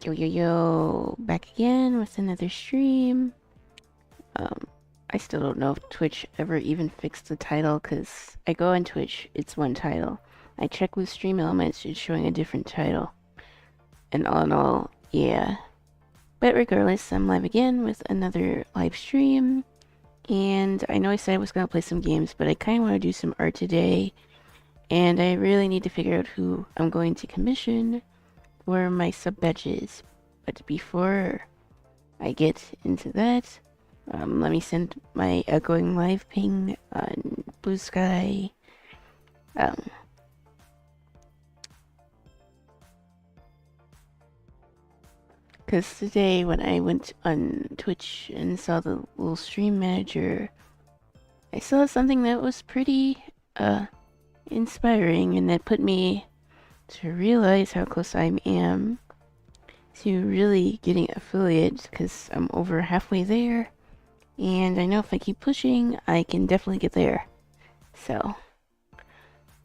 Yo, back again with another stream. I still don't know if Twitch ever even fixed the title, because I go on Twitch, it's one title. I check with Stream Elements, it's showing a different title. And all in all, yeah. But regardless, I'm live again with another live stream. And I know I said I was going to play some games, but I kind of want to do some art today. And I really need to figure out who I'm going to commission for my sub badges. But before I get into that, let me send my outgoing live ping on Blue Sky. Because today when I went on Twitch and saw the little stream manager, I saw something that was pretty inspiring, and that put me to realize how close I am to really getting affiliates, because I'm over halfway there. And I know if I keep pushing, I can definitely get there. So,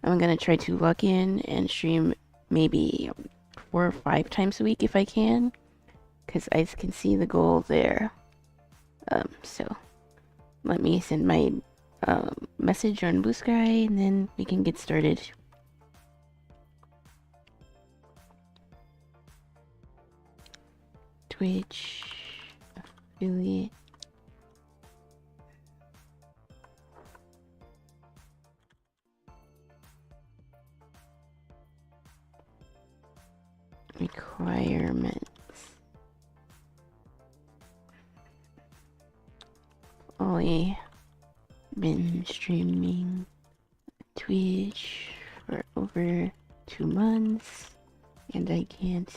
I'm gonna try to log in and stream maybe 4 or 5 times a week if I can. Because I can see the goal there. So, let me send my message on Blue Sky and then we can get started. Twitch affiliate. Requirements. Only been streaming Twitch for over 2 months, and I can't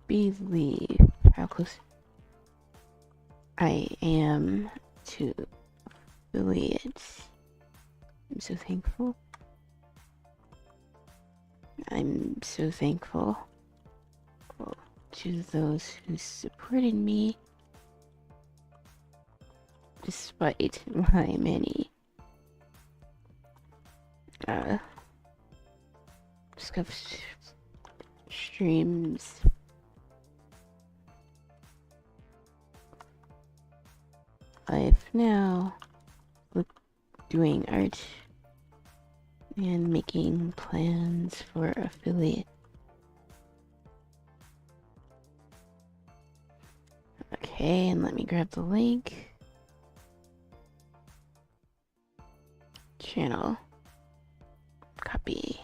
believe how close I am to affiliates. I'm so thankful. I'm so thankful to those who supported me despite my many scuffed streams. I've now doing art and making plans for affiliate. Okay, and let me grab the link. Channel. Copy.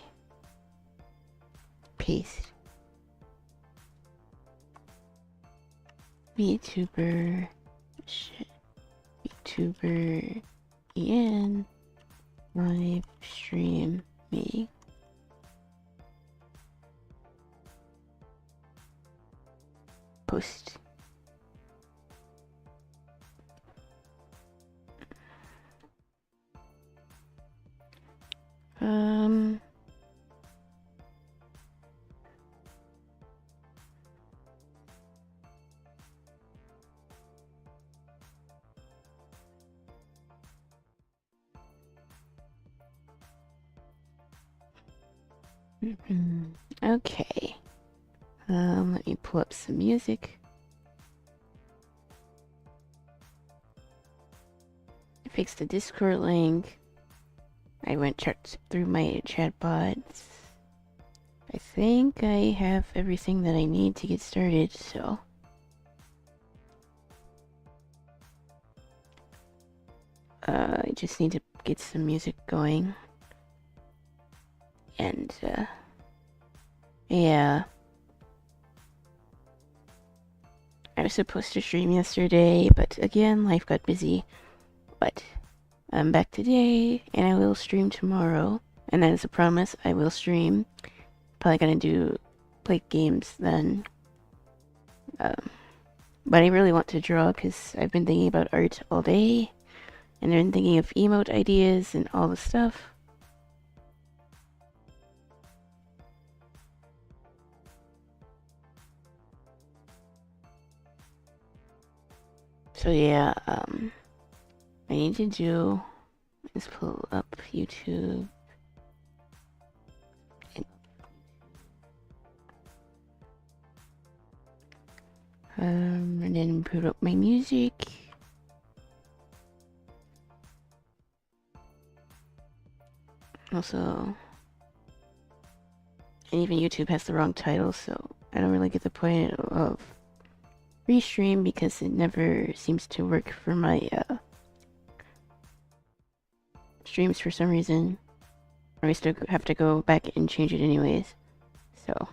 Paste. VTuber. Shit. VTuber. Ian. Live stream me. Post. Okay. Let me pull up some music. I fixed the Discord link. I went checked through my chatbots. I think I have everything that I need to get started, so I just need to get some music going. And yeah, I was supposed to stream yesterday, but again, life got busy. But I'm back today, and I will stream tomorrow. And that is a promise, I will stream. Probably gonna play games then. But I really want to draw, because I've been thinking about art all day. And I've been thinking of emote ideas and all the stuff. So yeah, I need to do is pull up YouTube. And then put up my music. Also, and even YouTube has the wrong title, so I don't really get the point of Restream because it never seems to work for my streams for some reason. Or I still have to go back and change it anyways. So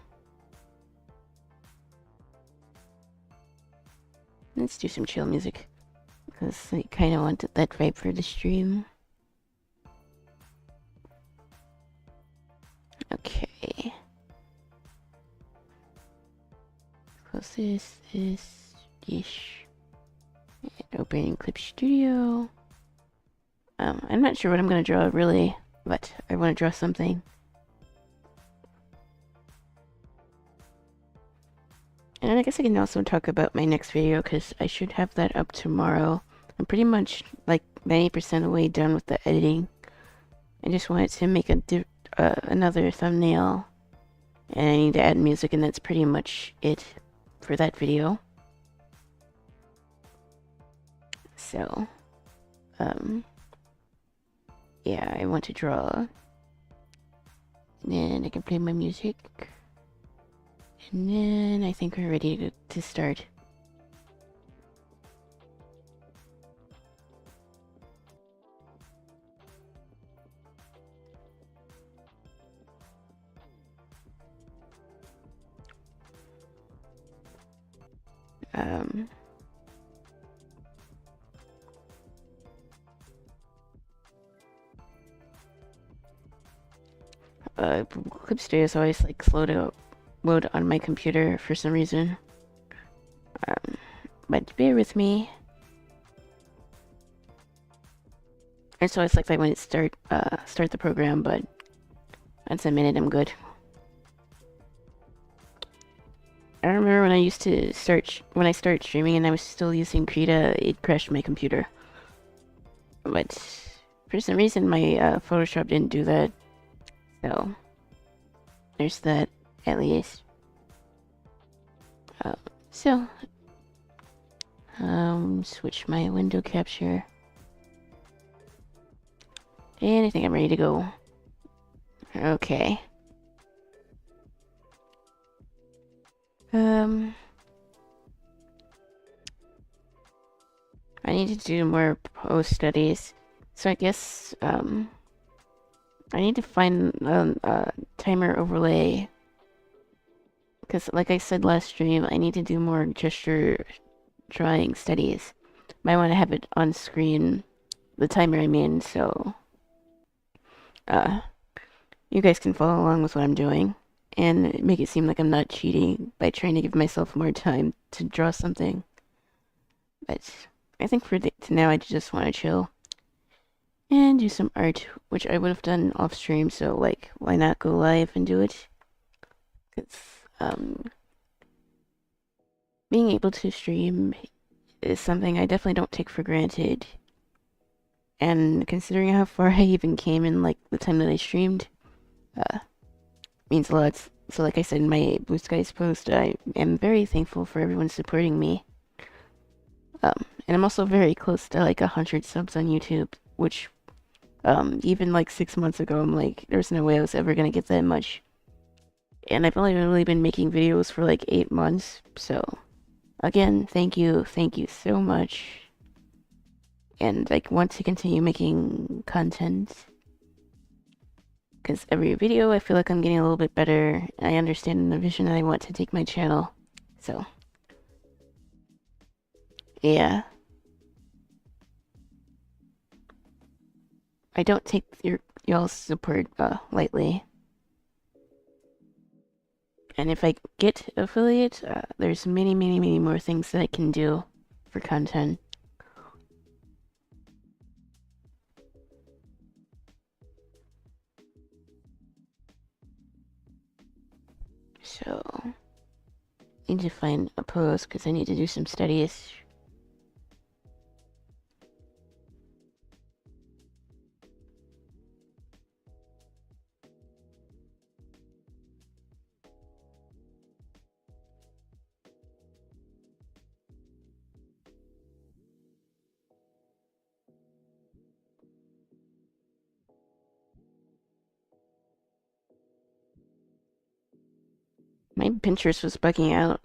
let's do some chill music because I kind of wanted that vibe for the stream. Okay. Close this. And open Clip Studio. I'm not sure what I'm gonna draw really, but I want to draw something. And I guess I can also talk about my next video because I should have that up tomorrow. I'm pretty much like 90% of the way done with the editing. I just wanted to make another thumbnail, and I need to add music, and that's pretty much it for that video. So, yeah, I want to draw, and then I can play my music, and then I think we're ready to start. Clip Studio is always like slow to load on my computer for some reason. But bear with me. And so it's like when it start the program, but once a minute I'm good. I remember when I used to when I started streaming and I was still using Krita, it crashed my computer. But for some reason my Photoshop didn't do that. So there's that at least. Switch my window capture. And I think I'm ready to go. Okay. I need to do more post studies. So I guess, I need to find a timer overlay. Because like I said last stream, I need to do more gesture drawing studies. Might want to have it on screen, the timer I mean, so you guys can follow along with what I'm doing and make it seem like I'm not cheating by trying to give myself more time to draw something. But I think for now I just want to chill and do some art, which I would have done off stream, so like why not go live and do it? Because being able to stream is something I definitely don't take for granted. And considering how far I even came in like the time that I streamed, means a lot. So like I said in my Blue Skies post, I am very thankful for everyone supporting me. And I'm also very close to like 100 subs on YouTube, which even like 6 months ago, I'm like, there's no way I was ever gonna get that much. And I've only really been making videos for like 8 months, so again, thank you so much. And like want to continue making content. Because every video I feel like I'm getting a little bit better. I understand the vision that I want to take my channel. So yeah. I don't take y'all's support lightly. And if I get affiliate, there's many more things that I can do for content. So, I need to find a pose because I need to do some studies. My Pinterest was bugging out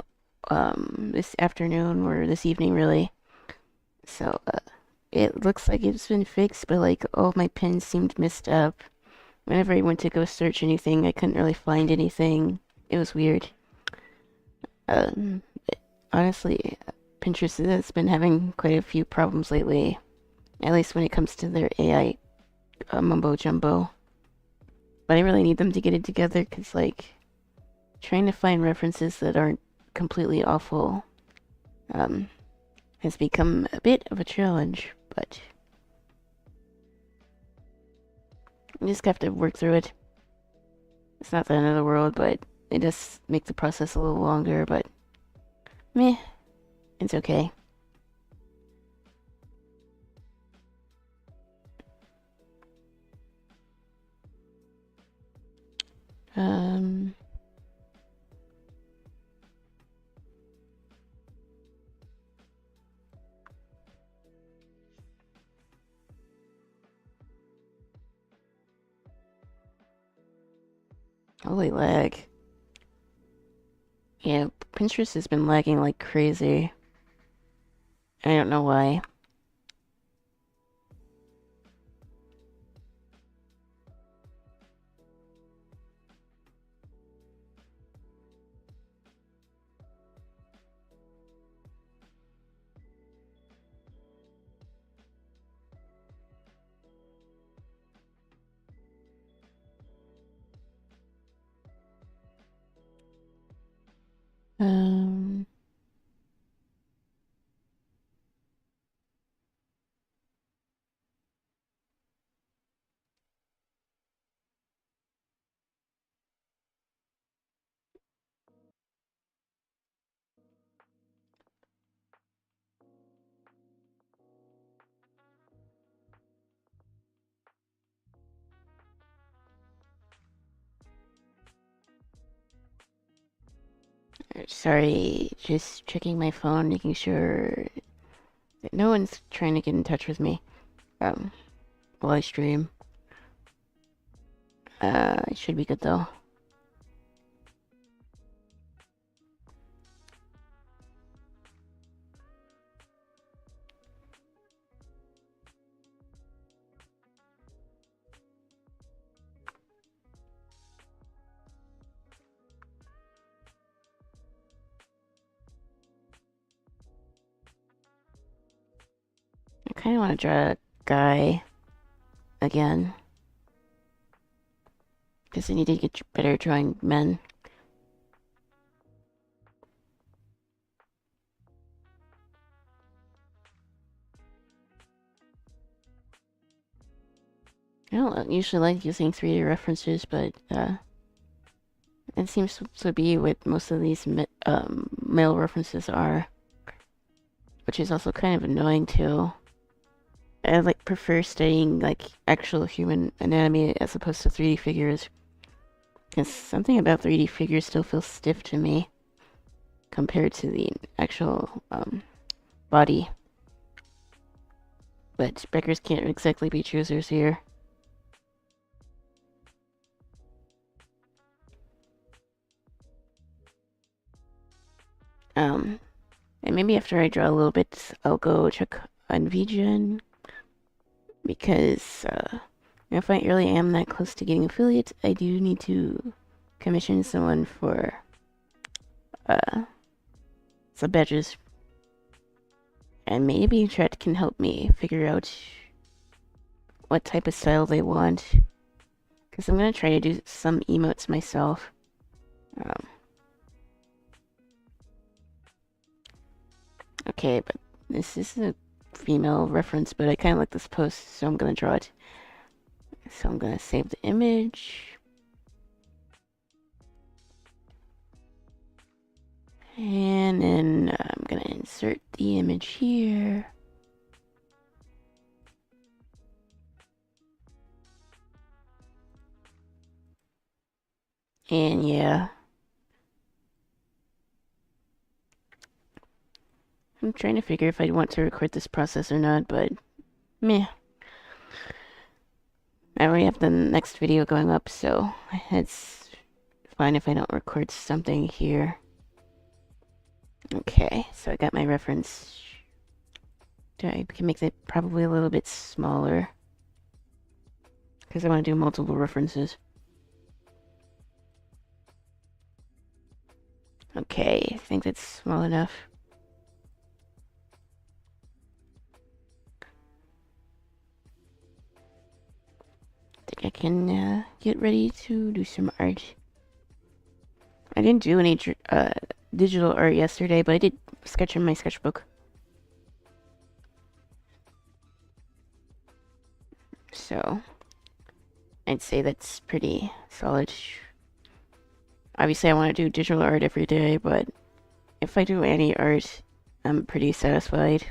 this afternoon or this evening really. So it looks like it's been fixed, but like all my pins seemed messed up. Whenever I went to go search anything, I couldn't really find anything. It was weird. Um, Honestly, Pinterest has been having quite a few problems lately, at least when it comes to their AI mumbo jumbo. But I really need them to get it together because, like, trying to find references that aren't completely awful um, has become a bit of a challenge, but you just have to work through it. It's not the end of the world, but it does make the process a little longer, but meh, it's okay. Um, Holy lag. Yeah, Pinterest has been lagging like crazy. I don't know why. Um, Sorry, just checking my phone, making sure that no one's trying to get in touch with me. Um, while I stream. It should be good though. I kind of want to draw a guy again. Because I need to get better drawing men. I don't usually like using 3D references, but it seems to be what most of these male references are. Which is also kind of annoying too. I like prefer studying like actual human anatomy as opposed to 3D figures. Because something about 3D figures still feels stiff to me compared to the actual body. But beggars can't exactly be choosers here. And maybe after I draw a little bit, I'll go check on VGen because if I really am that close to getting affiliates, I do need to commission someone for sub badges, and maybe Chat can help me figure out what type of style they want. Because I'm gonna try to do some emotes myself. Okay, but this is a female reference, but I kind of like this post, so I'm gonna draw it. So I'm gonna save the image. And then I'm gonna insert the image here. And yeah. I'm trying to figure if I want to record this process or not, but meh. I already have the next video going up, so it's fine if I don't record something here. Okay, so I got my reference. I can make it probably a little bit smaller because I want to do multiple references. Okay, I think that's small enough. I think I can get ready to do some art. I didn't do any digital art yesterday, but I did sketch in my sketchbook. So, I'd say that's pretty solid. Obviously, I want to do digital art every day, but if I do any art, I'm pretty satisfied.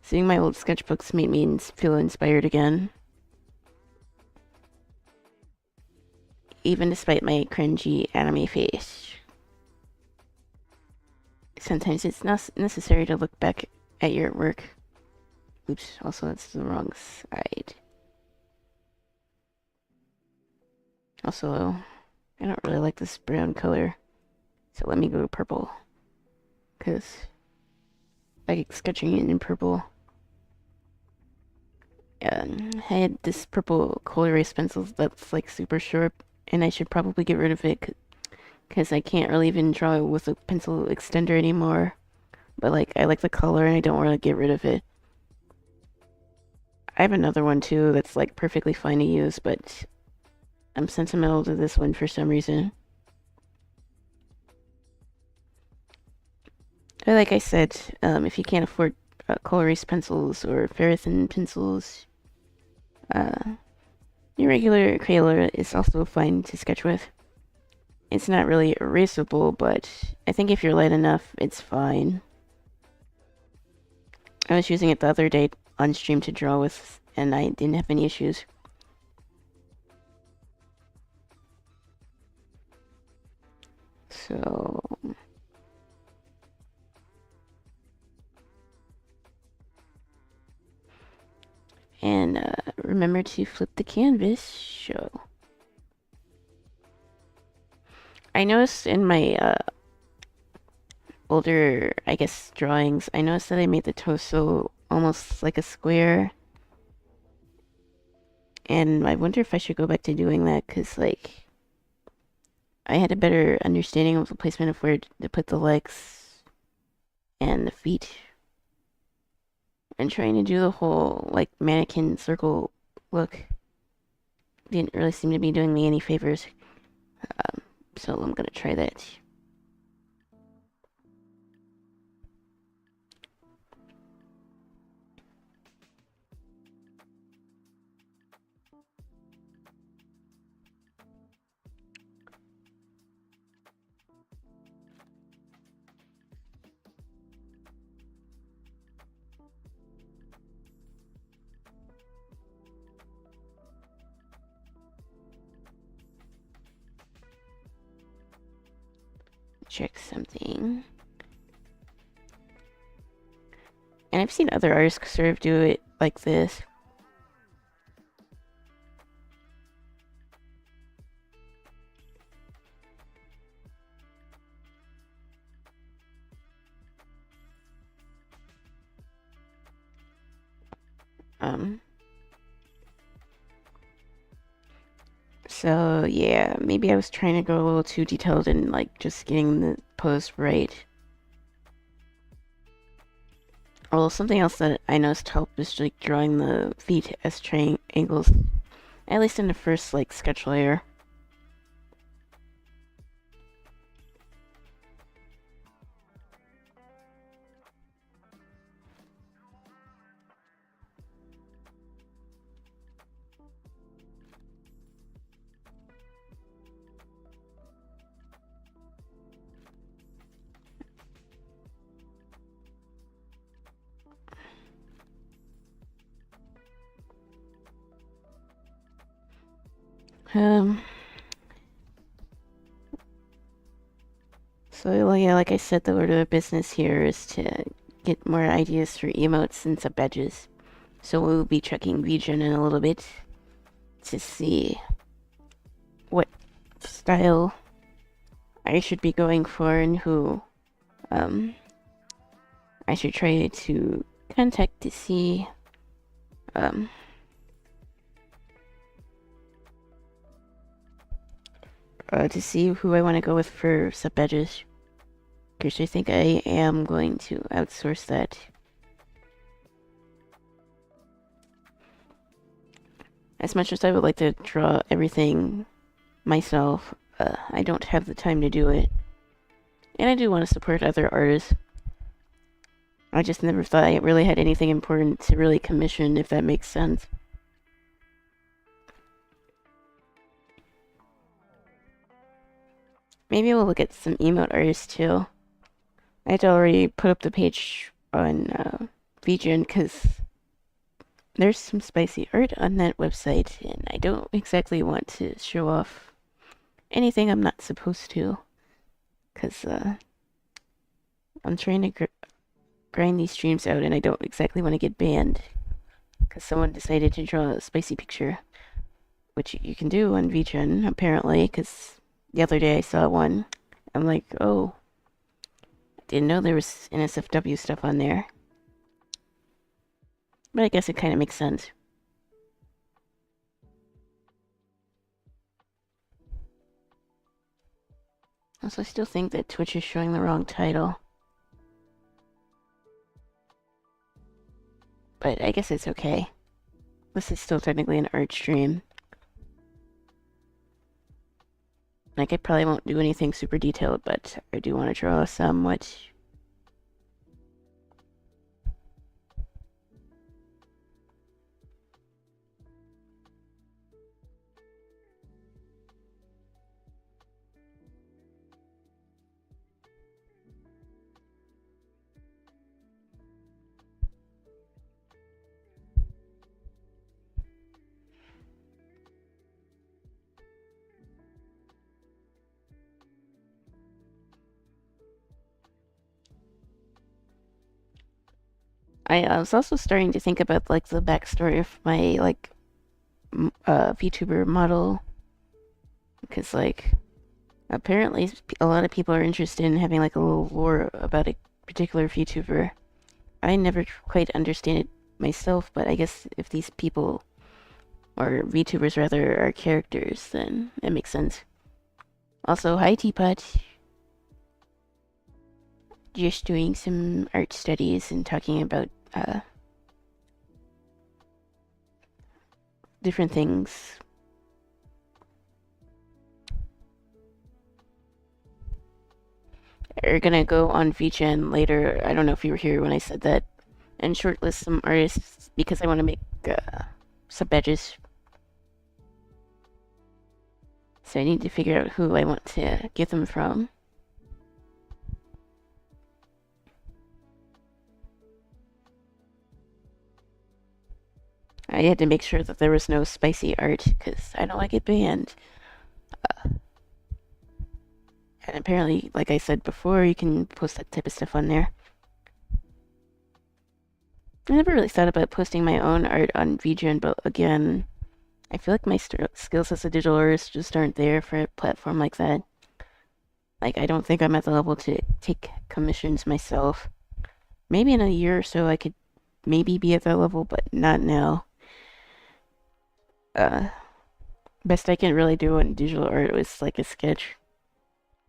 Seeing my old sketchbooks made me feel inspired again. Even despite my cringy anime face. Sometimes it's not necessary to look back at your work. Oops, also that's the wrong side. Also, I don't really like this brown color, so let me go purple. Because I like sketching it in purple. I had this purple coal erase pencil that's like super sharp, and I should probably get rid of it because I can't really even draw with a pencil extender anymore. But like, I like the color and I don't want to get rid of it. I have another one too that's like perfectly fine to use, but I'm sentimental to this one for some reason. But like I said, if you can't afford coal erase pencils or ferrocene pencils, your regular Crayola is also fine to sketch with. It's not really erasable, but I think if you're light enough, it's fine. I was using it the other day on stream to draw with, and I didn't have any issues. So... And remember to flip the canvas. So... I noticed in my older, I guess, drawings, I noticed that I made the torso almost like a square. And I wonder if I should go back to doing that, because, like, I had a better understanding of the placement of where to put the legs and the feet. And trying to do the whole, like, mannequin circle look didn't really seem to be doing me any favors. So I'm gonna try that. Check something. And I've seen other artists sort of do it like this. So yeah, maybe I was trying to go a little too detailed and like just getting the pose right. Well, something else that I noticed helped is like drawing the feet as triangles, at least in the first like sketch layer. So yeah, like I said, the order of business here is to get more ideas for emotes and sub badges. So we'll be checking region in a little bit to see what style I should be going for and who I should try to contact to see to see who I want to go with for sub badges. Because I think I am going to outsource that. As much as I would like to draw everything myself, I don't have the time to do it. And I do want to support other artists. I just never thought I really had anything important to really commission, if that makes sense. Maybe we'll look at some emote artists too. I had to already put up the page on VGen because there's some spicy art on that website, and I don't exactly want to show off anything I'm not supposed to. Because I'm trying to grind these streams out, and I don't exactly want to get banned. Because someone decided to draw a spicy picture. Which you can do on VGen, apparently, because the other day I saw one. I'm like, oh, I didn't know there was NSFW stuff on there. But I guess it kind of makes sense. Also, I still think that Twitch is showing the wrong title. But I guess it's okay. This is still technically an art stream. Like, I probably won't do anything super detailed, but I do want to draw somewhat. I was also starting to think about, like, the backstory of my, like, VTuber model. Because, like, apparently a lot of people are interested in having, like, a little lore about a particular VTuber. I never quite understand it myself, but I guess if these people, or VTubers rather, are characters, then it makes sense. Also, hi Teapot. Just doing some art studies and talking about different things. Are gonna go on VGen later. I don't know if you were here when I said that, and shortlist some artists because I want to make sub badges. So I need to figure out who I want to get them from. I had to make sure that there was no spicy art because I don't want to get banned. And apparently, like I said before, you can post that type of stuff on there. I never really thought about posting my own art on VGen, but again, I feel like my skills as a digital artist just aren't there for a platform like that. Like, I don't think I'm at the level to take commissions myself. Maybe in a year or so I could maybe be at that level, but not now. Best I can really do in digital art was like a sketch.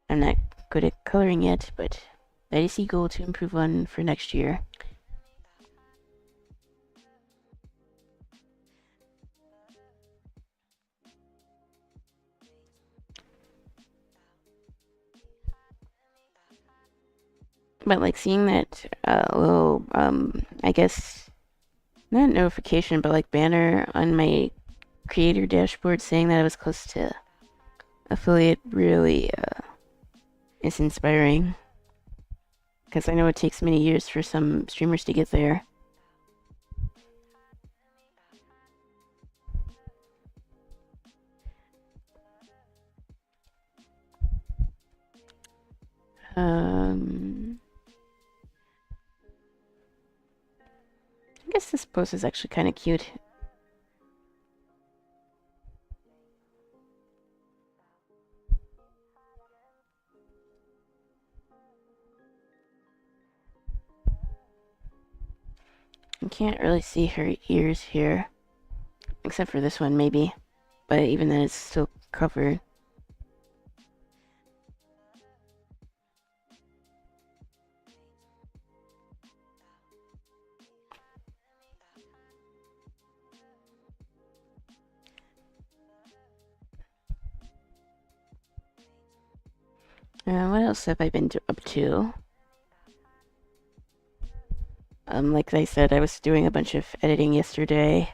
I'm not good at coloring yet, but that is the goal to improve on for next year. But like seeing that little, I guess, not notification, but like banner on my creator dashboard saying that I was close to affiliate really is inspiring. Because I know it takes many years for some streamers to get there. I guess this post is actually kind of cute. You can't really see her ears here. Except for this one, maybe. But even then, it's still covered. What else have I been up to? Like I said, I was doing a bunch of editing yesterday.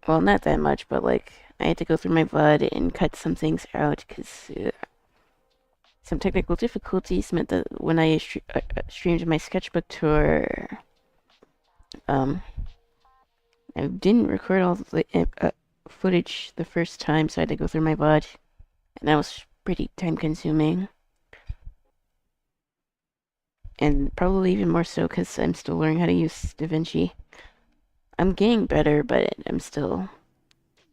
Well, not that much, but like, I had to go through my VOD and cut some things out because some technical difficulties meant that when I streamed my sketchbook tour, I didn't record all the footage the first time, so I had to go through my VOD, and that was pretty time consuming. And probably even more so because I'm still learning how to use DaVinci. I'm getting better, but I'm still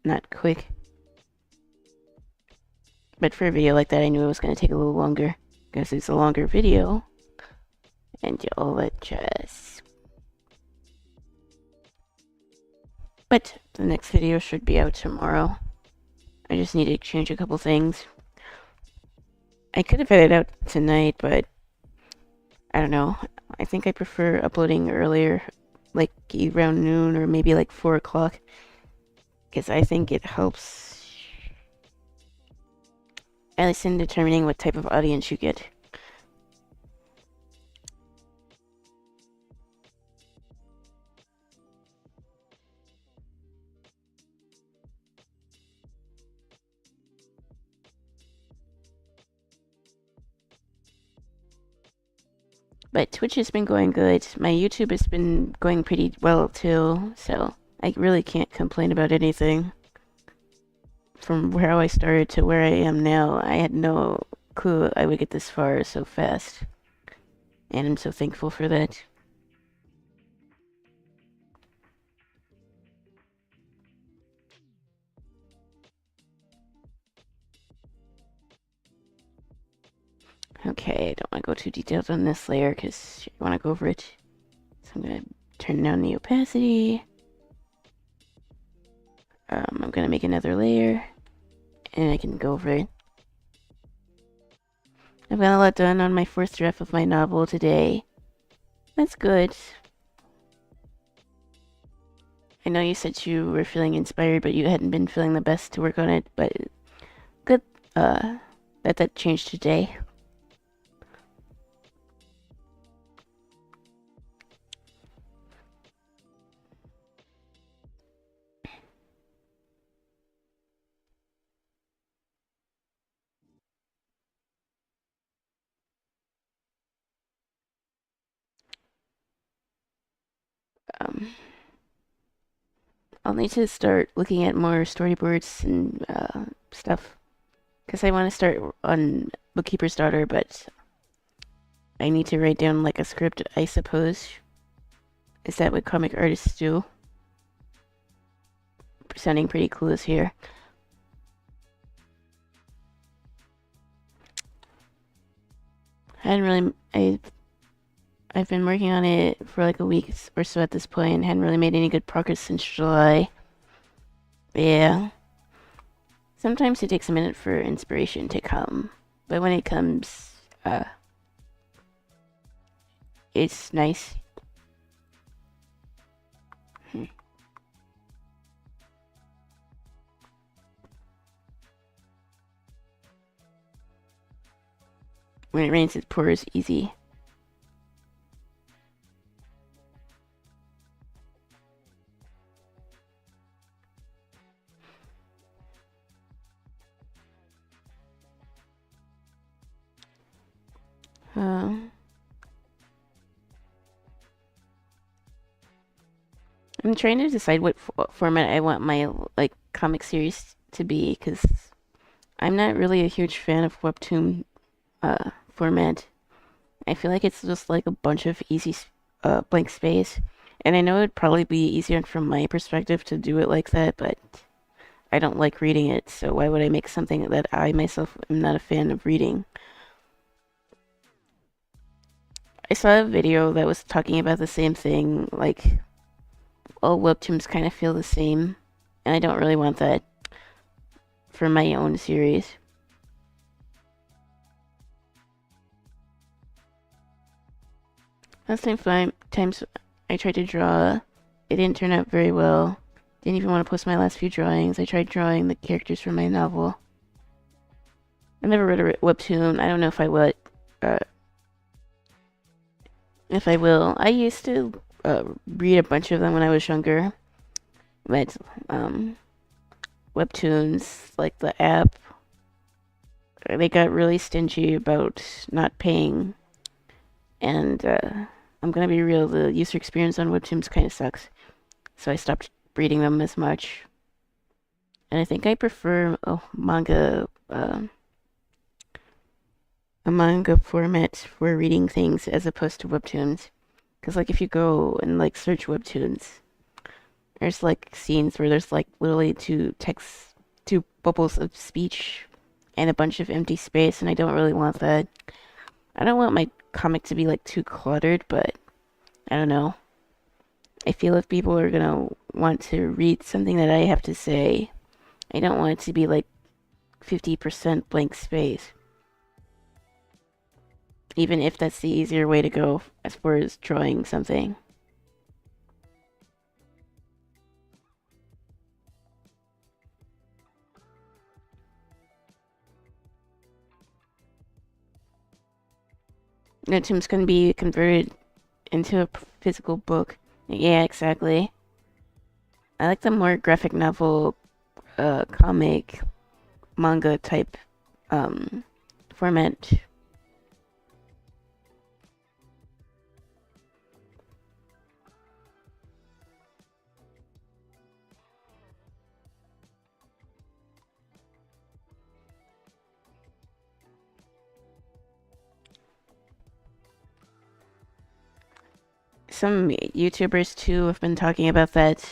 not quick. But for a video like that, I knew it was going to take a little longer because it's a longer video. And you'll adjust. But the next video should be out tomorrow. I just need to change a couple things. I could have had it out tonight, but I don't know. I think I prefer uploading earlier, like around noon or maybe like 4 o'clock, because I think it helps, at least in determining what type of audience you get. But Twitch has been going good. My YouTube has been going pretty well too, so I really can't complain about anything. From where I started to where I am now, I had no clue I would get this far so fast. And I'm so thankful for that. Okay, I don't want to go too detailed on this layer because you want to go over it. So I'm going to turn down the opacity. I'm going to make another layer and I can go over it. I've got a lot done on my fourth draft of my novel today. That's good. I know you said you were feeling inspired, but you hadn't been feeling the best to work on it, but good that changed today. I'll need to start looking at more storyboards and stuff. Because I want to start on Bookkeeper's Daughter, but I need to write down like a script, I suppose. Is that what comic artists do? Sounding pretty clueless here. I hadn't really... I've been working on it for like a week or so at this point and hadn't really made any good progress since July. Yeah. Sometimes it takes a minute for inspiration to come, but when it comes, it's nice. When it rains, it pours easy. I'm trying to decide what format I want my like comic series to be because I'm not really a huge fan of webtoon format. I feel like it's just like a bunch of easy blank space, and I know it'd probably be easier from my perspective to do it like that, but I don't like reading it, so why would I make something that I myself am not a fan of reading? I saw a video that was talking about the same thing, like all webtoons kind of feel the same, and I don't really want that for my own series. Last times I tried to draw, it didn't turn out very well. Didn't even want to post my last few drawings. I tried drawing the characters for my novel. I never read a webtoon. I don't know if I would. If I will. I used to read a bunch of them when I was younger. But webtoons, like the app, they got really stingy about not paying. And I'm gonna be real, the user experience on webtoons kind of sucks. So I stopped reading them as much. And I think I prefer a manga format for reading things as opposed to webtoons. Because like if you go and like search webtoons, there's like scenes where there's like literally two bubbles of speech and a bunch of empty space, and I don't really want that. I don't want my comic to be like too cluttered, but I don't know. I feel if people are gonna want to read something that I have to say, I don't want it to be like 50% blank space. Even if that's the easier way to go as far as drawing something. Webtoons can be converted into a physical book. Yeah, exactly. I like the more graphic novel, comic, manga type, format. Some YouTubers too have been talking about that.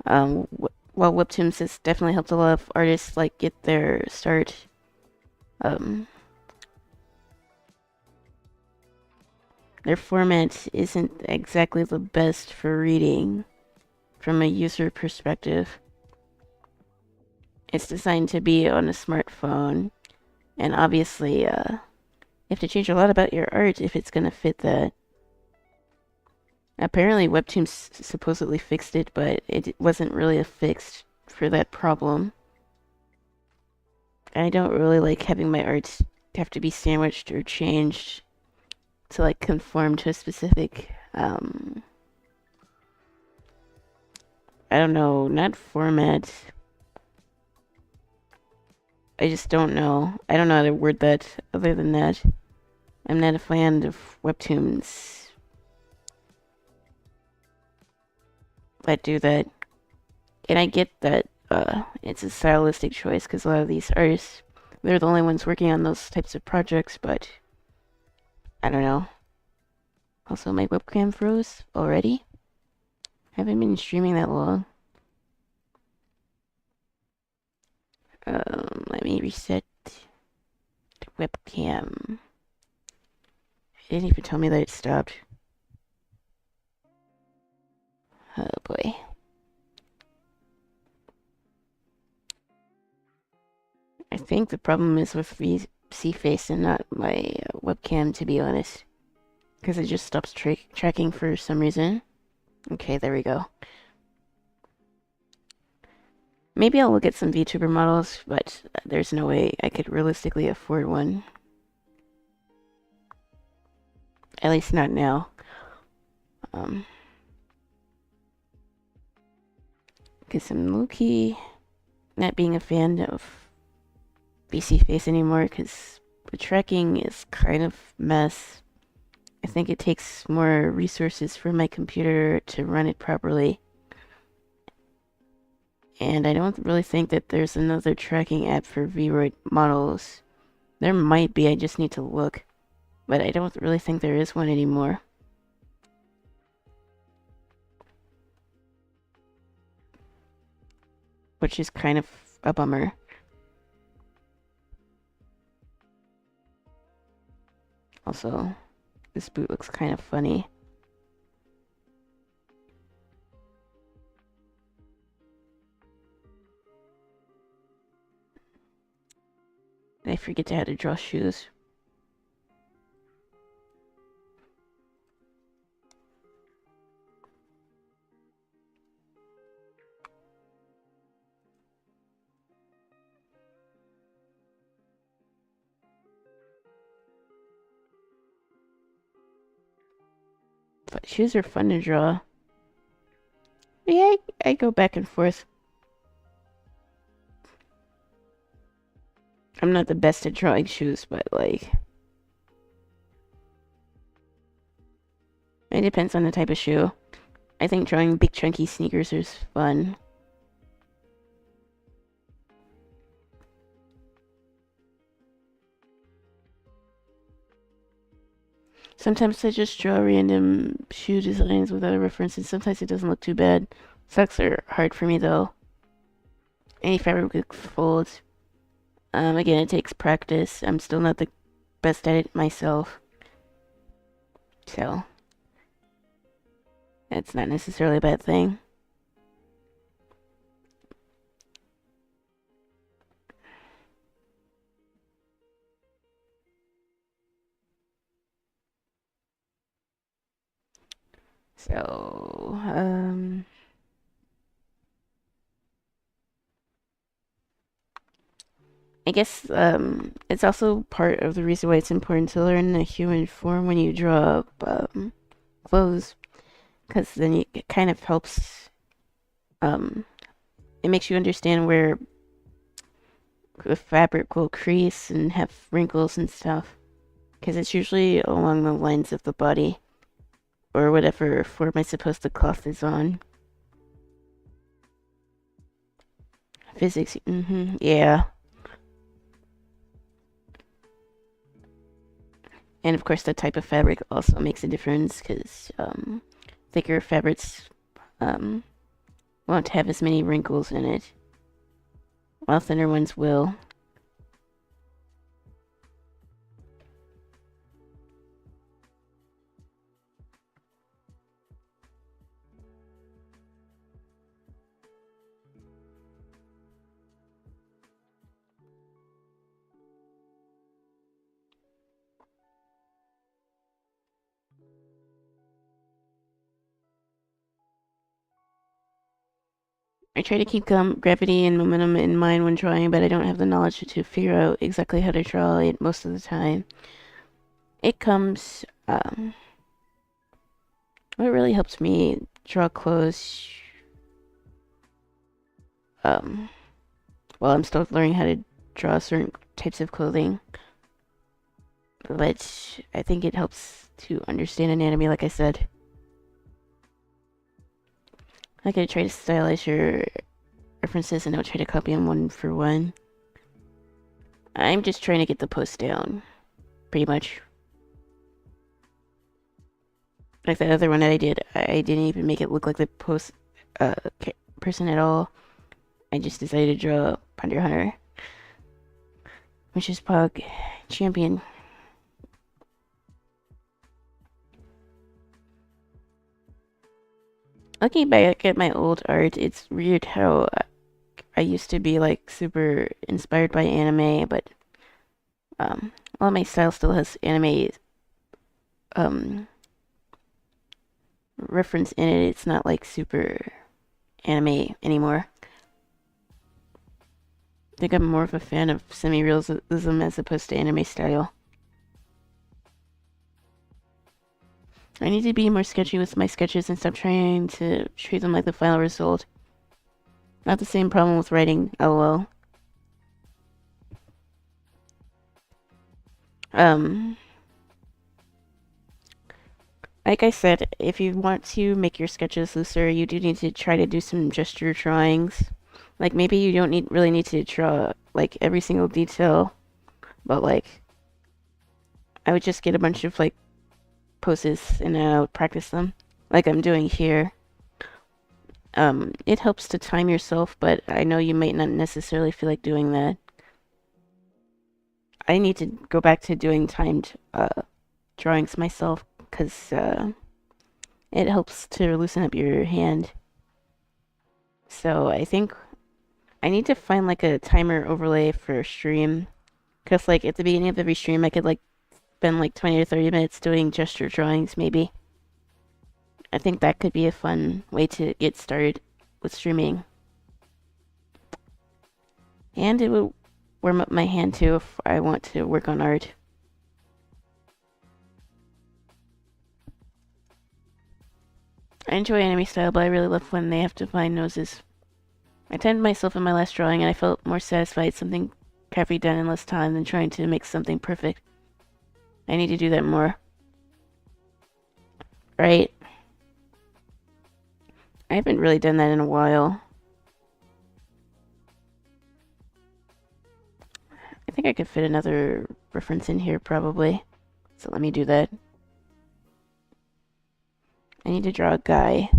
While Webtoons has definitely helped a lot of artists like get their start. Their format isn't exactly the best for reading from a user perspective. It's designed to be on a smartphone, and obviously, you have to change a lot about your art if it's gonna fit that. Apparently, Webtoons supposedly fixed it, but it wasn't really a fix for that problem. And I don't really like having my art have to be sandwiched or changed to like conform to a specific, I don't know, not format. I just don't know. I don't know how to word that other than that. I'm not a fan of webtoons that do that. And I get that it's a stylistic choice because a lot of these artists, they're the only ones working on those types of projects, but I don't know. Also, my webcam froze already. I haven't been streaming that long. Let me reset the webcam. It didn't even tell me that it stopped. Oh boy. I think the problem is with VC Face and not my webcam, to be honest. Because it just stops tracking for some reason. Okay, there we go. Maybe I'll look at some VTuber models, but there's no way I could realistically afford one. At least not now. Because I'm low-key not being a fan of VC Face anymore, because the tracking is kind of mess. I think it takes more resources for my computer to run it properly. And I don't really think that there's another tracking app for Vroid models. There might be, I just need to look. But I don't really think there is one anymore. Which is kind of a bummer. Also, This boot looks kind of funny. I forget how to draw shoes. But shoes are fun to draw. Yeah, I go back and forth. I'm not the best at drawing shoes, but like, it depends on the type of shoe. I think drawing big chunky sneakers is fun. Sometimes I just draw random shoe designs without a reference, and sometimes it doesn't look too bad. Socks are hard for me though. Any fabric folds. Again, it takes practice. I'm still not the best at it myself. So, that's not necessarily a bad thing. So, I guess it's also part of the reason why it's important to learn the human form when you draw clothes, because then it kind of helps. It makes you understand where the fabric will crease and have wrinkles and stuff, because it's usually along the lines of the body or whatever form I suppose the cloth is on. Physics, yeah. And of course, the type of fabric also makes a difference because thicker fabrics won't have as many wrinkles in it, while thinner ones will. I try to keep gravity and momentum in mind when drawing, but I don't have the knowledge to figure out exactly how to draw it most of the time. It comes, what really helps me draw clothes, well, I'm still learning how to draw certain types of clothing, but I think it helps to understand anatomy, like I said. I could try to stylize your references and I'll try to copy them one for one. I'm just trying to get the post down, pretty much. Like that other one that I did, I didn't even make it look like the post person at all. I just decided to draw Hunter Hunter, which is Pug Champion. Looking back at my old art, it's weird how I used to be like super inspired by anime, but while my style still has anime um reference in it, it's not like super anime anymore. I think I'm more of a fan of semi-realism as opposed to anime style. I need to be more sketchy with my sketches and stop trying to treat them like the final result. Not the same problem with writing, lol. Like I said, if you want to make your sketches looser, you do need to try to do some gesture drawings. Like maybe you don't really need to draw like every single detail, but like I would just get a bunch of like poses and I would practice them, like I'm doing here. It helps to time yourself, but I know you might not necessarily feel like doing that. I need to go back to doing timed drawings myself because it helps to loosen up your hand. So I think I need to find like a timer overlay for stream. Because like at the beginning of every stream I could like spend like 20 or 30 minutes doing gesture drawings maybe. I think that could be a fun way to get started with streaming. And it would warm up my hand too if I want to work on art. I enjoy anime style, but I really love when they have defined noses. I timed myself in my last drawing and I felt more satisfied something carefully done in less time than trying to make something perfect. I need to do that more. Right? I haven't really done that in a while. I think I could fit another reference in here probably. So let me do that. I need to draw a guy.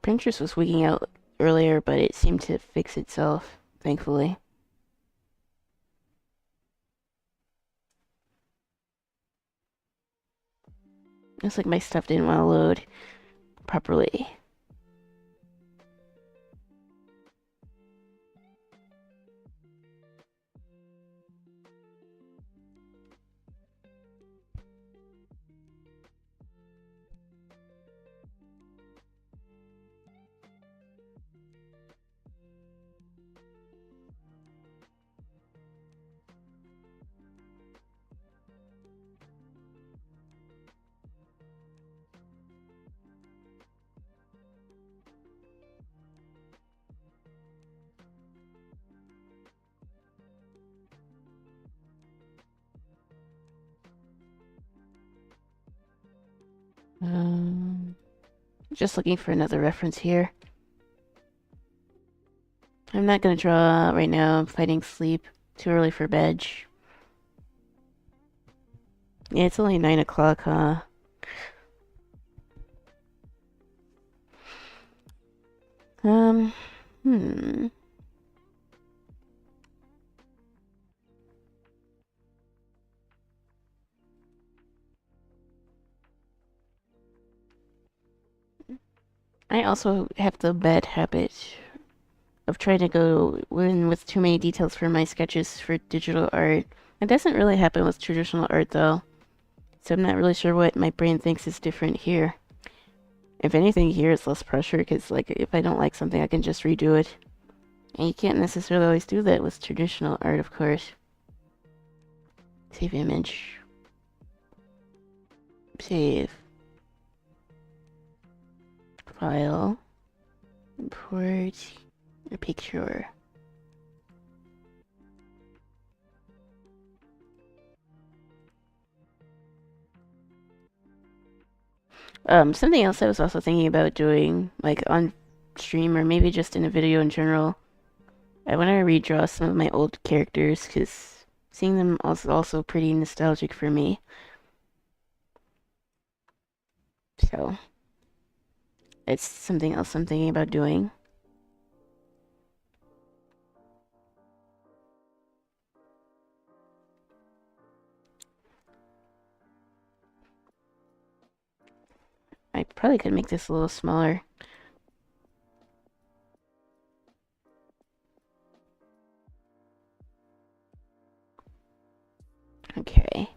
Pinterest was wigging out earlier, but it seemed to fix itself, thankfully. Looks like my stuff didn't want to load properly. Just looking for another reference here. I'm not gonna draw right now. I'm fighting sleep. Too early for bed. Yeah, it's only 9 o'clock, huh? Hmm. I also have the bad habit of trying to go in with too many details for my sketches for digital art. It doesn't really happen with traditional art though, so I'm not really sure what my brain thinks is different here. If anything, here it's less pressure because, like, if I don't like something, I can just redo it. And you can't necessarily always do that with traditional art, of course. Save image. Save. File. Import a picture. Something else I was also thinking about doing, like on stream or maybe just in a video in general. I want to redraw some of my old characters because seeing them is also pretty nostalgic for me. So, it's something else I'm thinking about doing. I probably could make this a little smaller. Okay.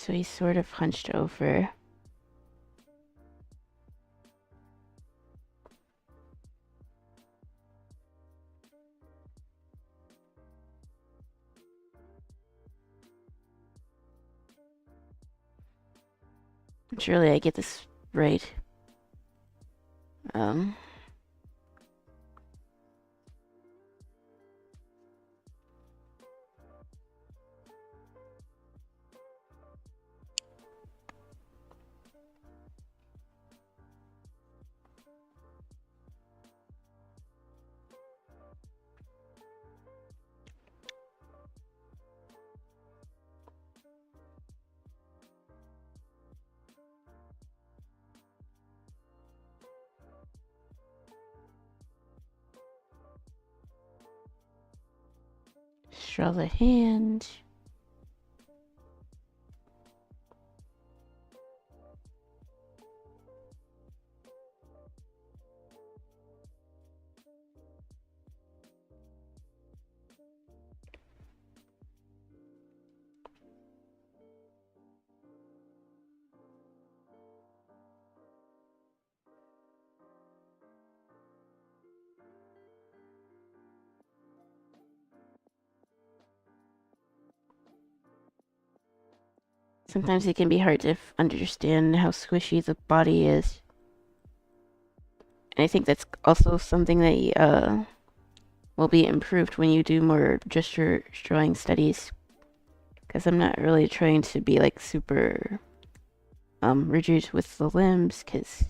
So he's sort of hunched over. Surely I get this right. Um, draw the hand. Sometimes it can be hard to understand how squishy the body is. And I think that's also something that will be improved when you do more gesture drawing studies. Because I'm not really trying to be like super rigid with the limbs, because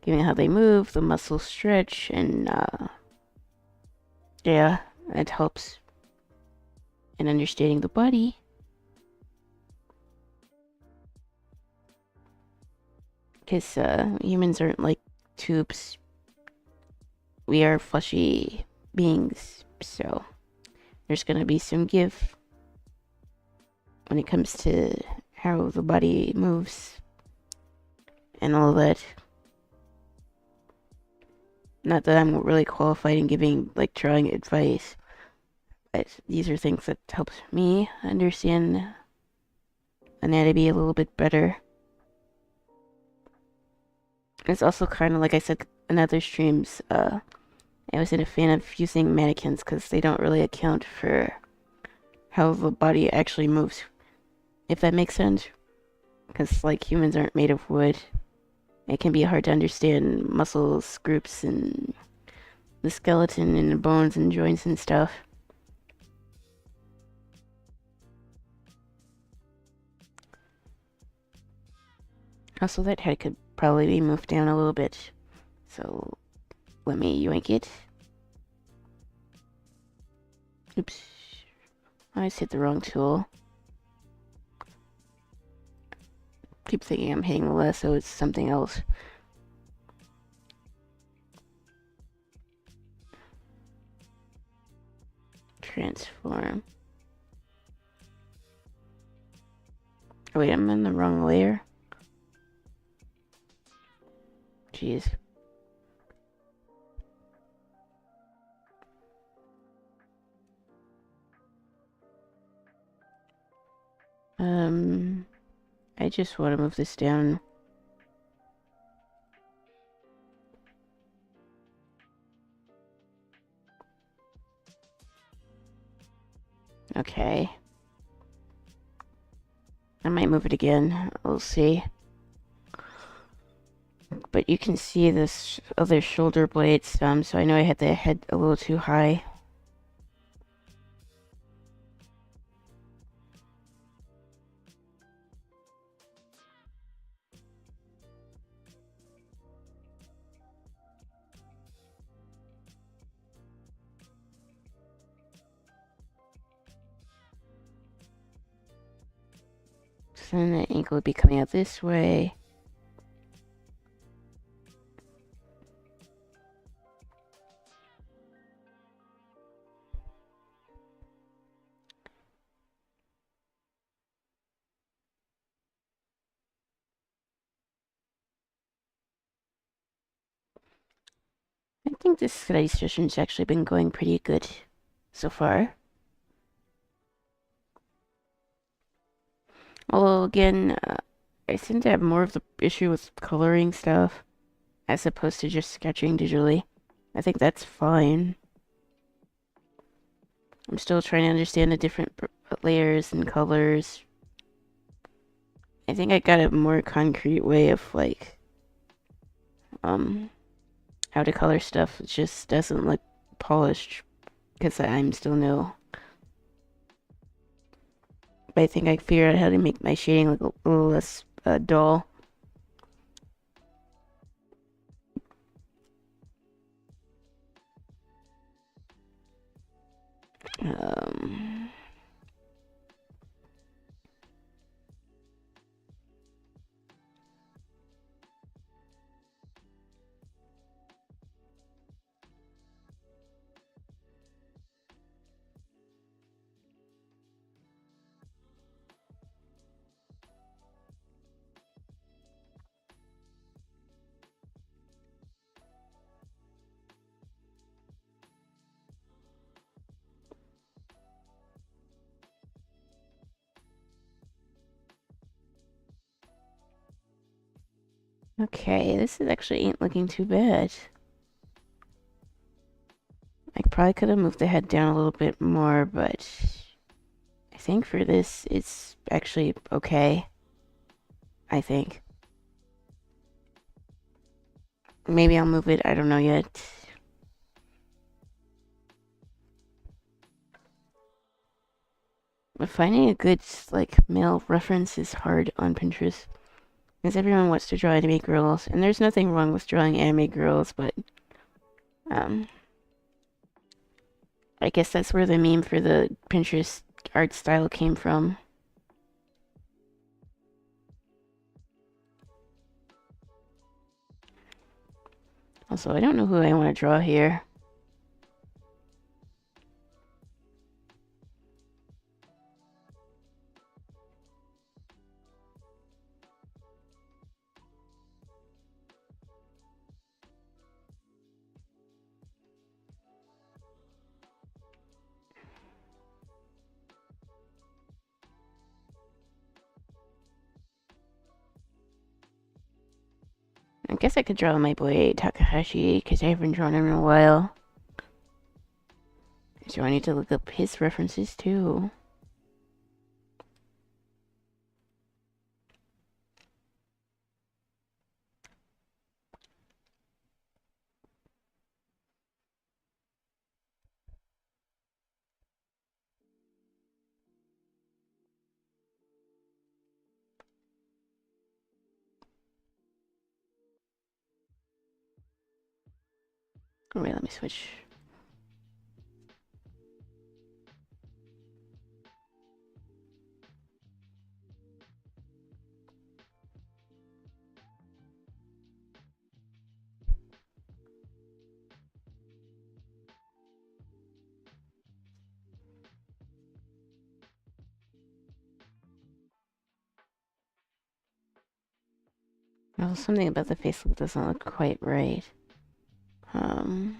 given how they move, the muscles stretch, and yeah, it helps in understanding the body. Because humans aren't like tubes. We are fleshy beings, so there's gonna be some give when it comes to how the body moves and all that. Not that I'm really qualified in giving like drawing advice, but these are things that help me understand anatomy a little bit better. It's also kind of like I said in other streams, I wasn't a fan of using mannequins because they don't really account for how the body actually moves, if that makes sense. Because like humans aren't made of wood, it can be hard to understand muscles, groups, and the skeleton and the bones and joints and stuff. Also, that head could probably be moved down a little bit. So, let me yoink it. Oops. I just hit the wrong tool. Keep thinking I'm hitting the lasso, it's something else. Transform. Oh, wait, I'm in the wrong layer. Jeez. I just want to move this down. Okay. I might move it again. We'll see. But you can see this other shoulder blades, so I know I had the head a little too high. So then the ankle would be coming out this way. I think this study session's actually been going pretty good so far. Although again, I seem to have more of the issue with coloring stuff as opposed to just sketching digitally. I think that's fine. I'm still trying to understand the different layers and colors. I think I got a more concrete way of like how to color stuff. It just doesn't look polished because I'm still new. But I think I figured out how to make my shading look a little less dull. Um, Okay, this is actually ain't looking too bad. I probably could have moved the head down a little bit more, but I think for this, it's actually okay. I think. Maybe I'll move it, I don't know yet. But finding a good, like, male reference is hard on Pinterest. Because everyone wants to draw anime girls, and there's nothing wrong with drawing anime girls, but, um, I guess that's where the meme for the Pinterest art style came from. Also, I don't know who I want to draw here. I guess I could draw my boy Takahashi, because I haven't drawn him in a while. So I need to look up his references too. Oh, wait, let me switch. Well, something about the face doesn't look quite right. Um,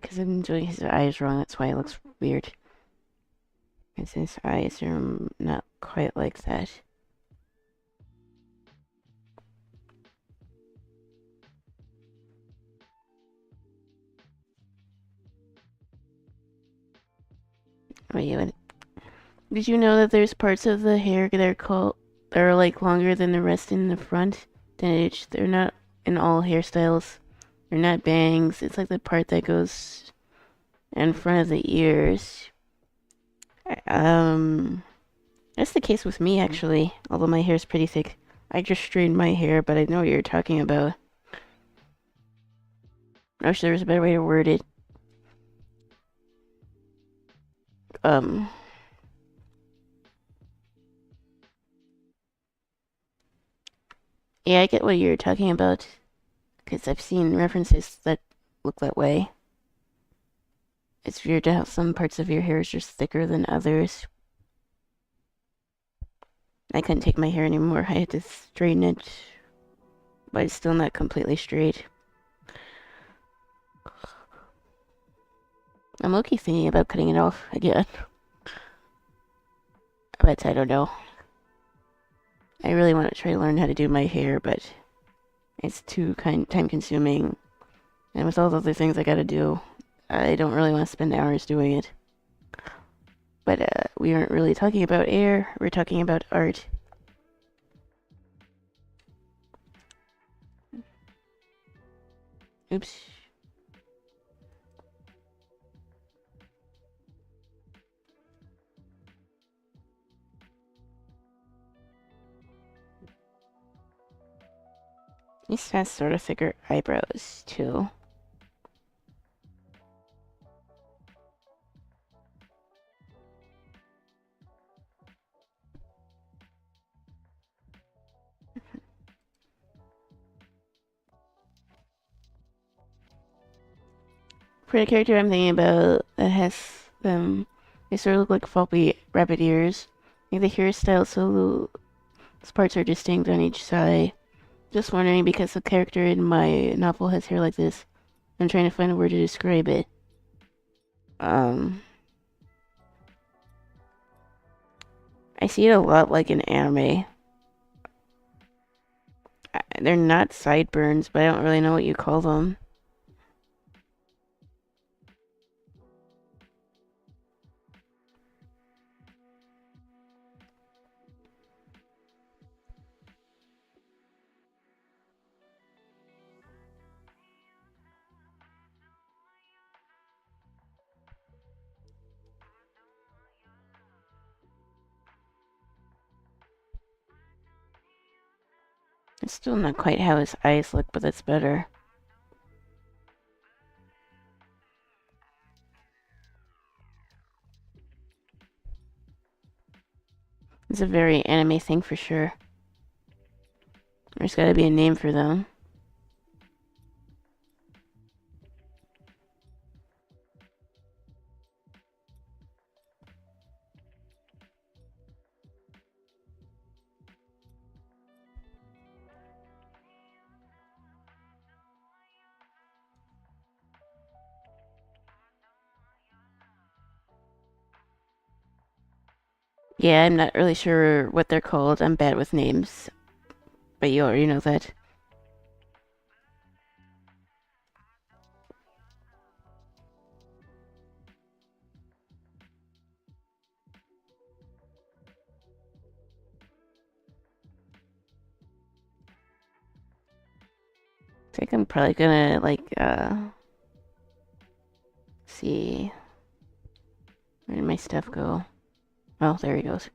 because I'm doing his eyes wrong, that's why it looks weird. Because his eyes are not quite like that. Wait, did you know that there's parts of the hair that are like longer than the rest in the front? They're not in all hairstyles. They're not bangs. It's like the part that goes in front of the ears. Um, that's the case with me actually. Although my hair's pretty thick. I just straightened my hair, but I know what you're talking about. I wish there was a better way to word it. Um, yeah, I get what you're talking about. Because I've seen references that look that way. It's weird to have some parts of your hair is just thicker than others. I couldn't take my hair anymore. I had to straighten it, but it's still not completely straight. I'm low-key thinking about cutting it off again, but I don't know. I really want to try to learn how to do my hair, but it's too time-consuming, and with all the other things I gotta do, I don't really want to spend hours doing it. But we aren't really talking about air, we're talking about art. Oops. This has sort of thicker eyebrows, too. For the character I'm thinking about that has they sort of look like floppy rabbit ears. I think the hairstyle so those parts are distinct on each side. Just wondering because the character in my novel has hair like this. I'm trying to find a word to describe it. Um, I see it a lot like an anime. They're not sideburns, but I don't really know what you call them. It's still not quite how his eyes look, but that's better. It's a very anime thing for sure. There's gotta be a name for them. Yeah, I'm not really sure what they're called. I'm bad with names, but you already know that. I think I'm probably gonna see, where did my stuff go? Oh, there he goes.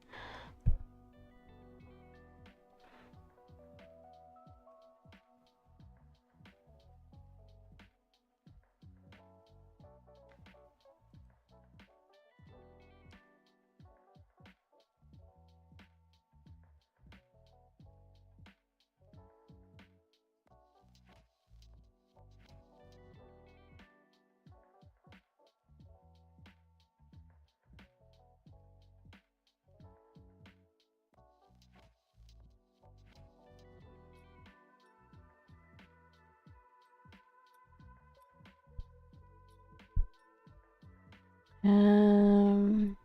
Um,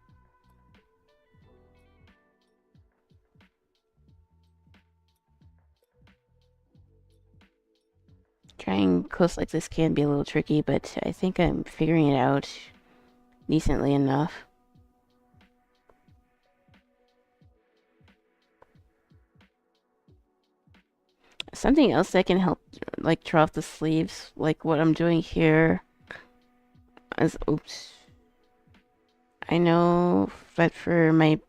Trying close like this can be a little tricky, but I think I'm figuring it out decently enough. Something else that can help, like, draw off the sleeves, like what I'm doing here, is, oops. I know that for my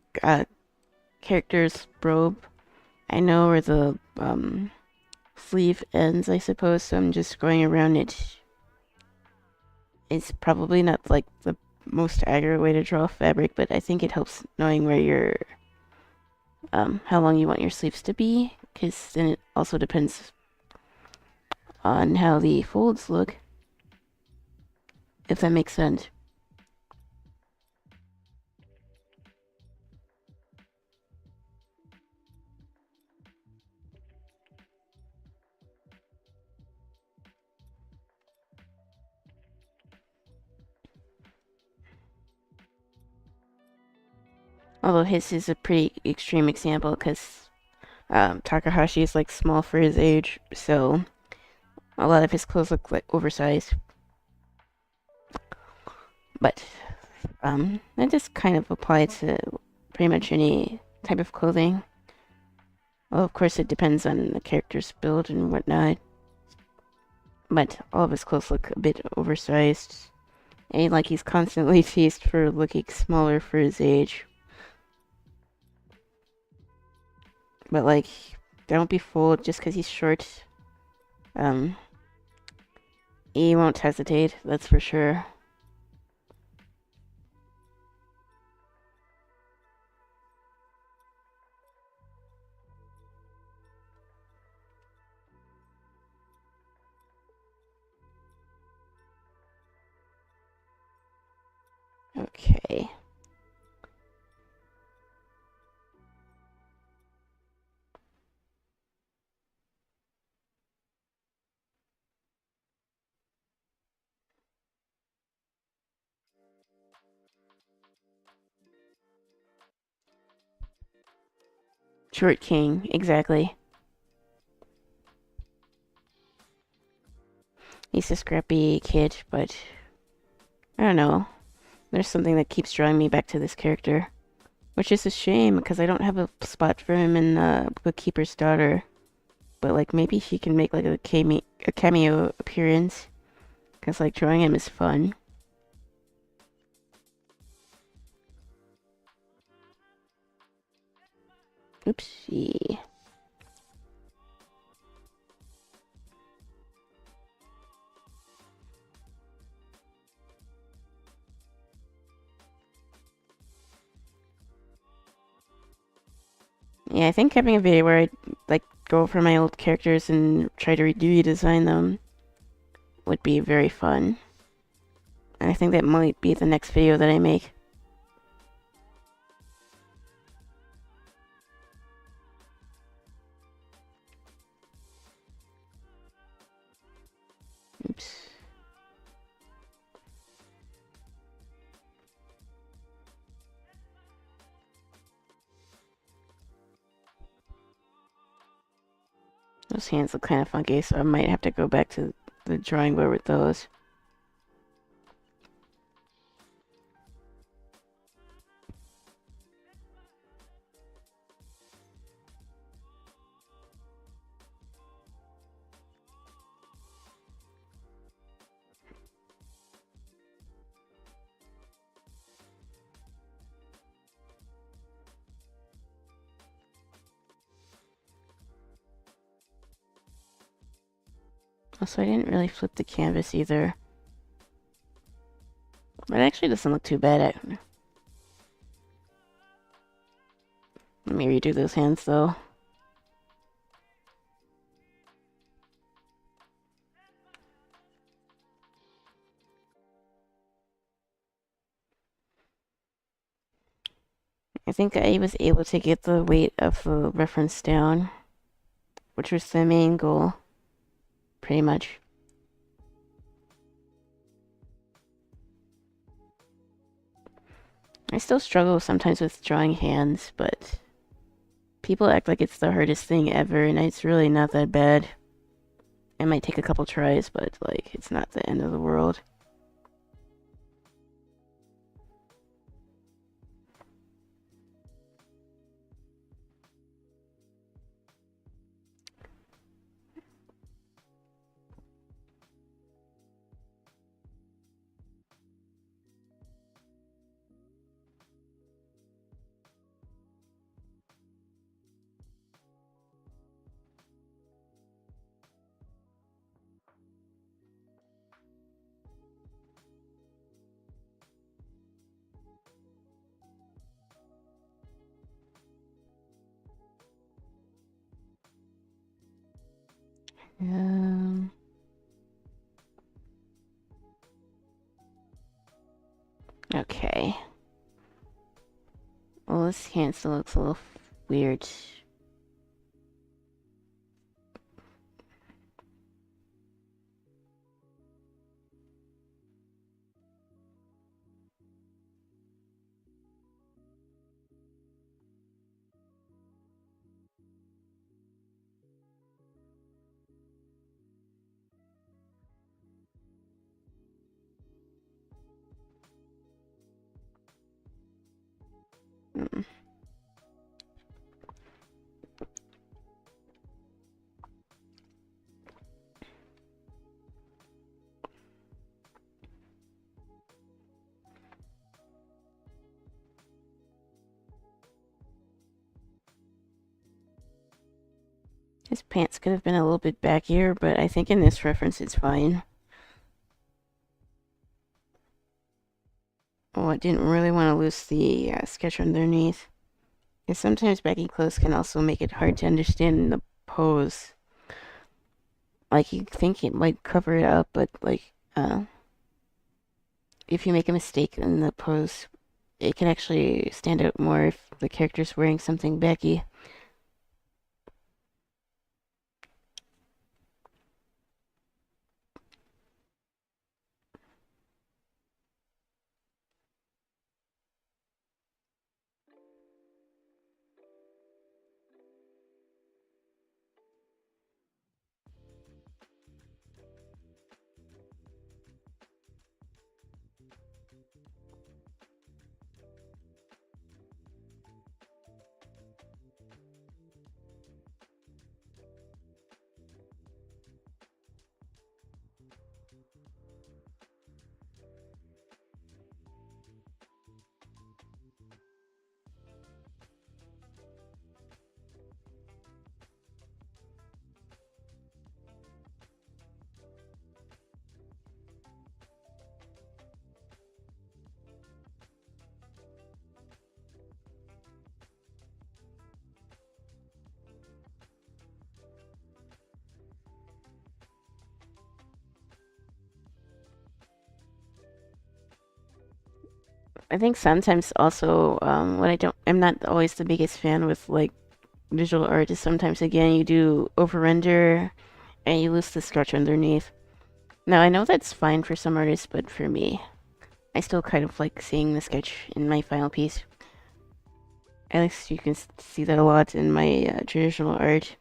character's robe, I know where the sleeve ends, I suppose, so I'm just going around it. It's probably not like the most accurate way to draw fabric, but I think it helps knowing where your how long you want your sleeves to be, because then it also depends on how the folds look, if that makes sense. Although his is a pretty extreme example, because Takahashi is like small for his age, so a lot of his clothes look like oversized. But that just kind of applies to pretty much any type of clothing. Well, of course, it depends on the character's build and whatnot. But all of his clothes look a bit oversized. And like he's constantly teased for looking smaller for his age. But like, don't be fooled just because he's short. Um, he won't hesitate, that's for sure. Okay. Short king, exactly. He's a scrappy kid, but I don't know. There's something that keeps drawing me back to this character. Which is a shame, because I don't have a spot for him in Bookkeeper's Daughter. But, like, maybe he can make, like, a cameo appearance. Because, like, drawing him is fun. Oopsie. Yeah, I think having a video where I, like, go over my old characters and try to redesign them would be very fun. And I think that might be the next video that I make. Oops. Those hands look kind of funky, so I might have to go back to the drawing board with those. Also, I didn't really flip the canvas either. But it actually doesn't look too bad. Let me redo those hands, though. I think I was able to get the weight of the reference down, which was the main goal, pretty much. I still struggle sometimes with drawing hands, but people act like it's the hardest thing ever, and it's really not that bad. It might take a couple tries, but, like, it's not the end of the world. Um, okay. Well, this hand still looks a little weird. Mm. His pants could have been a little bit baggier, but I think in this reference it's fine. Oh, I didn't really want to lose the sketch underneath. Because sometimes baggy clothes can also make it hard to understand the pose. Like, you think it might cover it up, but, like, if you make a mistake in the pose, it can actually stand out more if the character's wearing something baggy. I think sometimes also when I'm not always the biggest fan with like visual art. Is sometimes again you do over render and you lose the stretch underneath. Now I know that's fine for some artists, but for me, I still kind of like seeing the sketch in my final piece. At least you can see that a lot in my traditional art,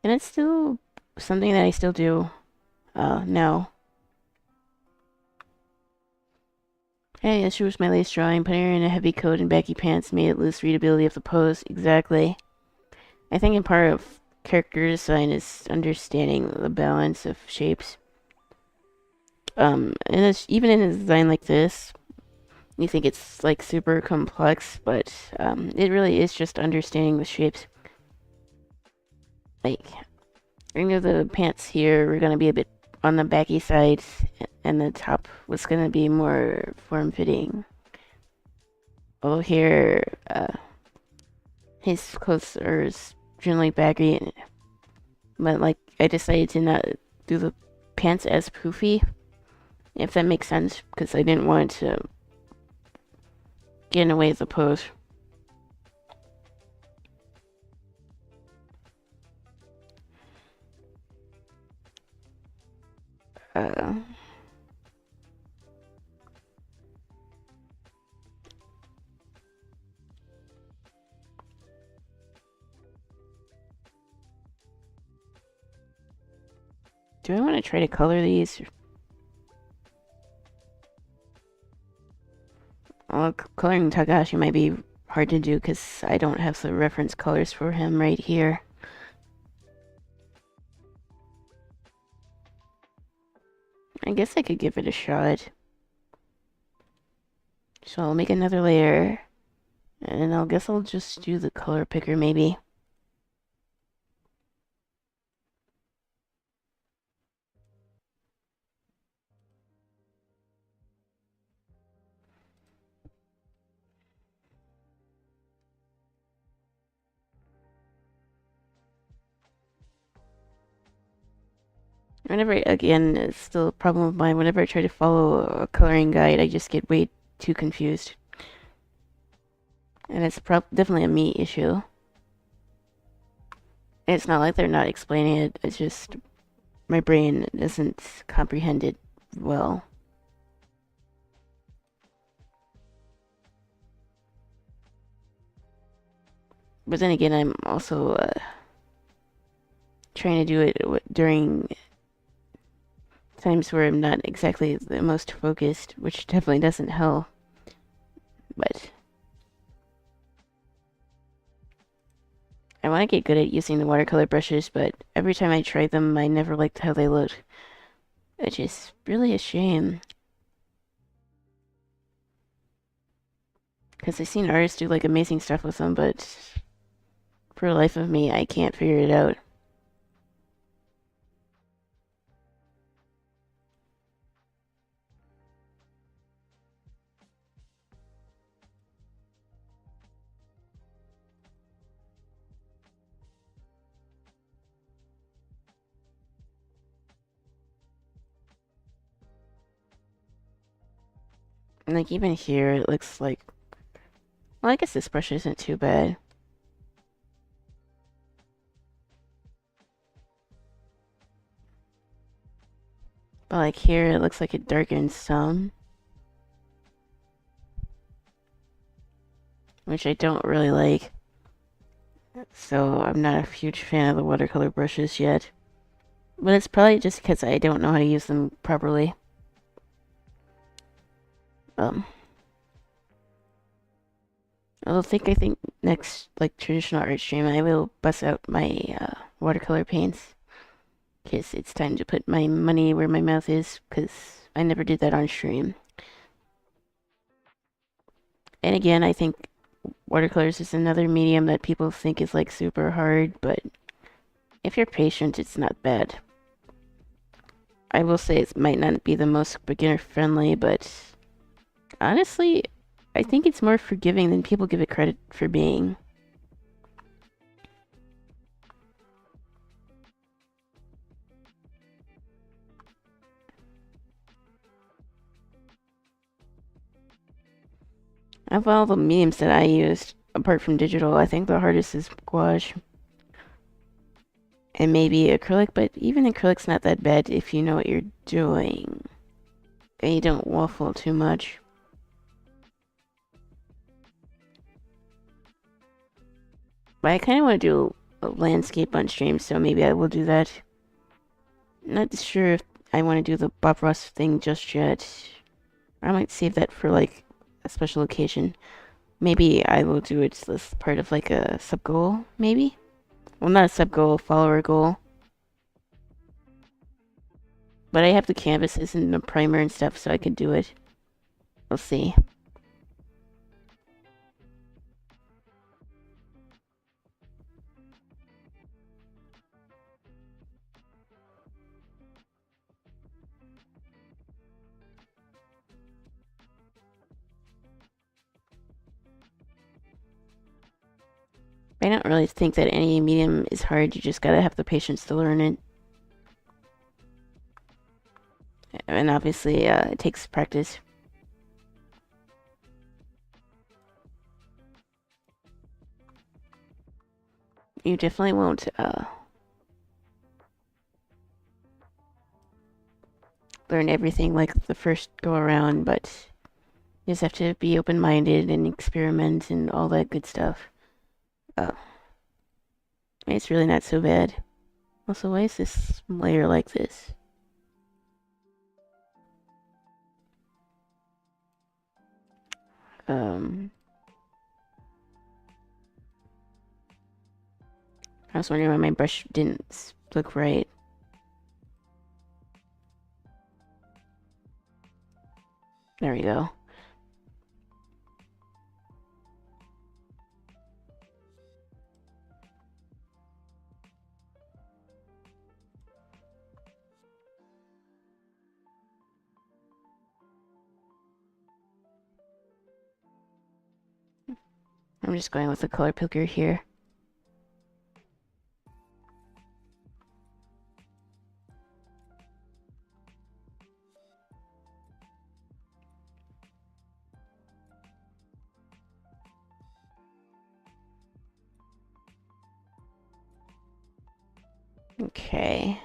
and it's still something that I still do now. Hey, this was my latest drawing. Putting her in a heavy coat and baggy pants made it lose readability of the pose. Exactly. I think in part of character design is understanding the balance of shapes. And it's, even in a design like this, you think it's like super complex, but it really is just understanding the shapes. Like, I know the pants here were gonna be a bit on the baggy side, and the top was gonna be more form-fitting. Although here, his clothes are generally baggy, but like I decided to not do the pants as poofy, if that makes sense, because I didn't want to get in the way of the pose. Uh, do I want to try to color these? Well, coloring Takahashi might be hard to do because I don't have the reference colors for him right here. I guess I could give it a shot. So I'll make another layer, and I guess I'll just do the color picker maybe. Whenever, again, it's still a problem of mine. Whenever I try to follow a coloring guide, I just get way too confused. And it's definitely a me issue. It's not like they're not explaining it, it's just my brain doesn't comprehend it well. But then again, I'm also trying to do it during times where I'm not exactly the most focused, which definitely doesn't help. But I want to get good at using the watercolor brushes, but every time I try them, I never liked how they look. Which is really a shame. Because I've seen artists do like amazing stuff with them, but for the life of me, I can't figure it out. And like even here, it looks like Well, I guess this brush isn't too bad. But like here, it looks like it darkens some. Which I don't really like. So I'm not a huge fan of the watercolor brushes yet. But it's probably just because I don't know how to use them properly. I think next, like, traditional art stream, I will bust out my watercolor paints. Because it's time to put my money where my mouth is, because I never did that on stream. And again, I think watercolors is another medium that people think is, like, super hard, but if you're patient, it's not bad. I will say it might not be the most beginner-friendly, but honestly, I think it's more forgiving than people give it credit for being. Of all the mediums that I used, apart from digital, I think the hardest is gouache. And maybe acrylic, but even acrylic's not that bad if you know what you're doing. And you don't waffle too much. But I kind of want to do a landscape on stream, so maybe I will do that. Not sure if I want to do the Bob Ross thing just yet. I might save that for like a special occasion. Maybe I will do it as part of like a sub goal, maybe? Well, not a sub goal, follower goal. But I have the canvases and the primer and stuff, so I could do it. We'll see. I don't really think that any medium is hard. You just gotta have the patience to learn it. And obviously, it takes practice. You definitely won't learn everything like the first go around, but you just have to be open-minded and experiment and all that good stuff. It's really not so bad. Also, why is this layer like this? I was wondering why my brush didn't look right. There we go. I'm just going with the color picker here. Okay.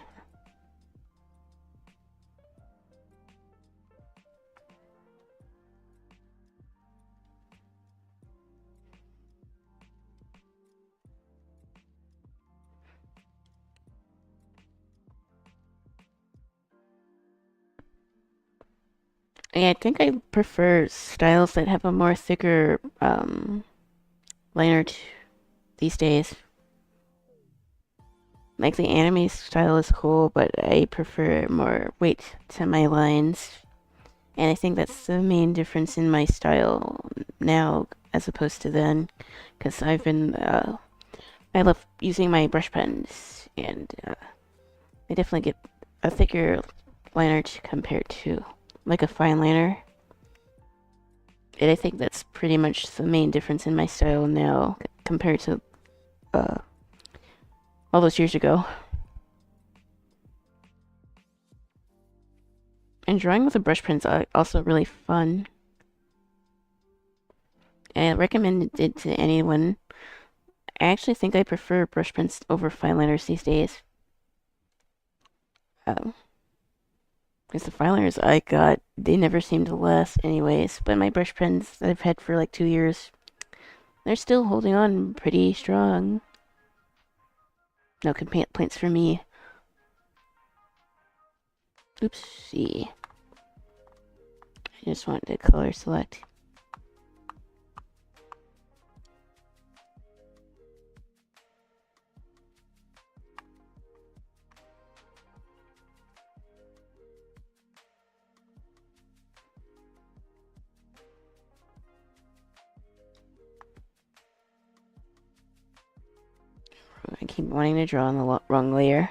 Yeah, I think I prefer styles that have a more thicker liner these days. Like the anime style is cool, but I prefer more weight to my lines. And I think that's the main difference in my style now as opposed to then. Because I've been, I love using my brush pens, and I definitely get a thicker liner compared to like a fine liner. And I think that's pretty much the main difference in my style now compared to all those years ago. And drawing with a brush pen's also really fun. I recommend it to anyone. I actually think I prefer brush pens over fine liners these days. Because the fine liners I got, they never seem to last anyways. But my brush pens that I've had for like 2 years, they're still holding on pretty strong. No complaints for me. Oopsie. I just wanted to color select. I keep wanting to draw on the wrong layer.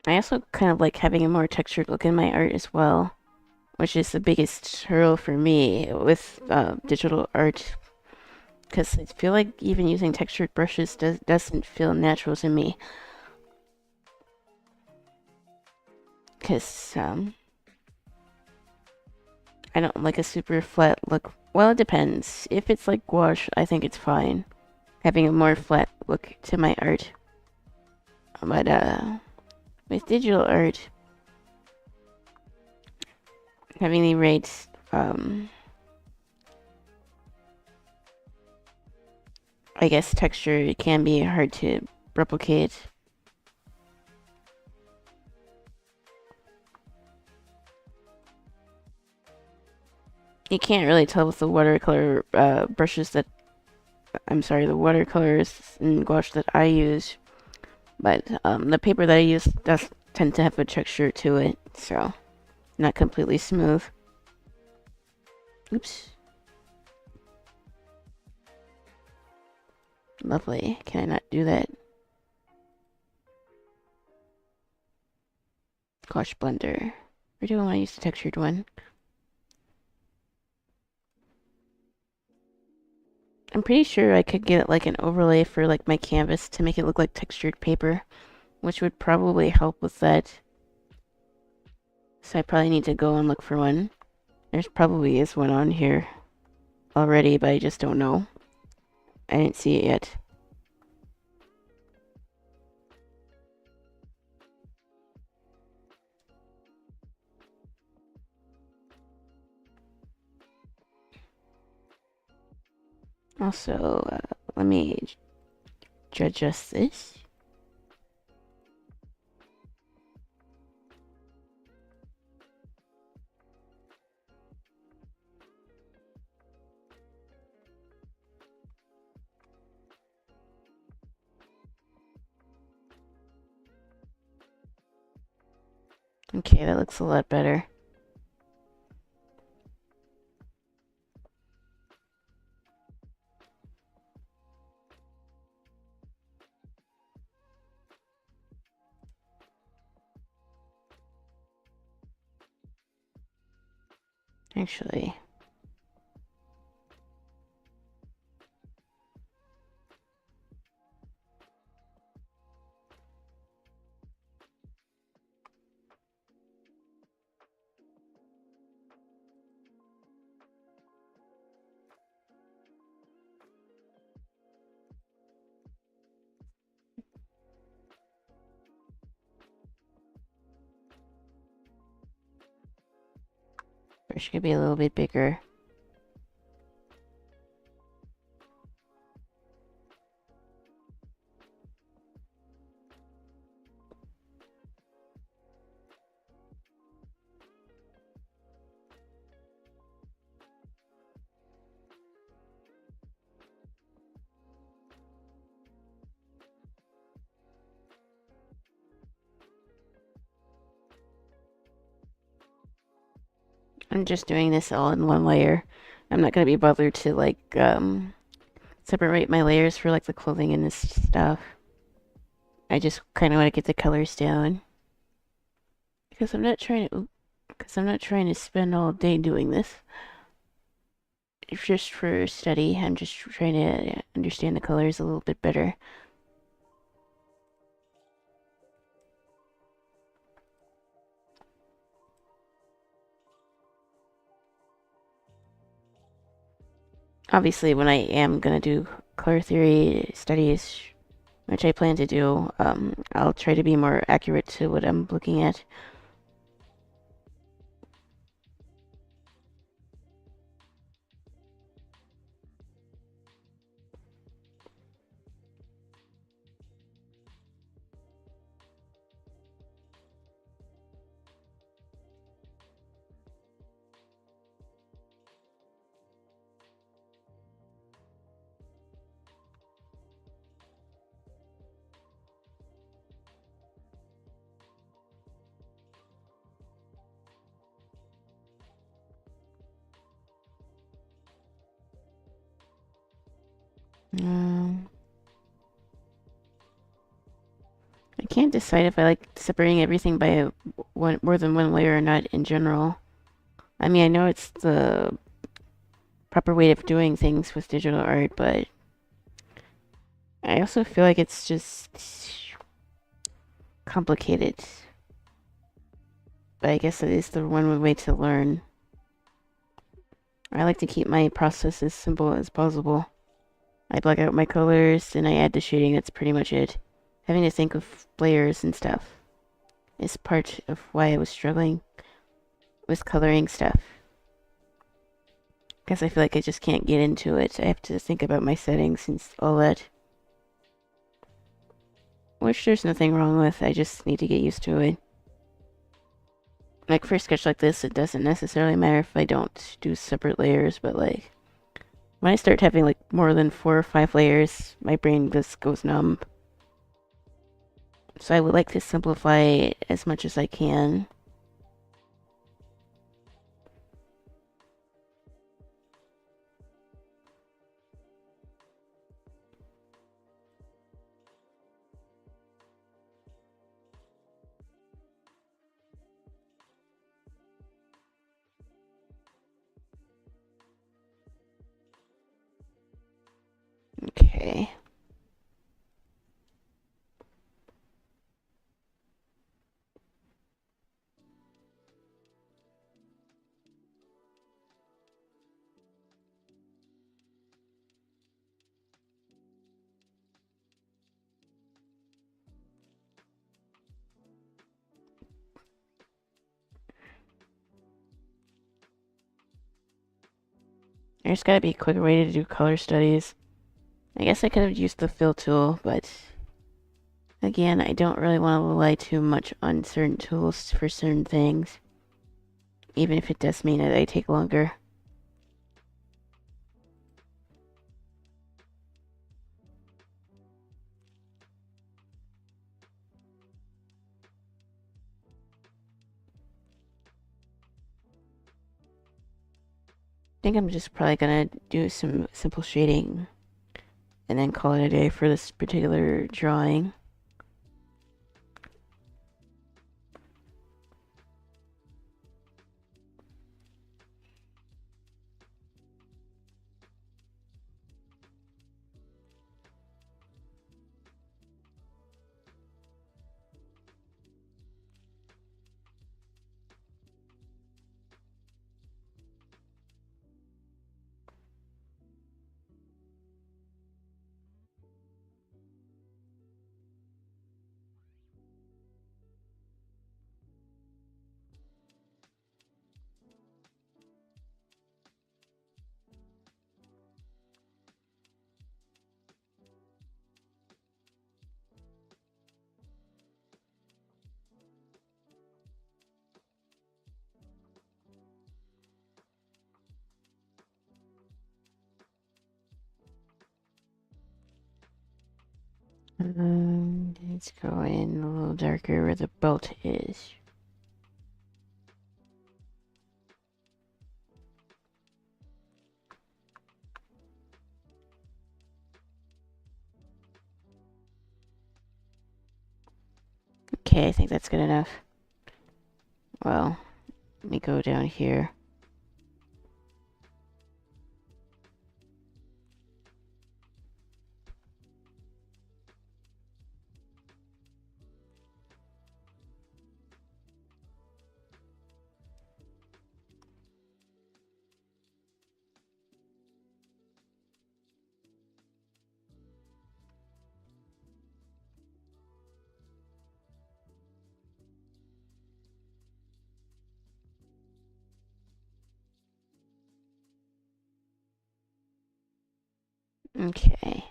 I also kind of like having a more textured look in my art as well, which is the biggest hurdle for me with digital art. Because I feel like even using textured brushes doesn't feel natural to me. Because I don't like a super flat look. Well, it depends. If it's like gouache, I think it's fine. Having a more flat look to my art. But with digital art, having the right I guess texture can be hard to replicate. You can't really tell with the watercolor brushes that the watercolors and gouache that I use. But the paper that I use does tend to have a texture to it, so not completely smooth. Oops. Lovely. Can I not do that? Gouache blender. Or do I want to use the textured one? I'm pretty sure I could get like an overlay for like my canvas to make it look like textured paper, which would probably help with that. So I probably need to go and look for one. There's probably is one on here already, but I just don't know. I didn't see it yet. Also, let me adjust this. Okay, that looks a lot better. Actually, brush could be a little bit bigger. I'm just doing this all in one layer I'm not gonna be bothered to like separate my layers for like the clothing and this stuff. I just kind of want to get the colors down because I'm not trying to spend all day doing this. It's just for study. I'm just trying to understand the colors a little bit better. Obviously, when I am gonna do color theory studies, which I plan to do, I'll try to be more accurate to what I'm looking at. Um, I can't decide if I like separating everything by more than one layer or not in general. I mean, I know it's the proper way of doing things with digital art, but I also feel like it's just complicated. But I guess it is the one way to learn. I like to keep my process as simple as possible. I black out my colors and I add the shading, that's pretty much it. Having to think of layers and stuff is part of why I was struggling with coloring stuff. Because I feel like I just can't get into it. I have to think about my settings and all that. Which there's nothing wrong with, I just need to get used to it. Like for a sketch like this, it doesn't necessarily matter if I don't do separate layers, but like when I start having like more than 4 or 5 layers, my brain just goes numb. So I would like to simplify it as much as I can. Okay. There's gotta be a quicker way to do color studies. I guess I could have used the fill tool, but again, I don't really want to rely too much on certain tools for certain things, even if it does mean that they take longer. I think I'm just probably gonna do some simple shading and then call it a day for this particular drawing. Let's go in a little darker where the belt is. Okay, I think that's good enough. Well, let me go down here. Okay.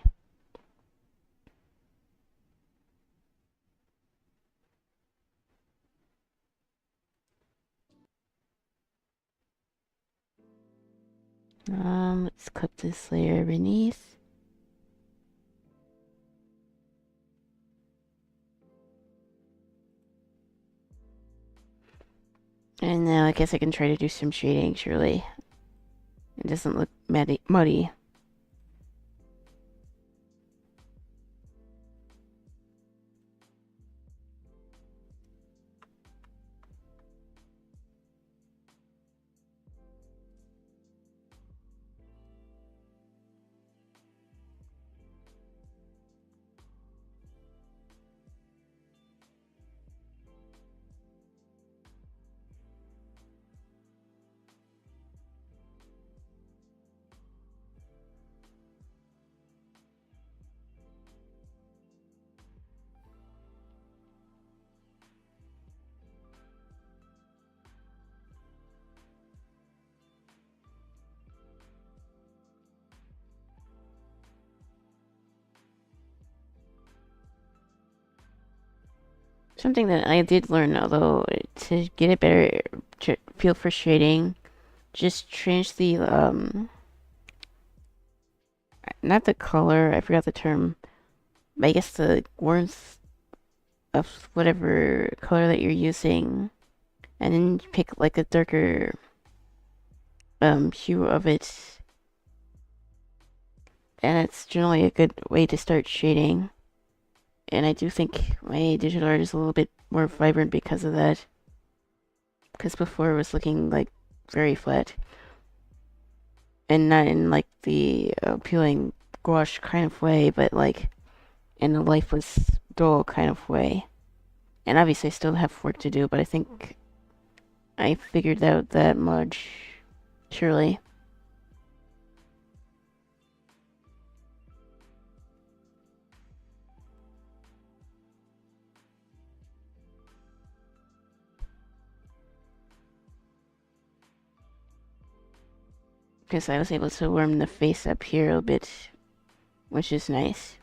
Let's clip this layer beneath. And now I guess I can try to do some shading, surely. It doesn't look muddy. Something that I did learn, although, to get a better feel for shading, just change the, not the color, I forgot the term, but I guess the warmth of whatever color that you're using, and then pick like a darker, hue of it, and it's generally a good way to start shading. And I do think my digital art is a little bit more vibrant because of that. Because before it was looking like very flat. And not in like the appealing gouache kind of way, but like in a lifeless, dull kind of way. And obviously I still have work to do, but I think I figured out that much, surely. Because I was able to warm the face up here a bit, which is nice.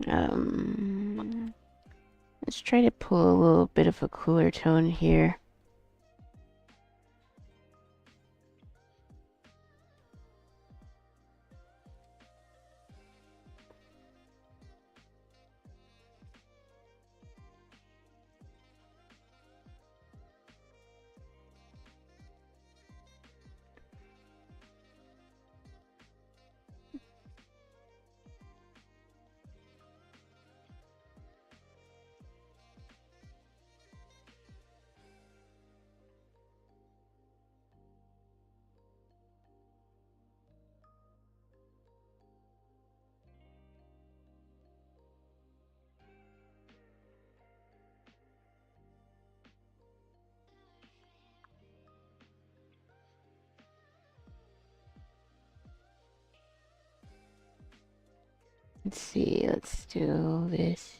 Um, let's try to pull a little bit of a cooler tone here. Let's see, let's do this.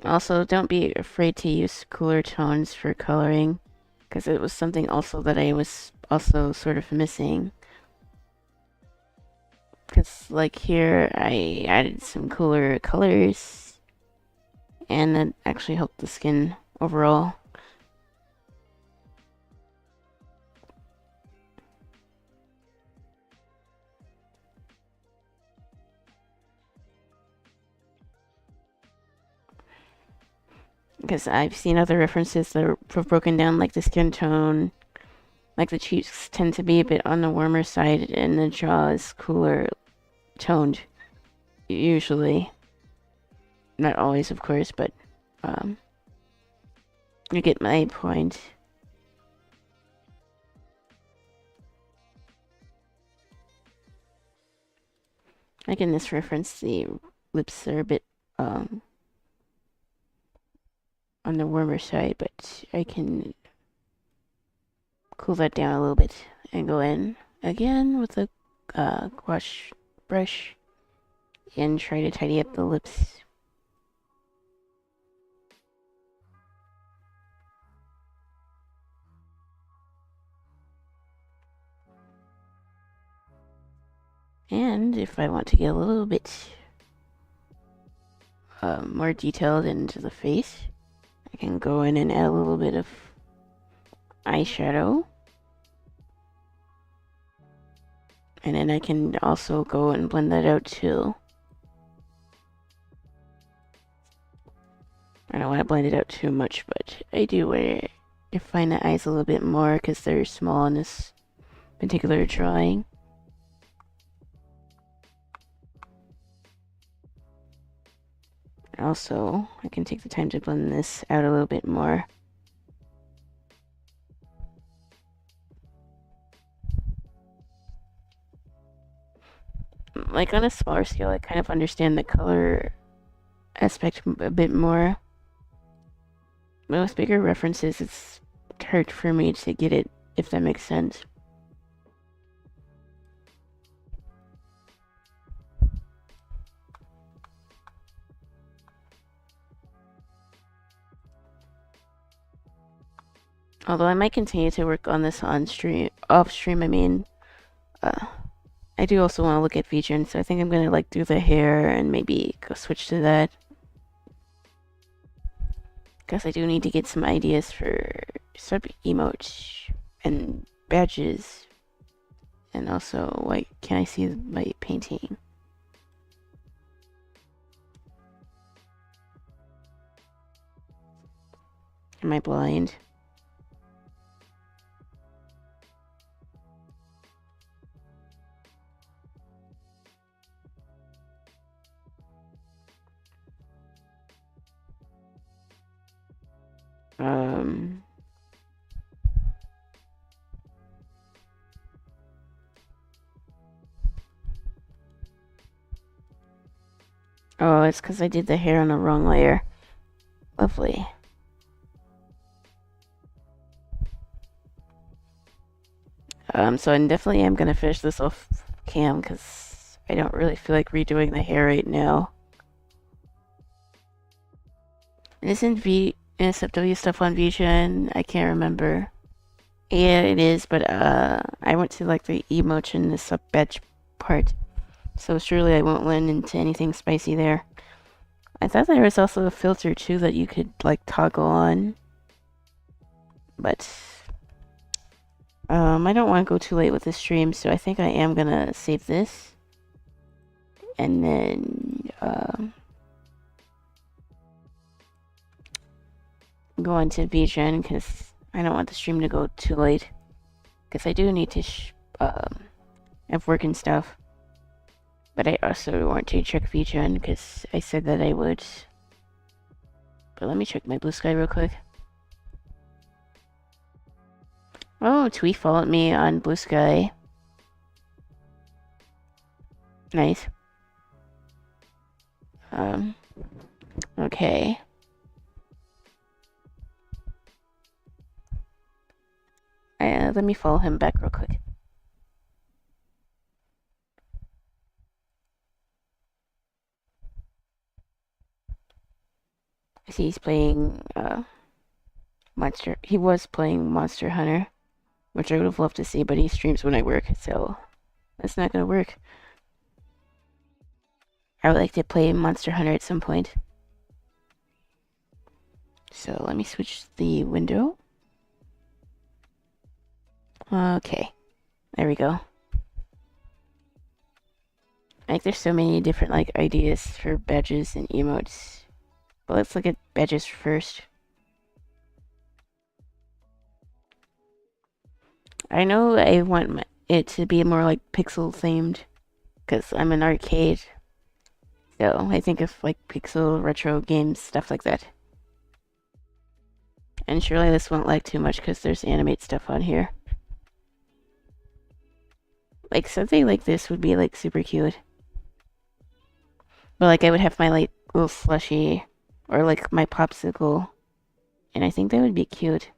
Also, don't be afraid to use cooler tones for coloring, because it was something also that I was also sort of missing. Because, like, here I added some cooler colors, and that actually helped the skin overall. Because I've seen other references that have broken down, like the skin tone, like the cheeks tend to be a bit on the warmer side, and the jaw is cooler toned, usually. Not always, of course, but you get my point. Like in this reference, the lips are a bit on the warmer side, but I can cool that down a little bit and go in again with a gouache brush and try to tidy up the lips. And if I want to get a little bit more detailed into the face, I can go in and add a little bit of eyeshadow. And then I can also go and blend that out too. I don't want to blend it out too much, but I do want to define the eyes a little bit more because they're small in this particular drawing. Also, I can take the time to blend this out a little bit more. Like on a smaller scale, I kind of understand the color aspect a bit more. But with bigger references, it's hard for me to get it, if that makes sense. Although I might continue to work on this on stream, off stream. I mean, I do also want to look at VGen, so I think I'm gonna like do the hair and maybe go switch to that. Because I do need to get some ideas for sub emotes and badges, and also like, can I see my painting? Am I blind? Oh, it's because I did the hair on the wrong layer. Lovely. So I definitely am gonna finish this off cam because I don't really feel like redoing the hair right now. And isn't NSFW stuff on VGen? I can't remember. Yeah, it is, but I went to like the emote in the sub badge part, so surely I won't run into anything spicy there. I thought there was also a filter too that you could like toggle on, but I don't want to go too late with the stream, so I think I am gonna save this and then go on to VGen because I don't want the stream to go too late because I do need to have work and stuff. But I also want to check VGen because I said that I would. But let me check my blue sky real quick. Oh, Tweet followed me on Blue Sky. Nice. Okay. Let me follow him back real quick. I see he's playing Monster. He was playing Monster Hunter, which I would have loved to see, but he streams when I work, so that's not gonna work. I would like to play Monster Hunter at some point. So let me switch the window. Okay, there we go. I think there's so many different like ideas for badges and emotes. But let's look at badges first. I know I want it to be more like pixel themed because I'm an arcade. So I think of like pixel retro games, stuff like that. And surely this won't lag too much because there's animate stuff on here. Like something like this would be like super cute. But like I would have my like little slushy or like my popsicle. And I think that would be cute.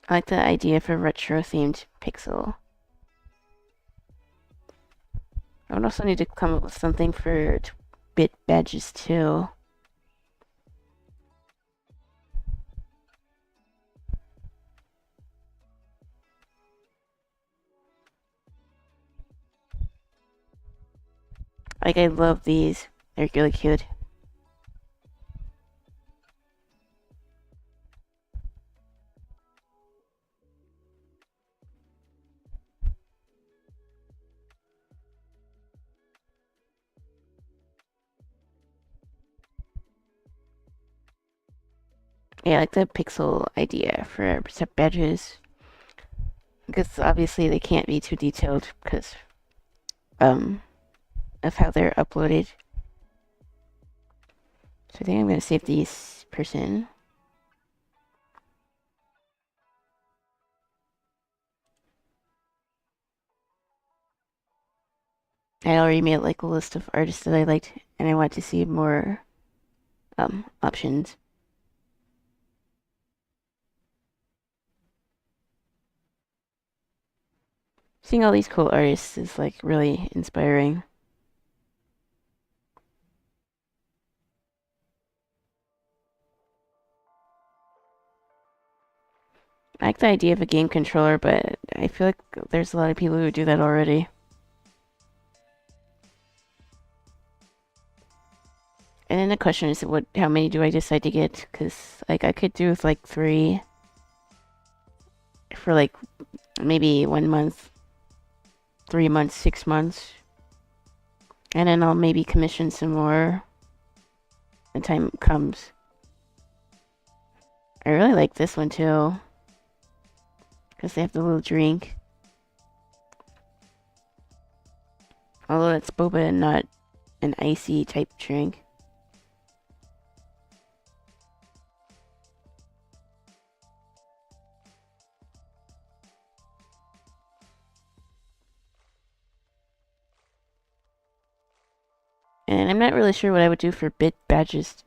I like the idea for retro themed pixel. I would also need to come up with something for bit badges too. Like I love these. They're really cute. Yeah, I like the pixel idea for set badges. Because obviously they can't be too detailed because of how they're uploaded. So I think I'm gonna save this person. I already made like a list of artists that I liked and I want to see more options. Seeing all these cool artists is like really inspiring. I like the idea of a game controller, but I feel like there's a lot of people who do that already. And then the question is, how many do I decide to get? Because like I could do with like 3 for like maybe 1 month, 3 months, 6 months, and then I'll maybe commission some more when time comes. I really like this one too, because they have the little drink. Although it's boba and not an icy type drink. And I'm not really sure what I would do for bit badges.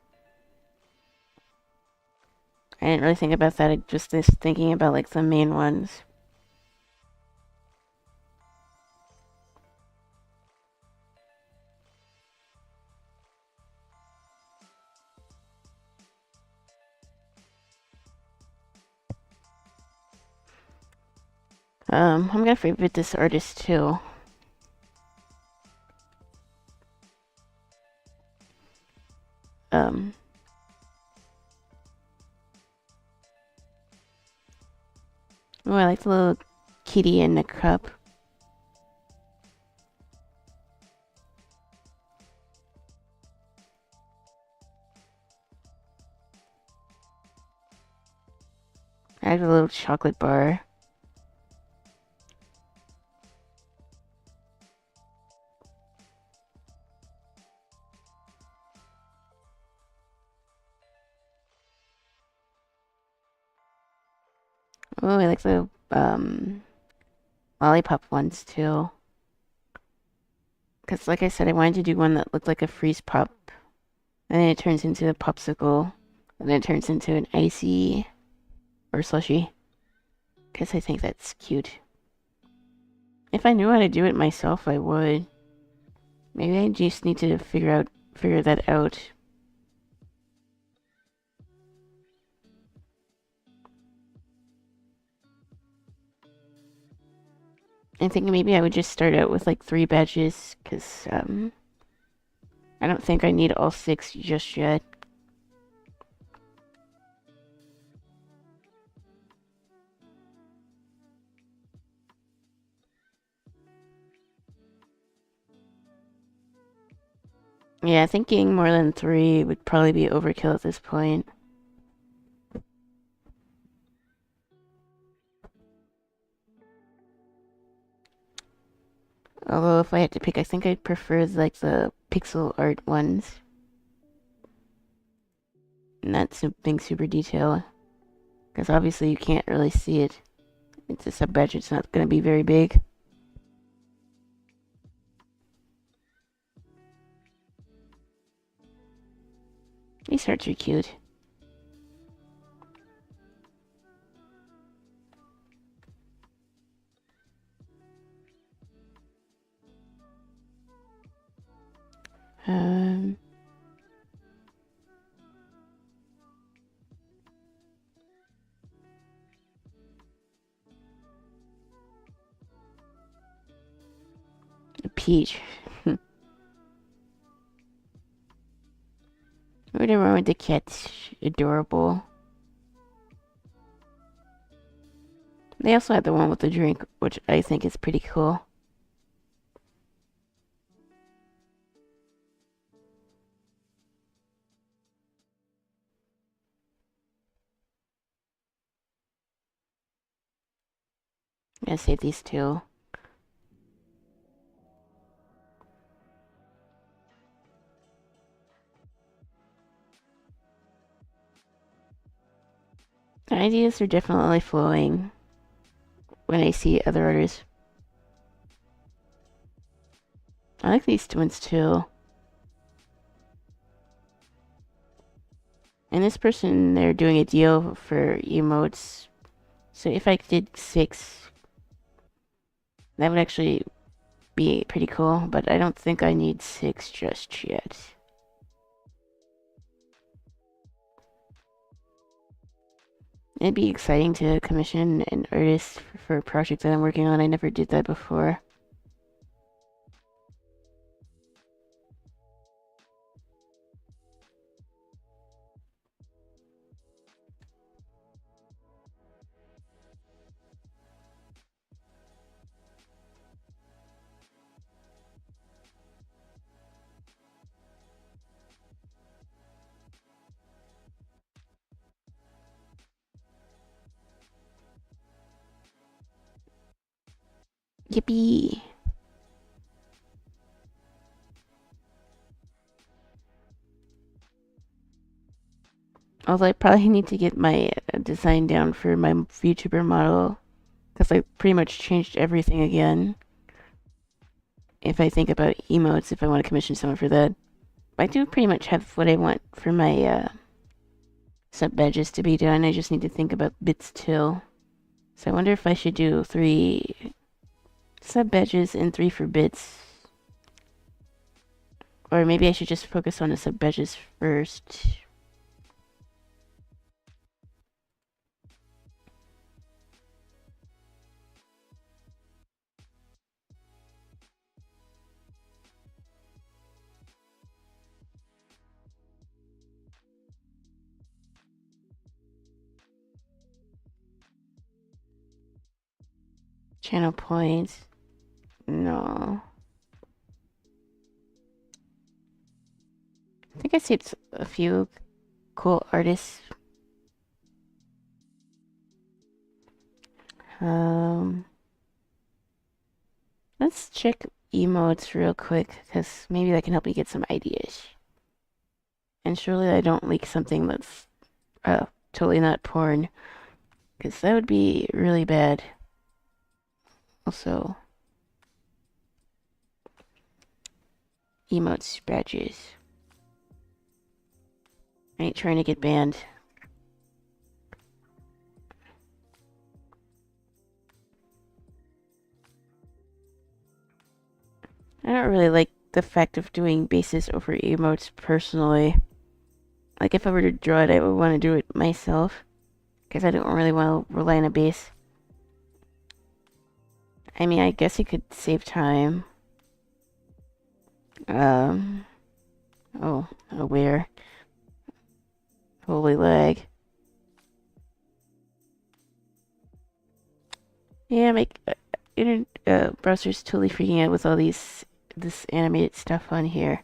I didn't really think about that, just this thinking about like the main ones. I'm gonna favorite this artist too. Um, oh, I like the little kitty in the cup. I like the little chocolate bar. Oh, I like the lollipop ones too. Because like I said, I wanted to do one that looked like a freeze pop. And then it turns into a popsicle. And then it turns into an icy or slushy. Because I think that's cute. If I knew how to do it myself, I would. Maybe I just need to figure that out. I think maybe I would just start out with like 3 batches, because I don't think I need all 6 just yet. Yeah, thinking more than 3 would probably be overkill at this point. Although if I had to pick, I think I'd prefer like the pixel art ones. Not being super detailed. Because obviously you can't really see it. It's a sub batch, it's not going to be very big. These hearts are cute. Um, a peach. Whatever wrong with the cat's adorable. They also had the one with the drink, which I think is pretty cool. I'm gonna save these 2. The ideas are definitely flowing when I see other artists. I like these ones too. And this person, they're doing a deal for emotes. So if I did 6, that would actually be pretty cool. But I don't think I need 6 just yet. It'd be exciting to commission an artist for a project that I'm working on. I never did that before. Yippee! Although I probably need to get my design down for my VTuber model, because I pretty much changed everything again. If I think about emotes, if I want to commission someone for that. I do pretty much have what I want for my sub badges to be done. I just need to think about bits too. So I wonder if I should do 3 sub badges and 3 for bits. Or maybe I should just focus on the sub badges first. Channel points. No. I think I saved a few cool artists. Let's check emotes real quick, because maybe that can help me get some ideas. And surely I don't leak something that's totally not porn, because that would be really bad. Also, emotes badges. I ain't trying to get banned. I don't really like the fact of doing bases over emotes personally. Like, if I were to draw it, I would want to do it myself. Because I don't really want to rely on a base. I mean, I guess you could save time. Oh, aware. Holy lag. Yeah, my browser's totally freaking out with all this animated stuff on here.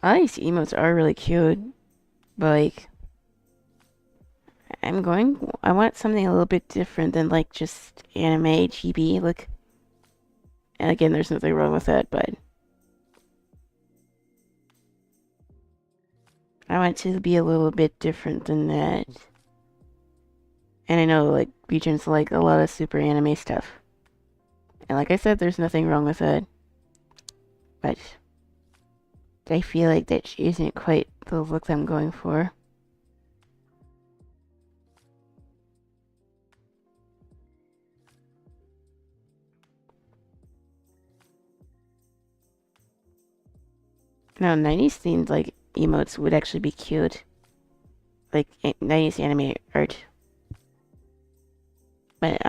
All these emotes are really cute, but like, I want something a little bit different than like just anime chibi. Look, and again, there's nothing wrong with that, but I want it to be a little bit different than that. And I know like Regions like a lot of super anime stuff. And like I said, there's nothing wrong with that. But I feel like that isn't quite the look I'm going for. No, 90s themed like emotes would actually be cute. Like 90s anime art. But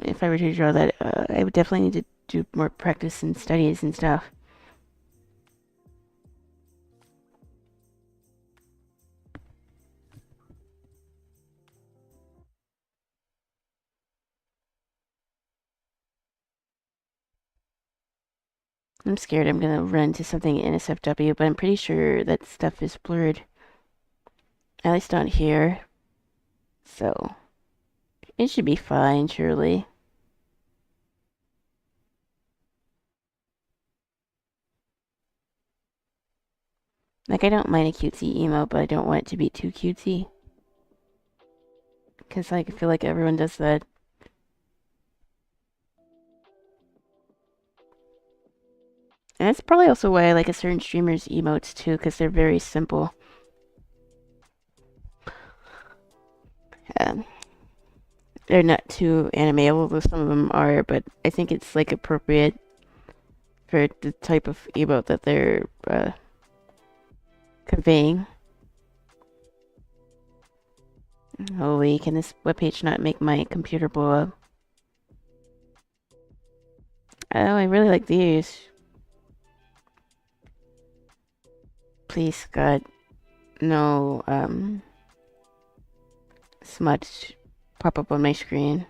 if I were to draw that, I would definitely need to do more practice and studies and stuff. I'm scared I'm gonna run into something in NSFW, but I'm pretty sure that stuff is blurred. At least not here. So, it should be fine, surely. Like, I don't mind a cutesy emo, but I don't want it to be too cutesy. Because, like, I feel like everyone does that. And that's probably also why I like a certain streamer's emotes, too, because they're very simple. Um, they're not too anime, although some of them are, but I think it's, like, appropriate for the type of emote that they're conveying. Holy, can this webpage not make my computer blow up? Oh, I really like these. Please, God, no, smudge pop up on my screen.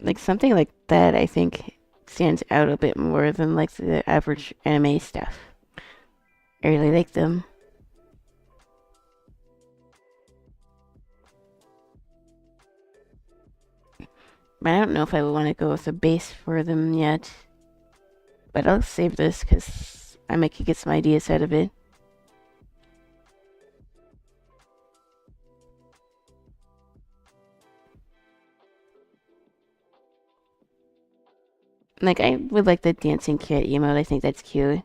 Like, something like that, I think, stands out a bit more than, like, the average anime stuff. I really like them. But I don't know if I would want to go with a base for them yet. But I'll save this, because I might get some ideas out of it. Like, I would like the dancing cat emote. I think that's cute.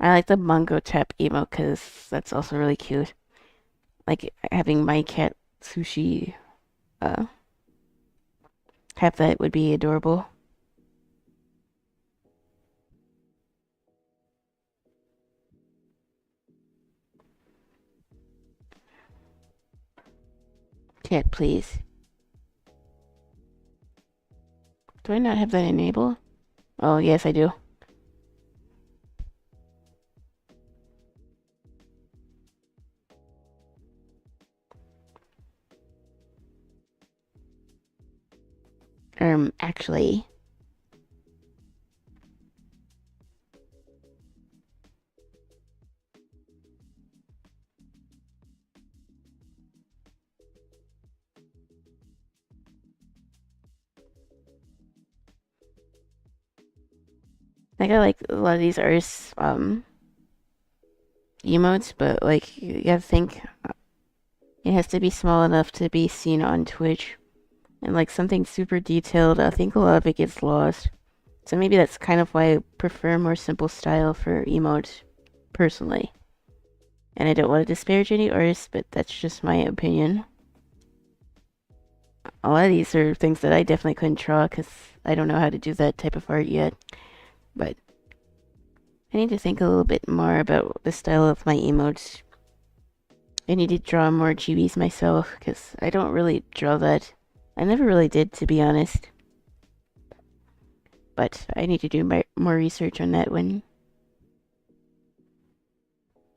I like the Mungo Tap emote because that's also really cute. Like, having my cat Sushi uh, have that would be adorable. Cat, please. Do I not have that enabled? Oh, yes, I do. Actually, Like I like a lot of these artists emotes, but like you gotta think it has to be small enough to be seen on Twitch. And like something super detailed, I think a lot of it gets lost. So maybe that's kind of why I prefer a more simple style for emotes, personally. And I don't want to disparage any artists, but that's just my opinion. A lot of these are things that I definitely couldn't draw because I don't know how to do that type of art yet. But I need to think a little bit more about the style of my emotes. I need to draw more chibis myself because I don't really draw that. I never really did, to be honest. But I need to do more research on that one.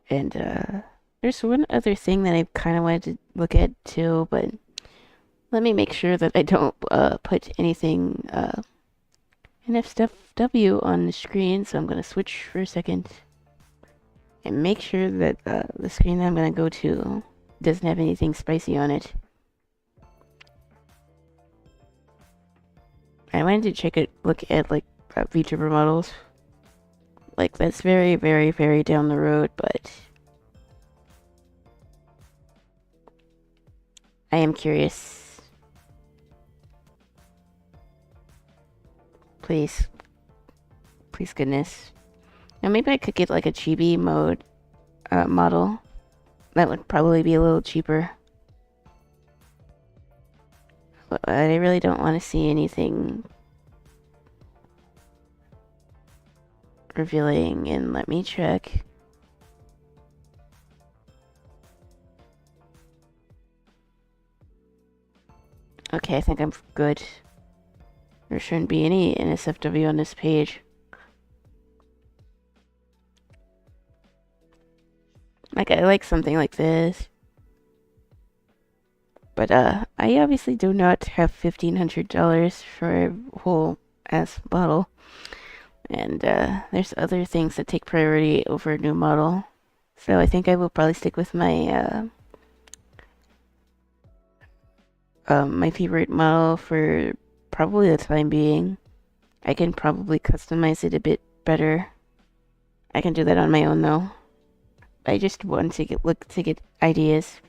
And there's one other thing that I kind of wanted to look at too, but let me make sure that I don't put anything NFW on the screen. So I'm gonna switch for a second and make sure that the screen that I'm gonna go to doesn't have anything spicy on it. I wanted to look at like VTuber models. Like that's very, very, very down the road, but I am curious. Please, please, goodness. Now maybe I could get like a chibi mode model. That would probably be a little cheaper. But I really don't want to see anything revealing, and let me check. Okay, I think I'm good. There shouldn't be any NSFW on this page. Like, I like something like this. But, I obviously do not have $1,500 for a whole ass bottle. And, there's other things that take priority over a new model. So I think I will probably stick with my, my favorite model for probably the time being. I can probably customize it a bit better. I can do that on my own though. I just want to get ideas.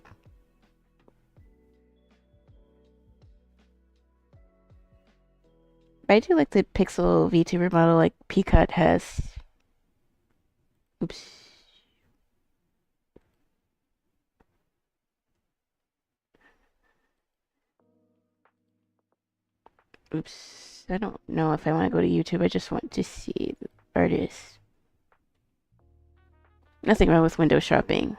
I do like the pixel VTuber model like Peacock has. Oops. Oops. I don't know if I want to go to YouTube. I just want to see the artists. Nothing wrong with window shopping.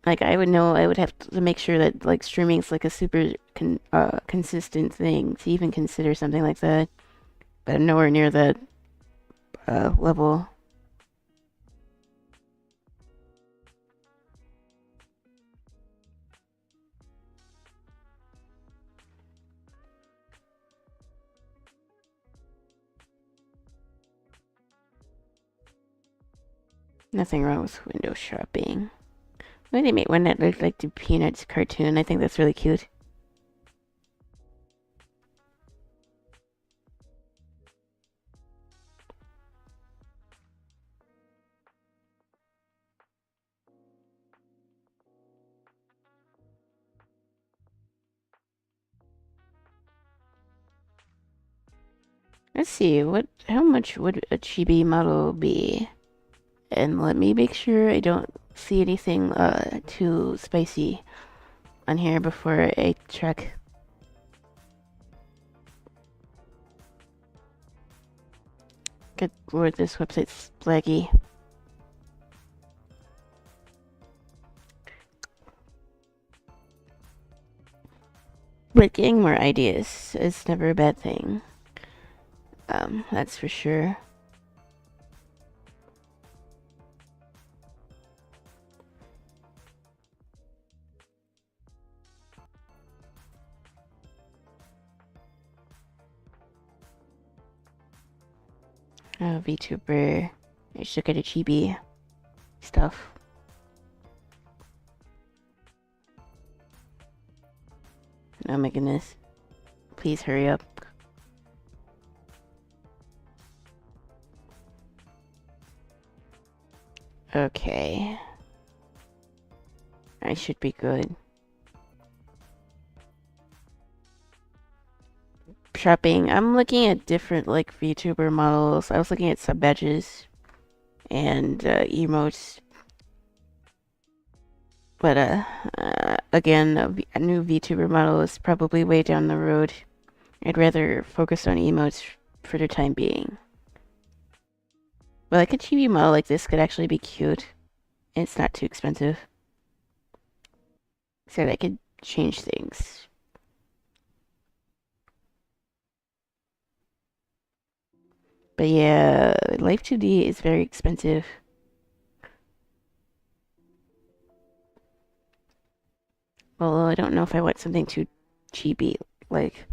Like, I would know, I would have to make sure that, like, streaming is, like, a super consistent thing to even consider something like that. But I'm nowhere near that level. Nothing wrong with window shopping. Why they made one that looked like the Peanuts cartoon. I think that's really cute. Let's see, how much would a chibi model be? And let me make sure I don't see anything too spicy on here before I check. Good lord, this website's laggy. But getting more ideas is never a bad thing. That's for sure. VTuber. I should get a chibi stuff. Oh my goodness. Please hurry up. Okay. I should be good. Shopping. I'm looking at different like VTuber models. I was looking at sub badges and emotes. But again, a new VTuber model is probably way down the road. I'd rather focus on emotes for the time being. But like a chibi model like this could actually be cute. It's not too expensive. So I could change things. But yeah, Life 2D is very expensive. Although I don't know if I want something too cheapy, like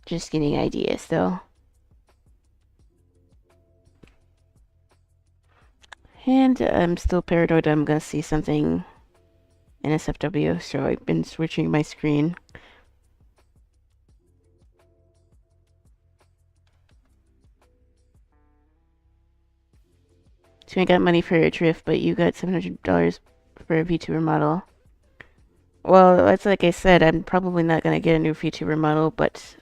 just getting ideas though. And I'm still paranoid I'm gonna see something in SFW, so I've been switching my screen. So I got money for a drift, but you got $700 for a VTuber model. Well, that's like I said, I'm probably not gonna get a new VTuber model, but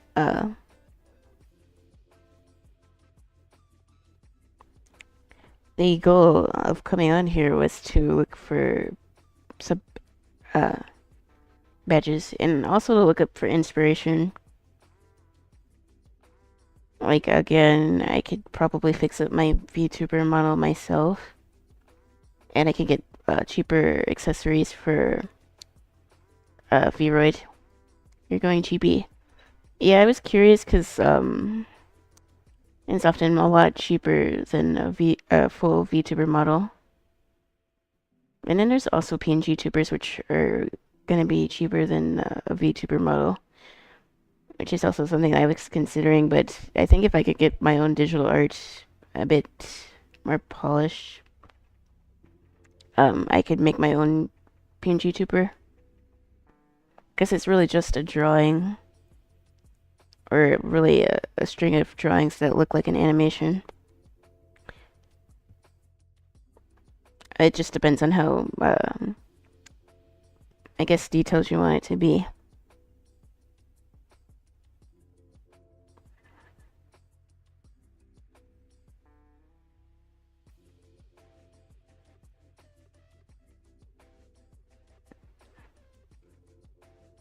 the goal of coming on here was to look for sub uh badges and also to look up for inspiration. Like again, I could probably fix up my VTuber model myself, and I can get cheaper accessories for Vroid. You're going GB. Yeah, I was curious because it's often a lot cheaper than a full VTuber model. And then there's also PNG tubers, which are gonna be cheaper than a VTuber model, which is also something I was considering. But I think if I could get my own digital art a bit more polished, I could make my own PNG tuber. Because it's really just a drawing, or really a string of drawings that look like an animation. It just depends on how, I guess, details you want it to be.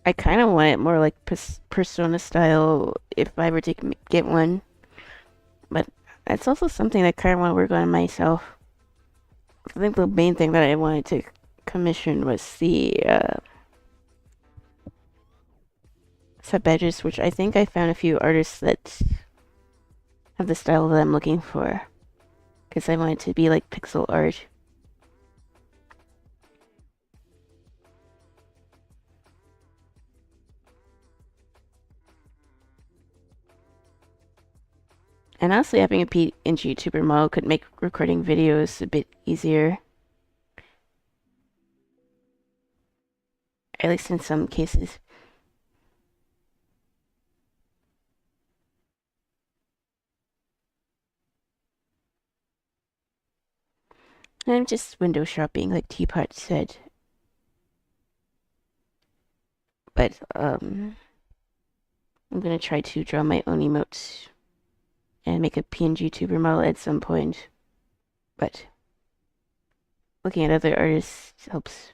I kind of want it more like Persona style if I were to get one. But that's also something I kind of want to work on myself. I think the main thing that I wanted to commission was the sub badges, which I think I found a few artists that have the style that I'm looking for. Because I want it to be like pixel art. And honestly, having a PNG tuber model could make recording videos a bit easier. At least in some cases. And I'm just window shopping, like Teapot said. But, I'm gonna try to draw my own emotes and make a PNG tuber model at some point. But looking at other artists helps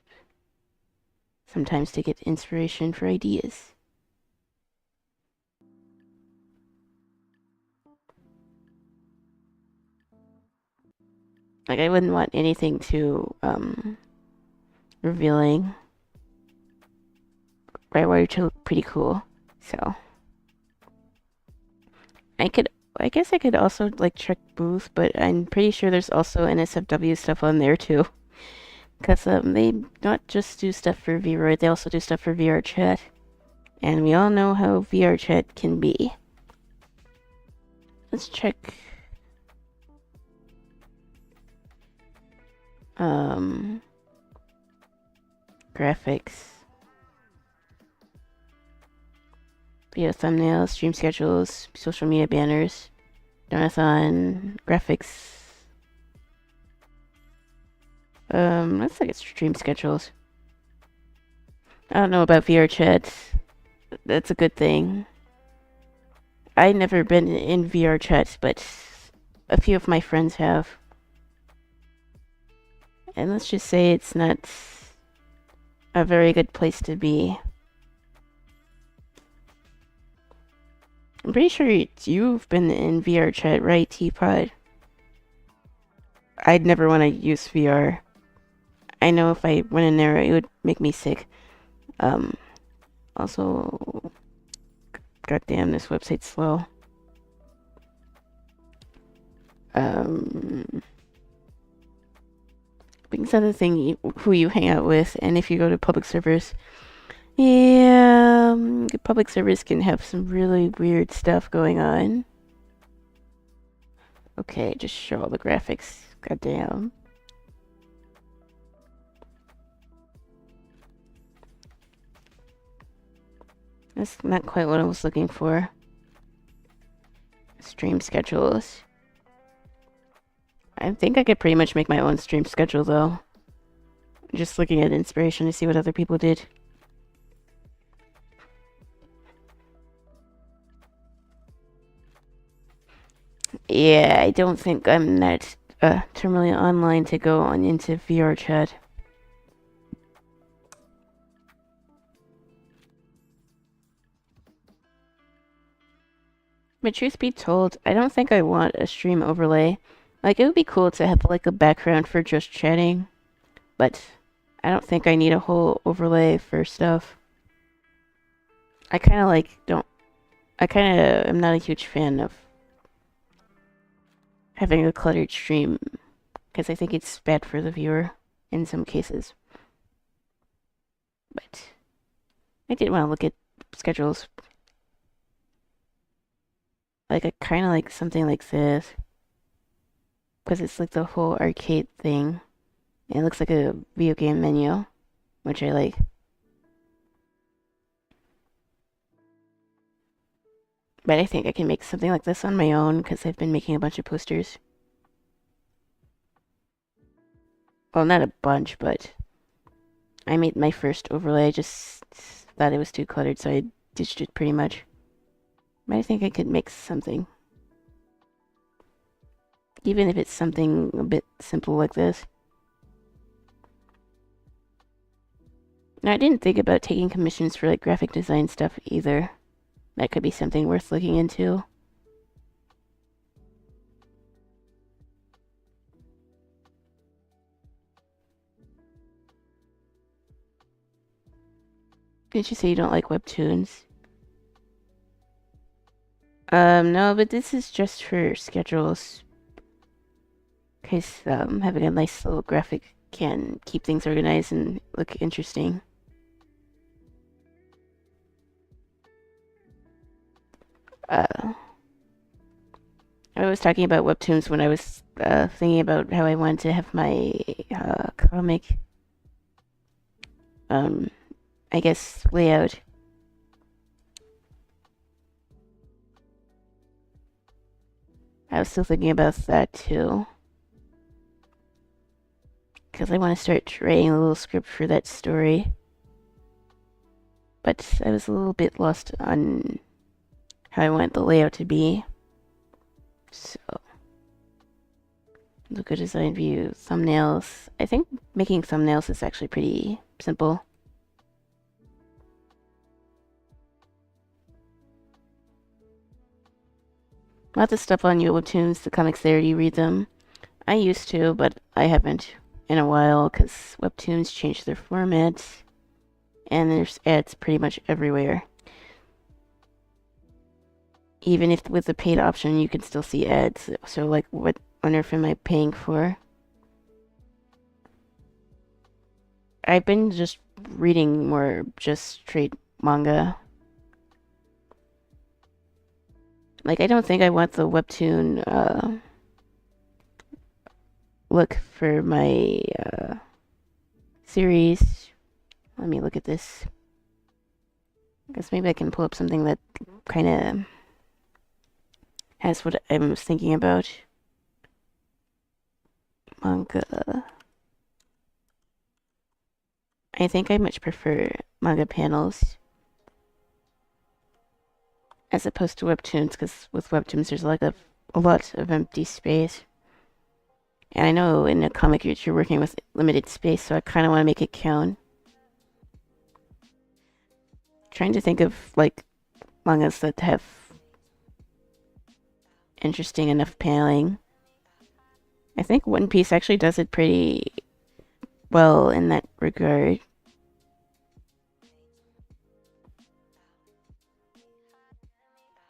sometimes to get inspiration for ideas. Like I wouldn't want anything too revealing. Right, wire to look pretty cool. So I guess I could also like check Booth, but I'm pretty sure there's also NSFW stuff on there too. Because they not just do stuff for Vroid, they also do stuff for VR chat. And we all know how VR chat can be. Let's check. Graphics. Video thumbnails, stream schedules, social media banners, donathon, graphics. Looks like it's stream schedules. I don't know about VR chat. That's a good thing. I've never been in VR chat, but a few of my friends have. And let's just say it's not a very good place to be. I'm pretty sure you've been in VR chat, right, Teapot? I'd never want to use VR. I know if I went in there, it would make me sick. Also, goddamn, this website's slow. Brings out the thing who you hang out with, and if you go to public servers, yeah, public servers can have some really weird stuff going on. Okay, just show all the graphics. Goddamn. That's not quite what I was looking for. Stream schedules. I think I could pretty much make my own stream schedule, though. Just looking at inspiration to see what other people did. Yeah, I don't think I'm that terminally online to go on into VR chat. But truth be told, I don't think I want a stream overlay. Like, it would be cool to have, like, a background for just chatting. But I don't think I need a whole overlay for stuff. I kind of, like, don't... I kind of am not a huge fan of having a cluttered stream. Because I think it's bad for the viewer in some cases. But I did want to look at schedules. Like, I kind of like something like this. Because it's like the whole arcade thing. It looks like a video game menu, which I like. But I think I can make something like this on my own because I've been making a bunch of posters. Well, not a bunch, but I made my first overlay. I just thought it was too cluttered, so I ditched it pretty much. But I think I could make something. Even if it's something a bit simple like this. Now, I didn't think about taking commissions for like graphic design stuff either. That could be something worth looking into. Didn't you say you don't like webtoons? No, but this is just for schedules. Because having a nice little graphic can keep things organized and look interesting. I was talking about webtoons when I was thinking about how I wanted to have my comic, I guess, layout. I was still thinking about that too. Because I want to start writing a little script for that story. But I was a little bit lost on how I want the layout to be. So, look at design view, thumbnails. I think making thumbnails is actually pretty simple. Lots of stuff on webtoons, the comics there, you read them. I used to, but I haven't in a while because webtoons changed their formats and there's ads pretty much everywhere. Even if with the paid option, you can still see ads. So, like, what on earth am I paying for? I've been just reading more just straight manga. Like, I don't think I want the webtoon look for my series. Let me look at this. I guess maybe I can pull up something that kind of has what I was thinking about. Manga. I think I much prefer manga panels as opposed to webtoons, because with webtoons there's like a lot of empty space. And I know in a comic you're working with limited space, so I kind of want to make it count. Trying to think of like mangas that have interesting enough paneling. I think One Piece actually does it pretty well in that regard.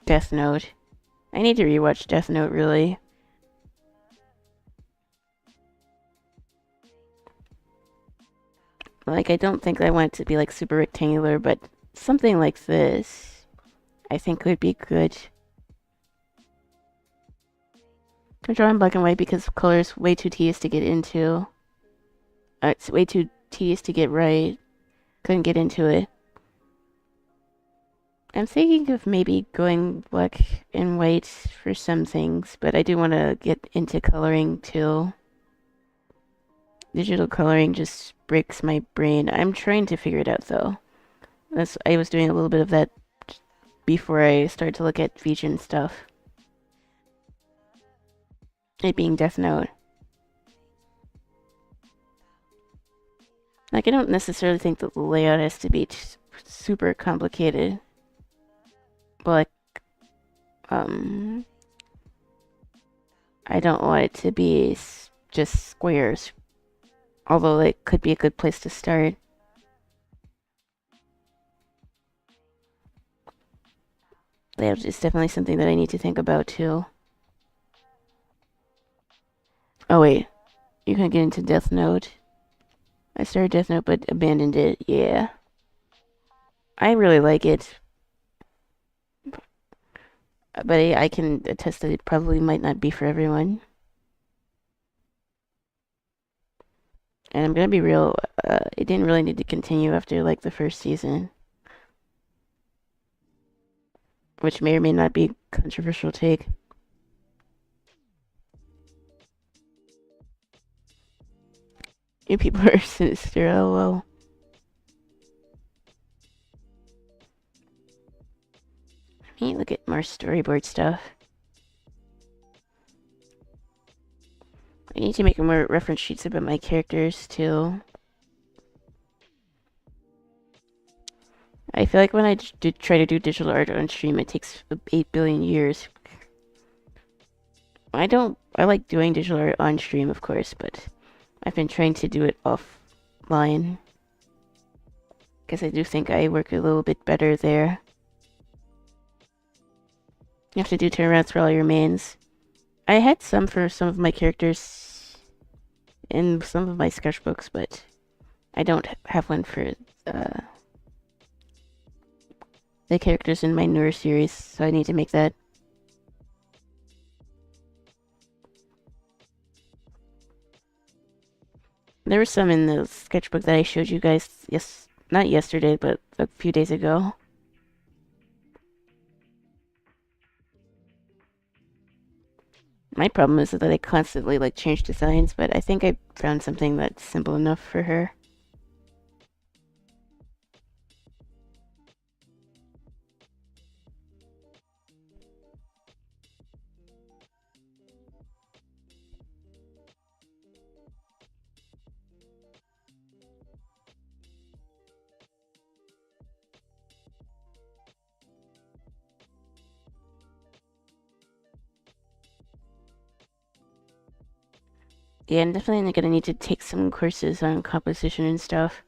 Death Note. I need to rewatch Death Note, really. Like, I don't think I want it to be like super rectangular, but something like this I think would be good. I'm drawing black and white because color is way too tedious to get into. It's way too tedious to get right. Couldn't get into it. I'm thinking of maybe going black and white for some things, but I do want to get into coloring too. Digital coloring just breaks my brain. I'm trying to figure it out though. I was doing a little bit of that before I started to look at Vision stuff. It being Death Note. Like, I don't necessarily think that the layout has to be super complicated. But, I don't want it to be just squares. Although it could be a good place to start. Layout is definitely something that I need to think about too. Oh wait, you can get into Death Note. I started Death Note but abandoned it, yeah. I really like it. But I can attest that it probably might not be for everyone. And I'm gonna be real, it didn't really need to continue after like the first season. Which may or may not be a controversial take. You people are sinister, lol. Let me look at more storyboard stuff. I need to make more reference sheets about my characters too. I feel like when I try to do digital art on stream, it takes 8 billion years. I like doing digital art on stream, of course, but I've been trying to do it offline. Because I do think I work a little bit better there. You have to do turnarounds for all your mains. I had some for some of my characters in some of my sketchbooks, but I don't have one for the characters in my newer series, so I need to make that. There were some in the sketchbook that I showed you guys, not yesterday, but a few days ago. My problem is that I constantly like change designs, but I think I found something that's simple enough for her. Yeah, I'm definitely gonna need to take some courses on composition and stuff.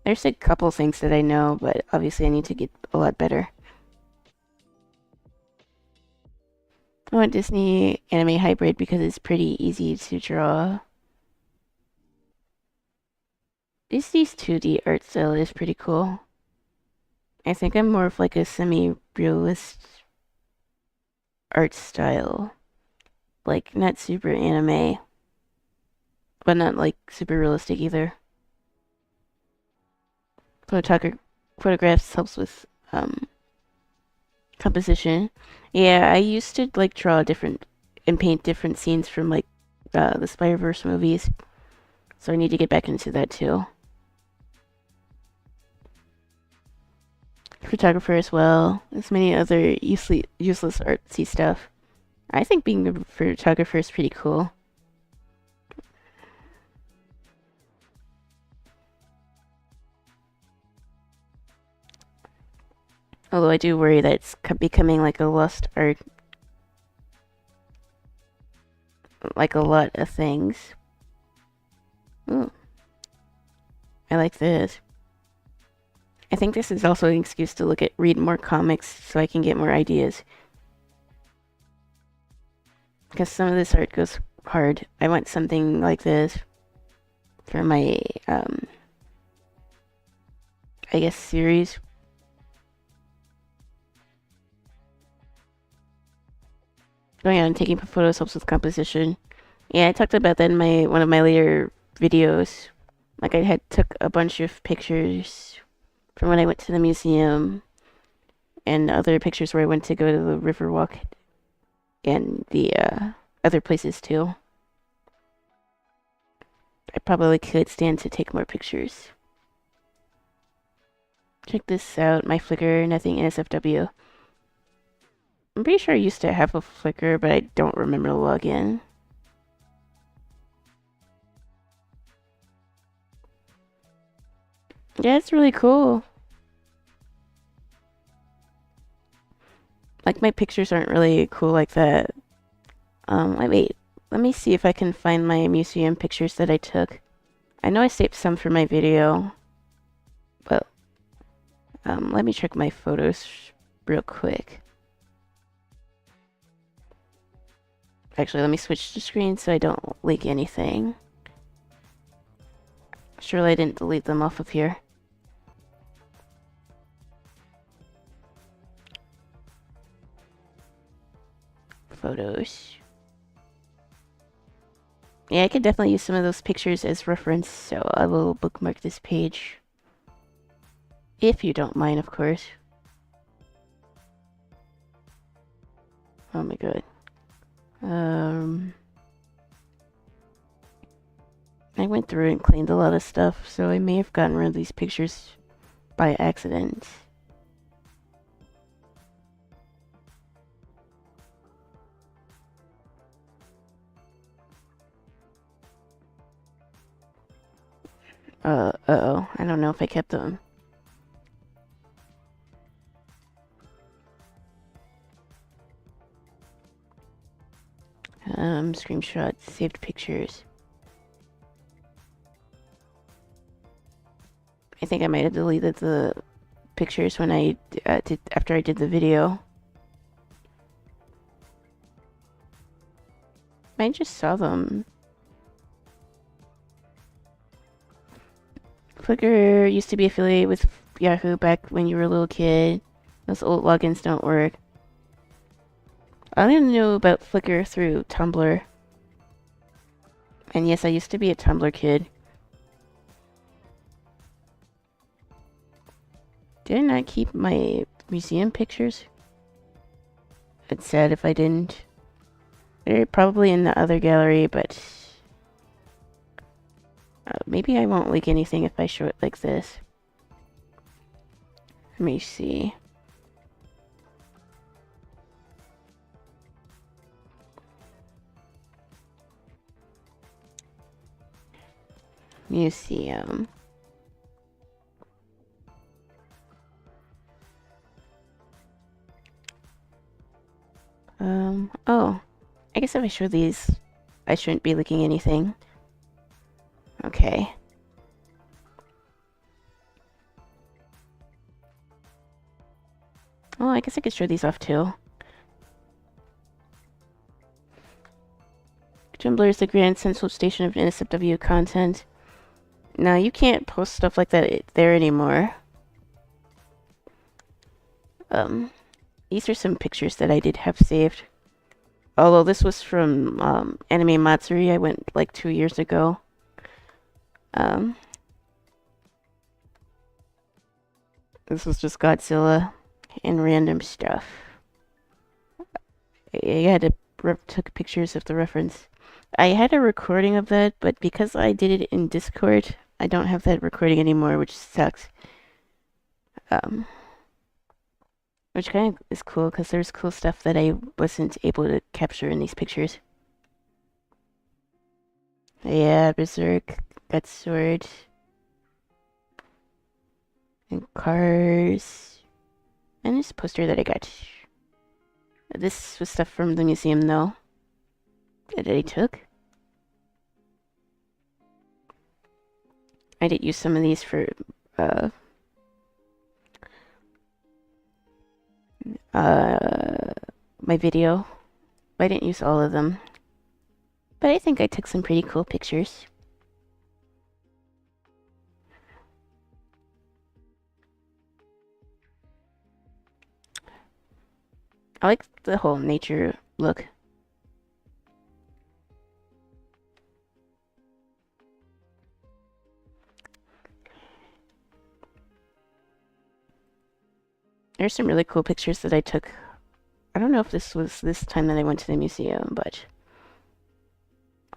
There's a couple things that I know, but obviously I need to get a lot better. I want Disney anime hybrid because it's pretty easy to draw. Disney's 2D art style is pretty cool. I think I'm more of like a semi-realist art style. Like, not super anime, but not like super realistic either. Photographs helps with composition. Yeah, I used to like draw different and paint different scenes from like the Spider-Verse movies, so I need to get back into that too. photographer as well. There's many other useless artsy stuff. I think being a photographer is pretty cool. Although I do worry that it's becoming like a lost art, like a lot of things. Ooh, I like this. I think this is also an excuse to read more comics so I can get more ideas. Because some of this art goes hard. I want something like this for my, I guess, series. Going out and taking photos helps with composition. Yeah, I talked about that in one of my later videos. Like I took a bunch of pictures from when I went to the museum and other pictures where I went to go to the Riverwalk and the other places too. I probably could stand to take more pictures. Check this out, my Flickr, nothing NSFW. I'm pretty sure I used to have a Flickr, but I don't remember the login. Yeah, it's really cool. Like, my pictures aren't really cool like that. Wait, let me see if I can find my museum pictures that I took. I know I saved some for my video, but, let me check my photos real quick. Actually, let me switch the screen so I don't leak anything. Surely I didn't delete them off of here. Photos. Yeah, I could definitely use some of those pictures as reference, so I will bookmark this page. If you don't mind, of course. Oh my god. I went through and cleaned a lot of stuff, so I may have gotten rid of these pictures by accident. Uh-oh. I don't know if I kept them. Screenshots, saved pictures. I think I might have deleted the pictures when I after I did the video. I just saw them. Flickr used to be affiliated with Yahoo back when you were a little kid. Those old logins don't work. I only knew about Flickr through Tumblr. And yes, I used to be a Tumblr kid. Didn't I keep my museum pictures? It's sad if I didn't. They're probably in the other gallery, but maybe I won't leak anything if I show it like this. Let me see. Museum. Oh. I guess if I show these, I shouldn't be leaking anything. Okay. Oh, I guess I could show these off too. Tumblr is the grand central station of NSFW content. Now, you can't post stuff like that there anymore. These are some pictures that I did have saved. Although this was from Anime Matsuri, I went like 2 years ago. This was just Godzilla and random stuff. I had to took pictures of the reference. I had a recording of that, but because I did it in Discord, I don't have that recording anymore, which sucks. Which kind of is cool because there's cool stuff that I wasn't able to capture in these pictures. Yeah, Berserk, got sword, and cars, and this poster that I got. This was stuff from the museum, though, that I took. I did use some of these for uh, my video. I didn't use all of them, but I think I took some pretty cool pictures. I like the whole nature look. There's some really cool pictures that I took. I don't know if this was this time that I went to the museum, but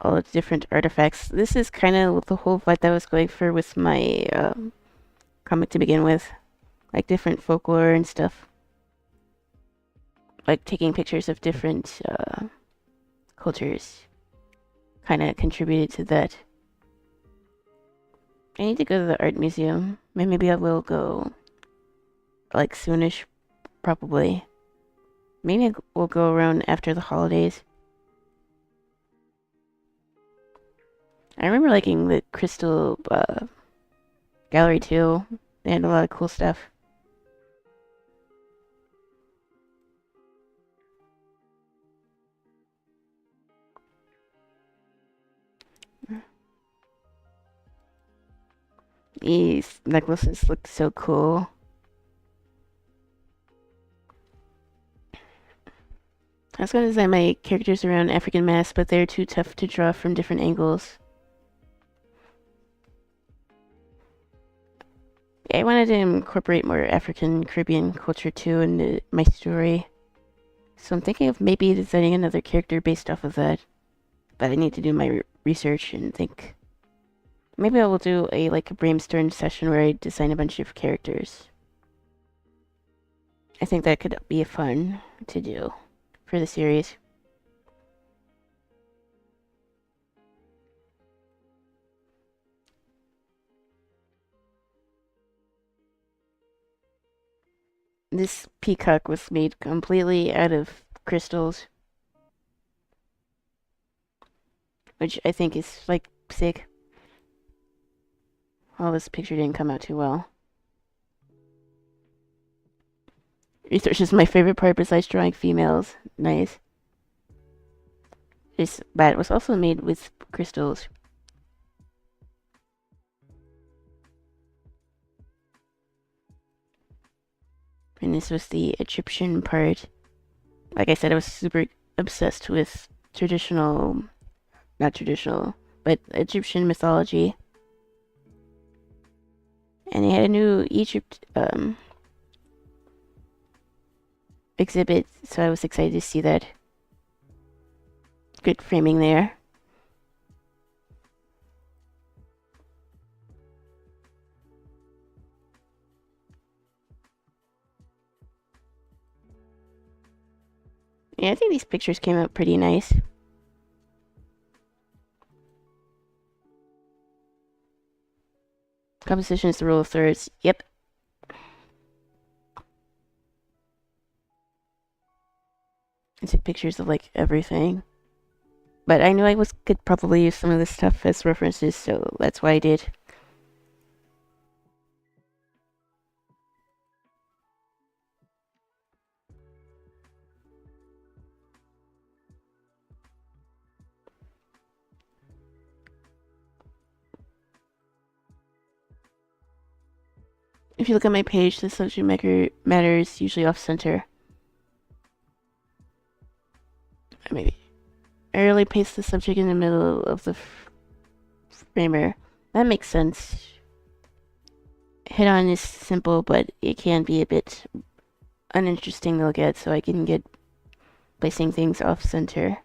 all the different artifacts. This is kind of the whole vibe that I was going for with my comic to begin with. Like different folklore and stuff. Like taking pictures of different cultures. Kind of contributed to that. I need to go to the art museum. Maybe I will go like soonish, probably. Maybe we'll go around after the holidays. I remember liking the Crystal Gallery too. They had a lot of cool stuff. These necklaces look so cool. I was gonna design my characters around African masks, but they're too tough to draw from different angles. I wanted to incorporate more African Caribbean culture too into my story. So I'm thinking of maybe designing another character based off of that. But I need to do my research and think. Maybe I will do a brainstorm session where I design a bunch of characters. I think that could be fun to do for the series. This peacock was made completely out of crystals, which I think is like sick. Well, this picture didn't come out too well. Research is my favorite part besides drawing females. Nice. This bat was also made with crystals. And this was the Egyptian part. Like I said, I was super obsessed with not traditional, but Egyptian mythology. And they had a new Egypt exhibit, so I was excited to see that. Good framing there. Yeah, I think these pictures came out pretty nice. Composition is the rule of thirds. Yep. I took pictures of like everything. But I knew could probably use some of this stuff as references, so that's why I did. If you look at my page, the subject matter is usually off center. Maybe I really paste the subject in the middle of the framer. That makes sense. Head on is simple, but it can be a bit uninteresting to look at, so I can get placing things off center.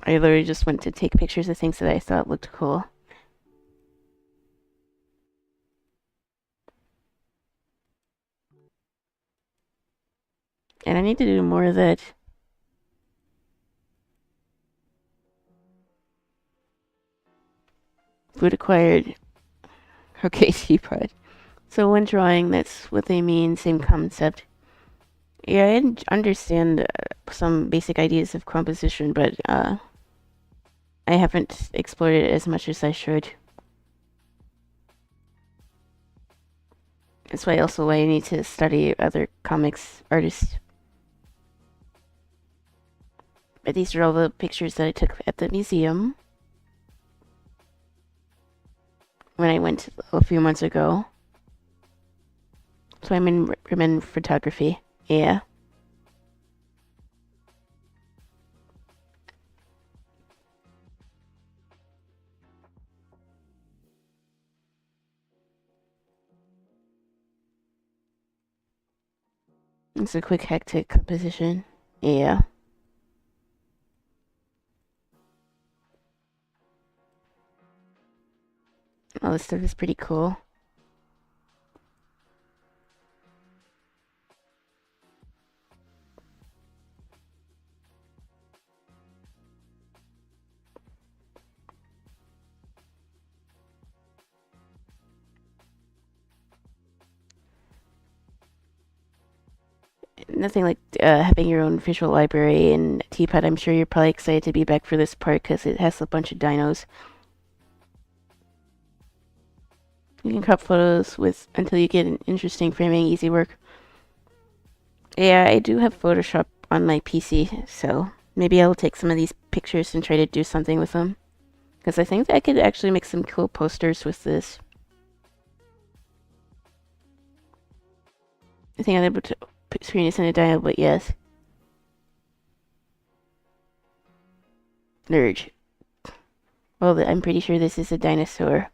I literally just went to take pictures of things that I thought looked cool. And I need to do more of that. Food acquired. Okay, teapot. So when drawing, that's what they mean, same concept. Yeah, I understand some basic ideas of composition, but I haven't explored it as much as I should. That's why also why I need to study other comics artists. But these are all the pictures that I took at the museum when I went a few months ago. So I'm in photography. Yeah. It's a quick, hectic composition. Yeah. All this stuff is pretty cool. Nothing like having your own visual library and Teapot. I'm sure you're probably excited to be back for this part because it has a bunch of dinos. You can crop photos with until you get an interesting framing, easy work. Yeah, I do have Photoshop on my PC, so maybe I'll take some of these pictures and try to do something with them. Because I think that I could actually make some cool posters with this. I think I'm able to screen this in a dino, but yes. Nerd. Well, I'm pretty sure this is a dinosaur.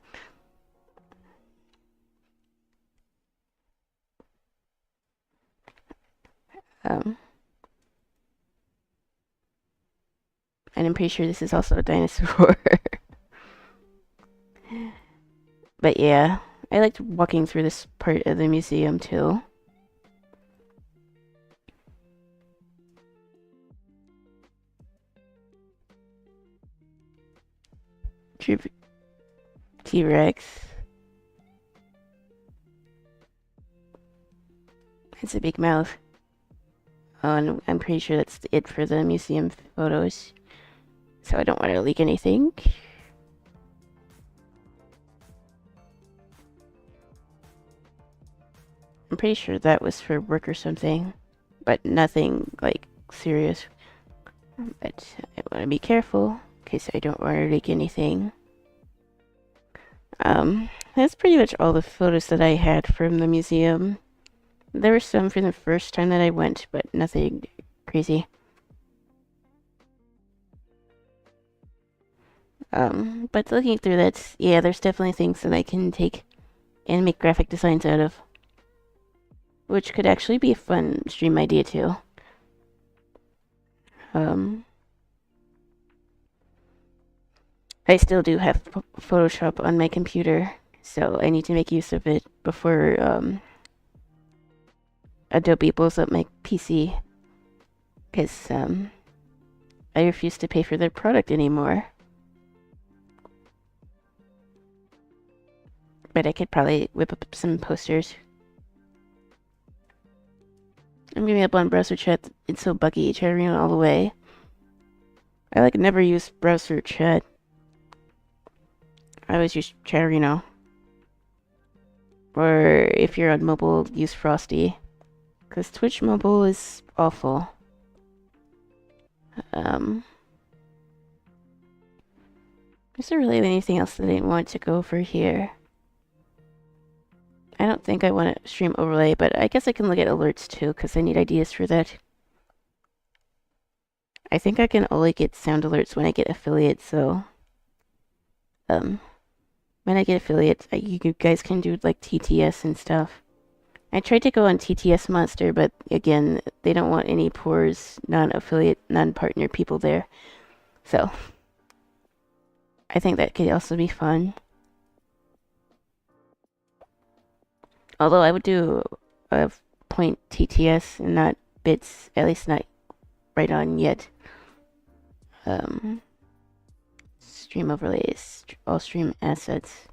And I'm pretty sure this is also a dinosaur. But yeah, I liked walking through this part of the museum too. T-Rex. It's a big mouth. Oh, and I'm pretty sure that's it for the museum photos. So I don't want to leak anything. I'm pretty sure that was for work or something. But nothing, like, serious. But I want to be careful in case I don't want to leak anything. That's pretty much all the photos that I had from the museum. There were some from the first time that I went, but nothing crazy. But looking through that, yeah, there's definitely things that I can take and make graphic designs out of. Which could actually be a fun stream idea too. I still do have Photoshop on my computer, so I need to make use of it before, Adobe blows up my PC. Because, I refuse to pay for their product anymore. But I could probably whip up some posters. I'm giving up on browser chat. It's so buggy, chattering all the way. I like never use browser chat. I always use Chatterino. Or if you're on mobile, use Frosty. Because Twitch mobile is awful. Is there really anything else that I want to go over here? I don't think I want to stream overlay, but I guess I can look at alerts too, because I need ideas for that. I think I can only get sound alerts when I get affiliates, so... when I get affiliates, you guys can do, like, TTS and stuff. I tried to go on TTS Monster, but, again, they don't want any pores, non-affiliate, non-partner people there. So I think that could also be fun. Although I would do a point TTS and not bits, at least not right on yet. Stream overlays, all stream assets.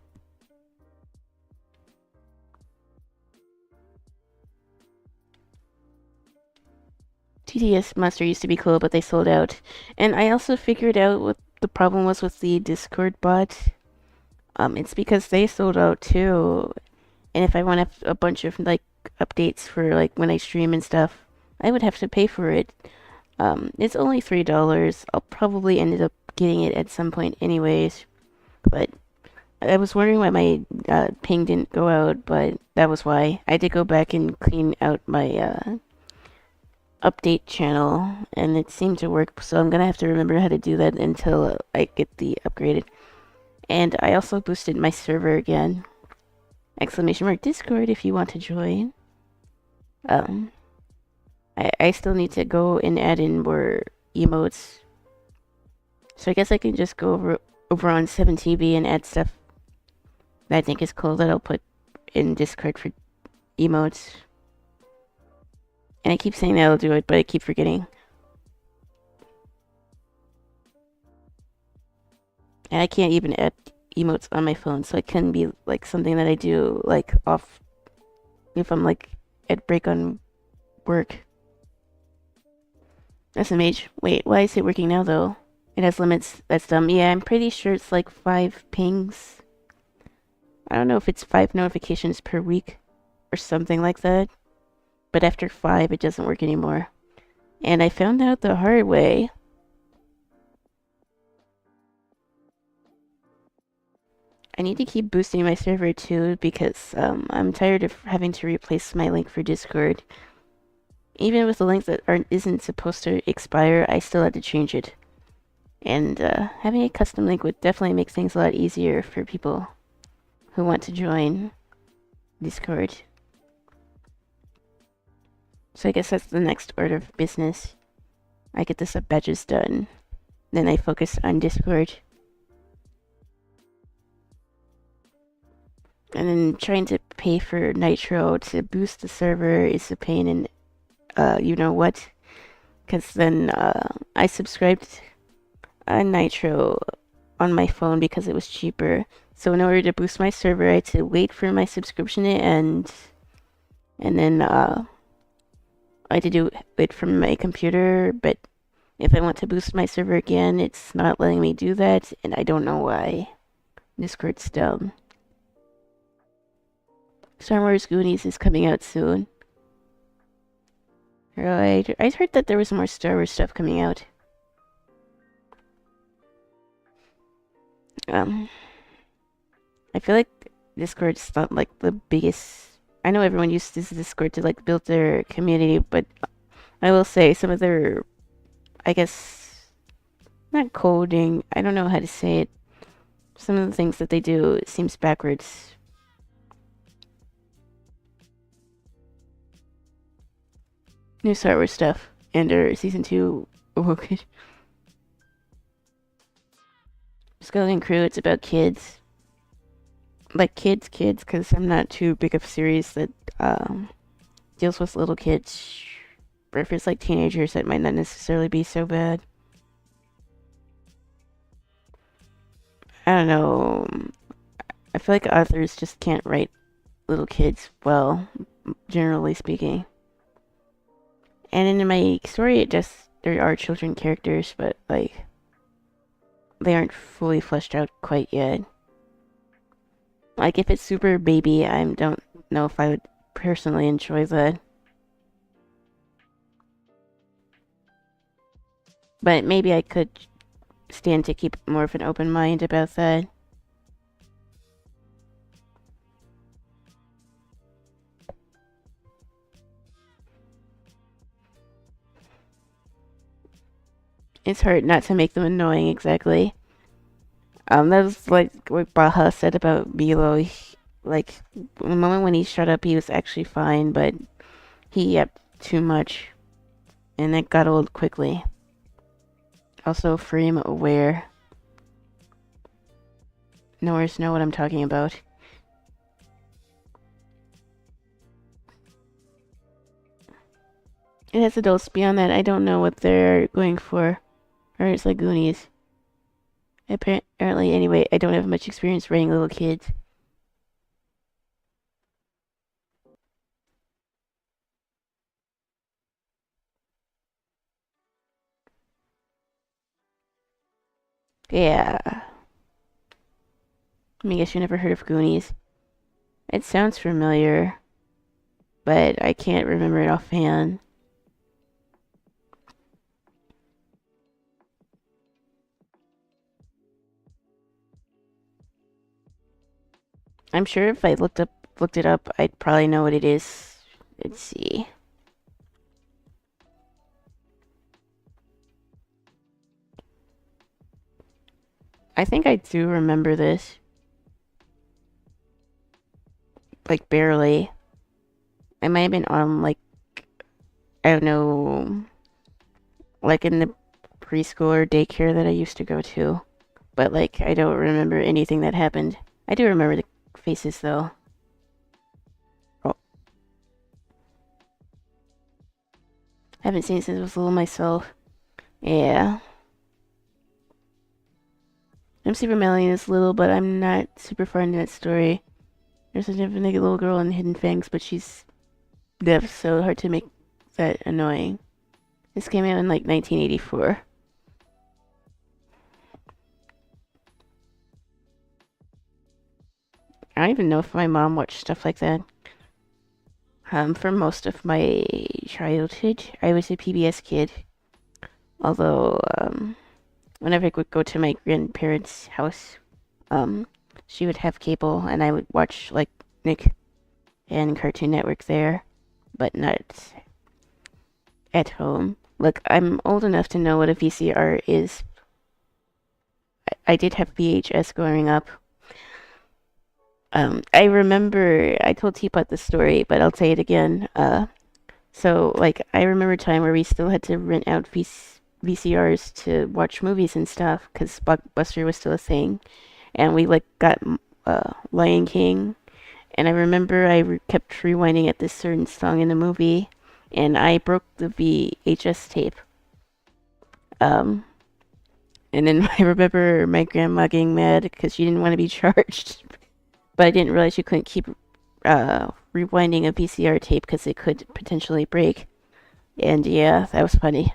TTS Monster used to be cool, but they sold out. And I also figured out what the problem was with the Discord bot. It's because they sold out too. And if I want a bunch of like updates for like when I stream and stuff, I would have to pay for it. It's only $3. I'll probably end up getting it at some point anyways. But I was wondering why my ping didn't go out, but that was why. I did go back and clean out my update channel, and it seemed to work, so I'm gonna have to remember how to do that until I get the upgraded. And I also boosted my server again. Exclamation mark Discord if you want to join. I still need to go and add in more emotes. So I guess I can just go over on 7TV and add stuff that I think is cool that I'll put in Discord for emotes. And I keep saying that I'll do it, but I keep forgetting. And I can't even add emotes on my phone, so it can be like something that I do like off if I'm like at break on work. SMH. Wait, why is it working now though? It has limits. That's dumb. Yeah, I'm pretty sure it's like 5 pings. I don't know if it's 5 notifications per week or something like that. But after 5, it doesn't work anymore. And I found out the hard way. I need to keep boosting my server too because I'm tired of having to replace my link for Discord. Even with the link that isn't supposed to expire, I still had to change it. And having a custom link would definitely make things a lot easier for people who want to join Discord. So I guess that's the next order of business. I get the sub badges done. Then I focus on Discord. And then trying to pay for Nitro to boost the server is a pain in you know what? Because then I subscribed Nitro on my phone because it was cheaper. So in order to boost my server, I had to wait for my subscription to end. And then I had to do it from my computer, but if I want to boost my server again, it's not letting me do that, and I don't know why. Discord's dumb. Star Wars Goonies is coming out soon. Right. I heard that there was more Star Wars stuff coming out. I feel like Discord's not like the biggest. I know everyone uses Discord to like build their community, but I will say some of their, I guess, not coding. I don't know how to say it. Some of the things that they do seems backwards. New Star Wars stuff and season 2. Oh, good. Skeleton Crew. It's about kids. Like kids, because I'm not too big of a series that deals with little kids. Or if it's like teenagers, that might not necessarily be so bad. I don't know. I feel like authors just can't write little kids well, generally speaking. And in my story, there are children characters, but like they aren't fully fleshed out quite yet. Like if it's super baby, I don't know if I would personally enjoy that. But maybe I could stand to keep more of an open mind about that. It's hard not to make them annoying, exactly. That was like what Baha said about Milo. Like, the moment when he shut up, he was actually fine, but he yapped too much, and it got old quickly. Also frame aware. Knowers know what I'm talking about. It has adults. Beyond that, I don't know what they're going for. Or it's like Goonies. Apparently, anyway, I don't have much experience writing little kids. Yeah. I guess you never heard of Goonies. It sounds familiar, but I can't remember it offhand. I'm sure if I looked it up, I'd probably know what it is. Let's see. I think I do remember this. Like, barely. I might have been on, like, I don't know, like in the preschool or daycare that I used to go to. But, like, I don't remember anything that happened. I do remember the faces, though. Oh. I haven't seen it since I was little myself. Yeah. I'm super Melanie is little, but I'm not super far into that story. There's a different little girl in Hidden Fangs, but she's deaf, so hard to make that annoying. This came out in like 1984. I don't even know if my mom watched stuff like that. For most of my childhood, I was a PBS kid. Although, whenever I would go to my grandparents' house, um, she would have cable, and I would watch like Nick and Cartoon Network there, but not at home. Look, I'm old enough to know what a VCR is. I did have VHS growing up. I remember I told Teapot the story, but I'll say it again. So like I remember a time where we still had to rent out VCRs to watch movies and stuff because Blockbuster was still a thing, and we like got Lion King, and I remember kept rewinding at this certain song in the movie, and I broke the VHS tape. Um, and then I remember my grandma getting mad because she didn't want to be charged, but I didn't realize you couldn't keep rewinding a VCR tape because it could potentially break. And yeah, that was funny.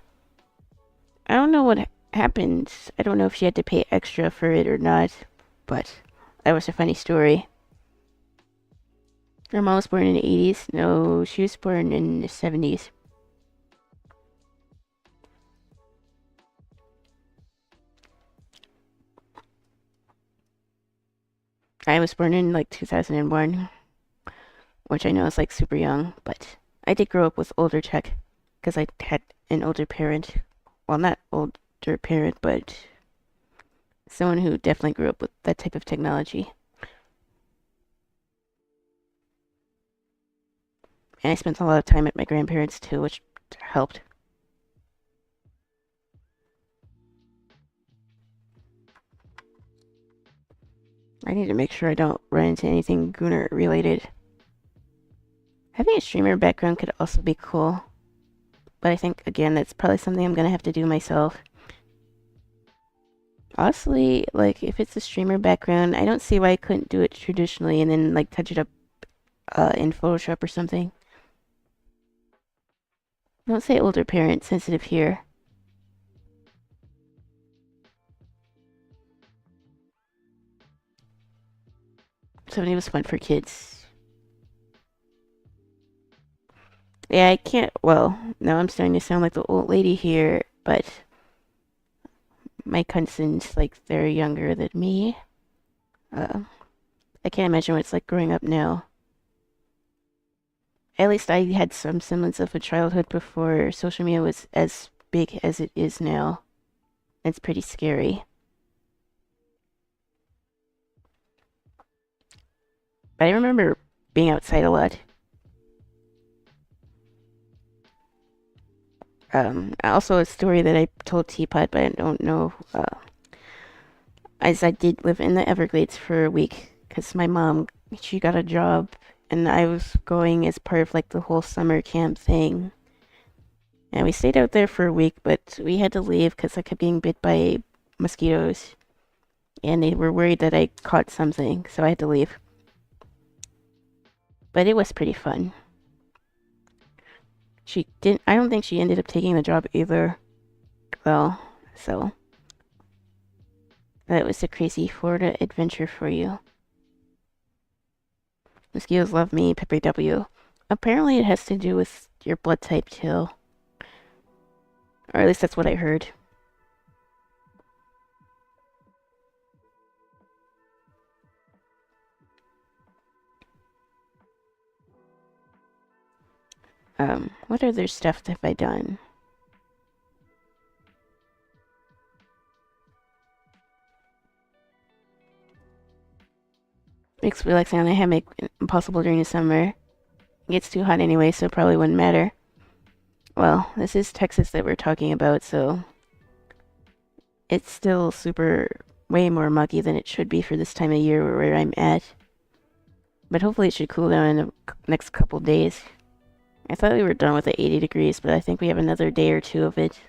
I don't know what happened. I don't know if she had to pay extra for it or not, but that was a funny story. Her mom was born in the 80s. No, she was born in the 70s. I was born in like 2001, which I know is like super young, but I did grow up with older tech because I had an older parent. Well, not older parent, but someone who definitely grew up with that type of technology. And I spent a lot of time at my grandparents too, which helped. I need to make sure I don't run into anything Gunner related. Having a streamer background could also be cool. But I think, again, that's probably something I'm gonna have to do myself. Honestly, like, if it's a streamer background, I don't see why I couldn't do it traditionally and then, like, touch it up in Photoshop or something. Don't say older parent, sensitive here. Something was fun for kids. Yeah, I can't, well, now I'm starting to sound like the old lady here, but my cousins, like, they're younger than me. I can't imagine what it's like growing up now. At least I had some semblance of a childhood before social media was as big as it is now. It's pretty scary. But I remember being outside a lot. Also a story that I told Teapot, but I don't know. As I did live in the Everglades for a week because my mom, she got a job and I was going as part of like the whole summer camp thing. And we stayed out there for a week, but we had to leave because I kept being bit by mosquitoes. And they were worried that I caught something, so I had to leave. But it was pretty fun. I don't think she ended up taking the job either. Well, so that was a crazy Florida adventure for you. Mosquitoes love me, Pepe W. Apparently it has to do with your blood type too. Or at least that's what I heard. What other stuff have I done? Makes relaxing on a hammock impossible during the summer. It gets too hot anyway, so it probably wouldn't matter. Well, this is Texas that we're talking about, so it's still way more muggy than it should be for this time of year where I'm at. But hopefully it should cool down in the next couple days. I thought we were done with the 80 degrees, but I think we have another day or two of it,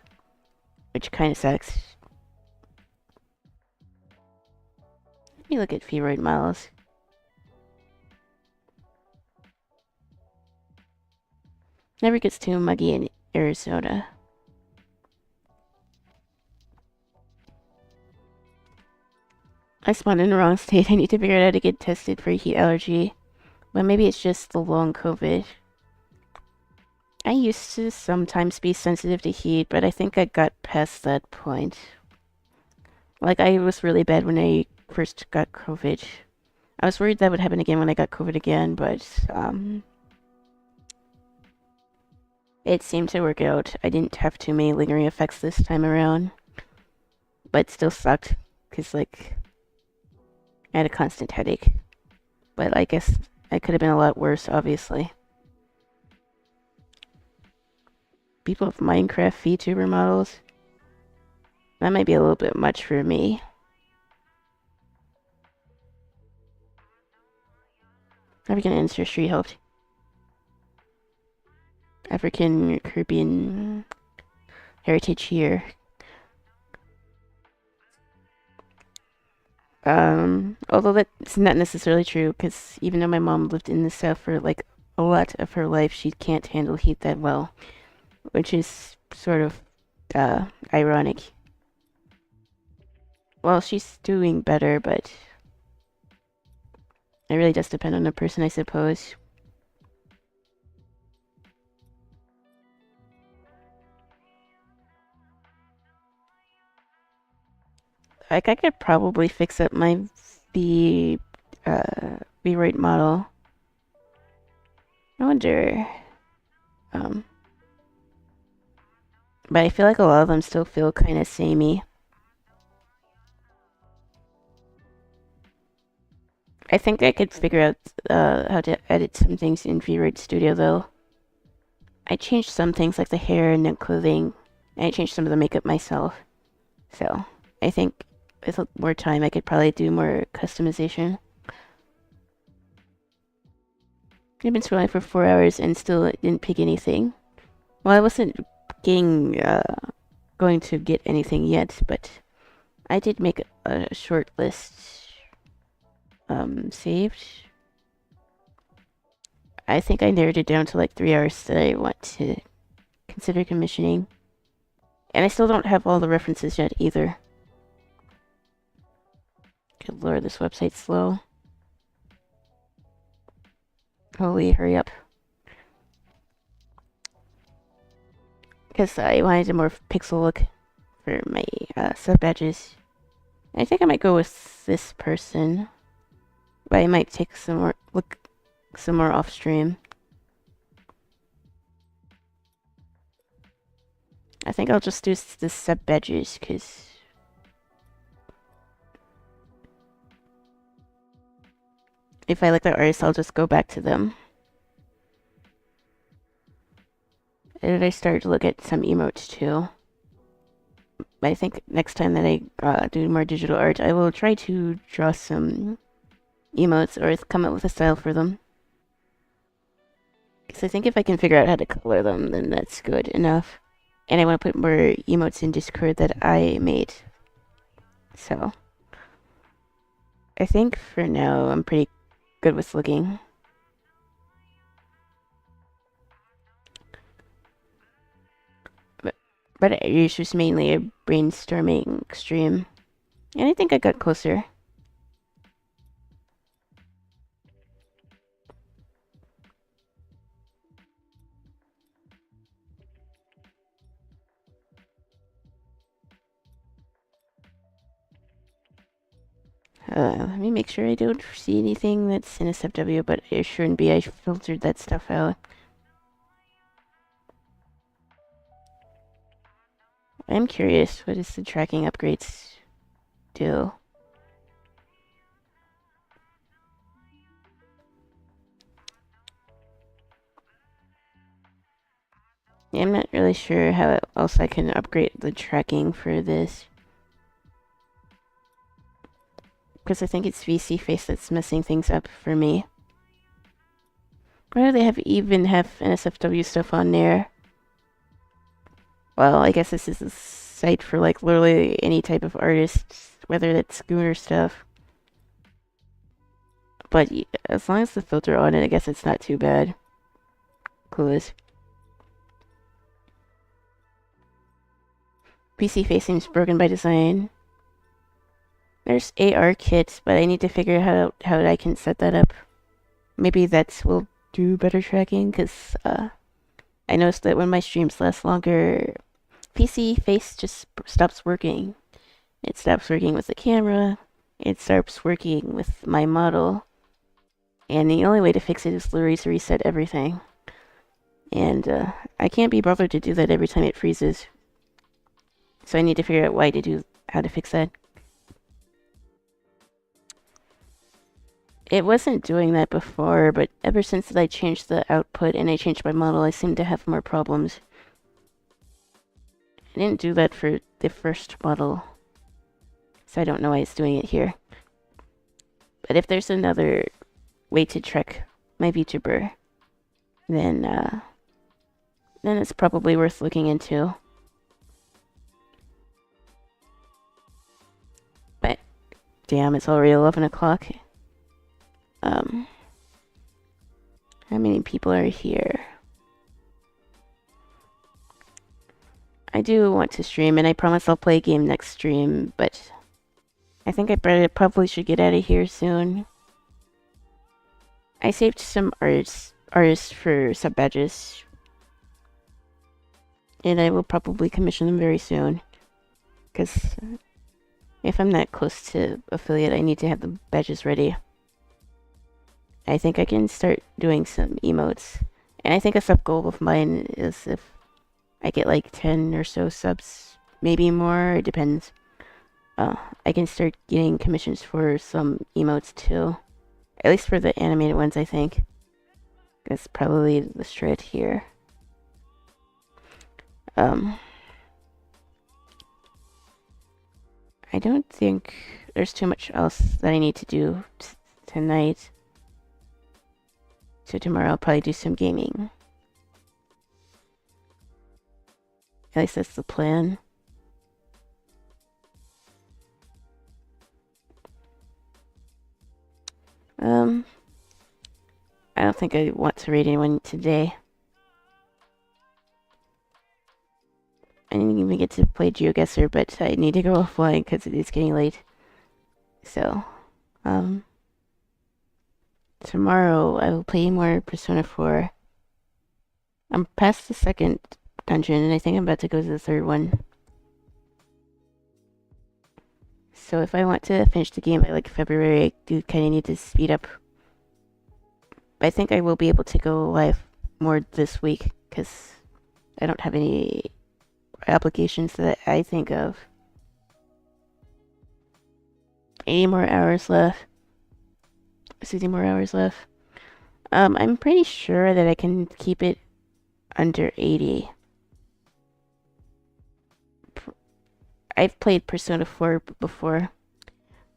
which kind of sucks. Let me look at Feroid Miles. Never gets too muggy in Arizona. I spawned in the wrong state. I need to figure out how to get tested for heat allergy. But maybe it's just the long COVID. I used to sometimes be sensitive to heat, but I think I got past that point. Like, I was really bad when I first got COVID. I was worried that would happen again when I got COVID again, but, it seemed to work out. I didn't have too many lingering effects this time around. But it still sucked, because, like, I had a constant headache. But I guess I could have been a lot worse, obviously. People with Minecraft VTuber models. That might be a little bit much for me. African ancestry helped. African Caribbean heritage here. Although that's not necessarily true, because even though my mom lived in the South for like a lot of her life, she can't handle heat that well, which is sort of ironic. Well, she's doing better, but it really does depend on the person, I suppose. Like, I could probably fix up my V-Rate model. I wonder, um, but I feel like a lot of them still feel kind of samey. I think I could figure out how to edit some things in V-Rate Studio, though. I changed some things like the hair and the clothing, and I changed some of the makeup myself. So, I think with more time, I could probably do more customization. I've been scrolling for 4 hours and still didn't pick anything. Well, I wasn't going to get anything yet, but I did make a short list saved. I think I narrowed it down to like 3 hours that I want to consider commissioning. And I still don't have all the references yet either. Good lord, this website's slow. Holy, hurry up. Because I wanted a more pixel look for my sub badges. I think I might go with this person. But I might take some more off stream. I think I'll just do the sub badges because if I like the artist, I'll just go back to them. And I started to look at some emotes too. I think next time that I do more digital art, I will try to draw some emotes or come up with a style for them. Because I think if I can figure out how to color them, then that's good enough. And I want to put more emotes in Discord that I made. So, I think for now I'm pretty good with looking. But it's just mainly a brainstorming stream. And I think I got closer. Let me make sure I don't see anything that's in SFW, but it shouldn't be. I filtered that stuff out. I'm curious, what does the tracking upgrades do? Yeah, I'm not really sure how else I can upgrade the tracking for this. Because I think it's VC Face that's messing things up for me. Why do they even have NSFW stuff on there? Well, I guess this is a site for like literally any type of artist, whether it's schooner stuff. But as long as the filter on it, I guess it's not too bad. Clueless. PC Face seems broken by design. There's AR kits, but I need to figure out how I can set that up. Maybe that will do better tracking, because I noticed that when my streams last longer, PC Face just stops working. It stops working with the camera, it stops working with my model, and the only way to fix it is literally to reset everything. And I can't be bothered to do that every time it freezes. So I need to figure out how to fix that. It wasn't doing that before, but ever since I changed the output and I changed my model, I seem to have more problems. I didn't do that for the first model, so I don't know why it's doing it here. But if there's another way to track my VTuber, then it's probably worth looking into. But damn, it's already 11 o'clock. How many people are here? I do want to stream, and I promise I'll play a game next stream, but I think I probably should get out of here soon. I saved some artists for sub badges, and I will probably commission them very soon, because if I'm that close to affiliate, I need to have the badges ready. I think I can start doing some emotes, and I think a sub goal of mine is if I get like 10 or so subs, maybe more, it depends. I can start getting commissions for some emotes too. At least for the animated ones, I think. That's probably the strat here. I don't think there's too much else that I need to do tonight. So tomorrow I'll probably do some gaming. At least that's the plan. I don't think I want to raid anyone today. I didn't even get to play GeoGuessr, but I need to go offline because it is getting late. So, tomorrow I will play more Persona 4. I'm past the second dungeon, and I think I'm about to go to the third one. So if I want to finish the game by like February, I do kind of need to speed up. But I think I will be able to go live more this week, because I don't have any applications that I think of. 80 more hours left. 60 more hours left. I'm pretty sure that I can keep it under 80. I've played Persona 4 before,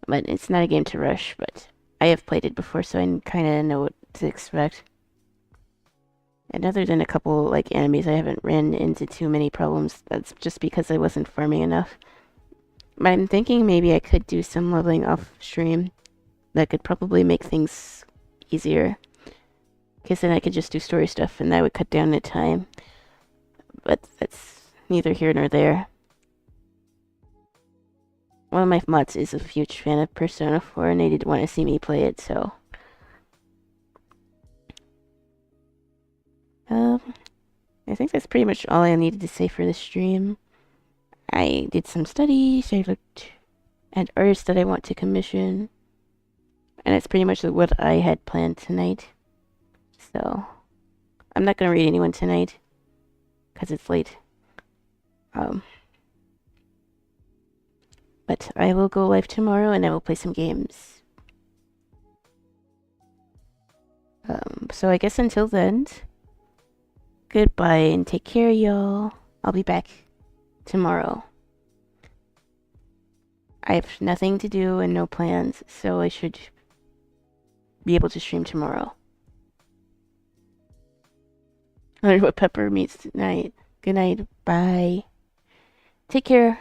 but it's not a game to rush, but I have played it before, so I kind of know what to expect. And other than a couple like enemies, I haven't ran into too many problems. That's just because I wasn't farming enough. But I'm thinking maybe I could do some leveling off stream. That could probably make things easier. Because then I could just do story stuff and that would cut down the time. But that's neither here nor there. One of my mods is a huge fan of Persona 4 and they didn't want to see me play it, so... I think that's pretty much all I needed to say for this stream. I did some studies, I looked at artists that I want to commission, and it's pretty much what I had planned tonight. So, I'm not gonna read anyone tonight, because it's late. But I will go live tomorrow and I will play some games. So I guess until then, goodbye and take care, y'all. I'll be back tomorrow. I have nothing to do and no plans, so I should be able to stream tomorrow. I wonder what Pepper meets tonight. Good night. Bye. Take care.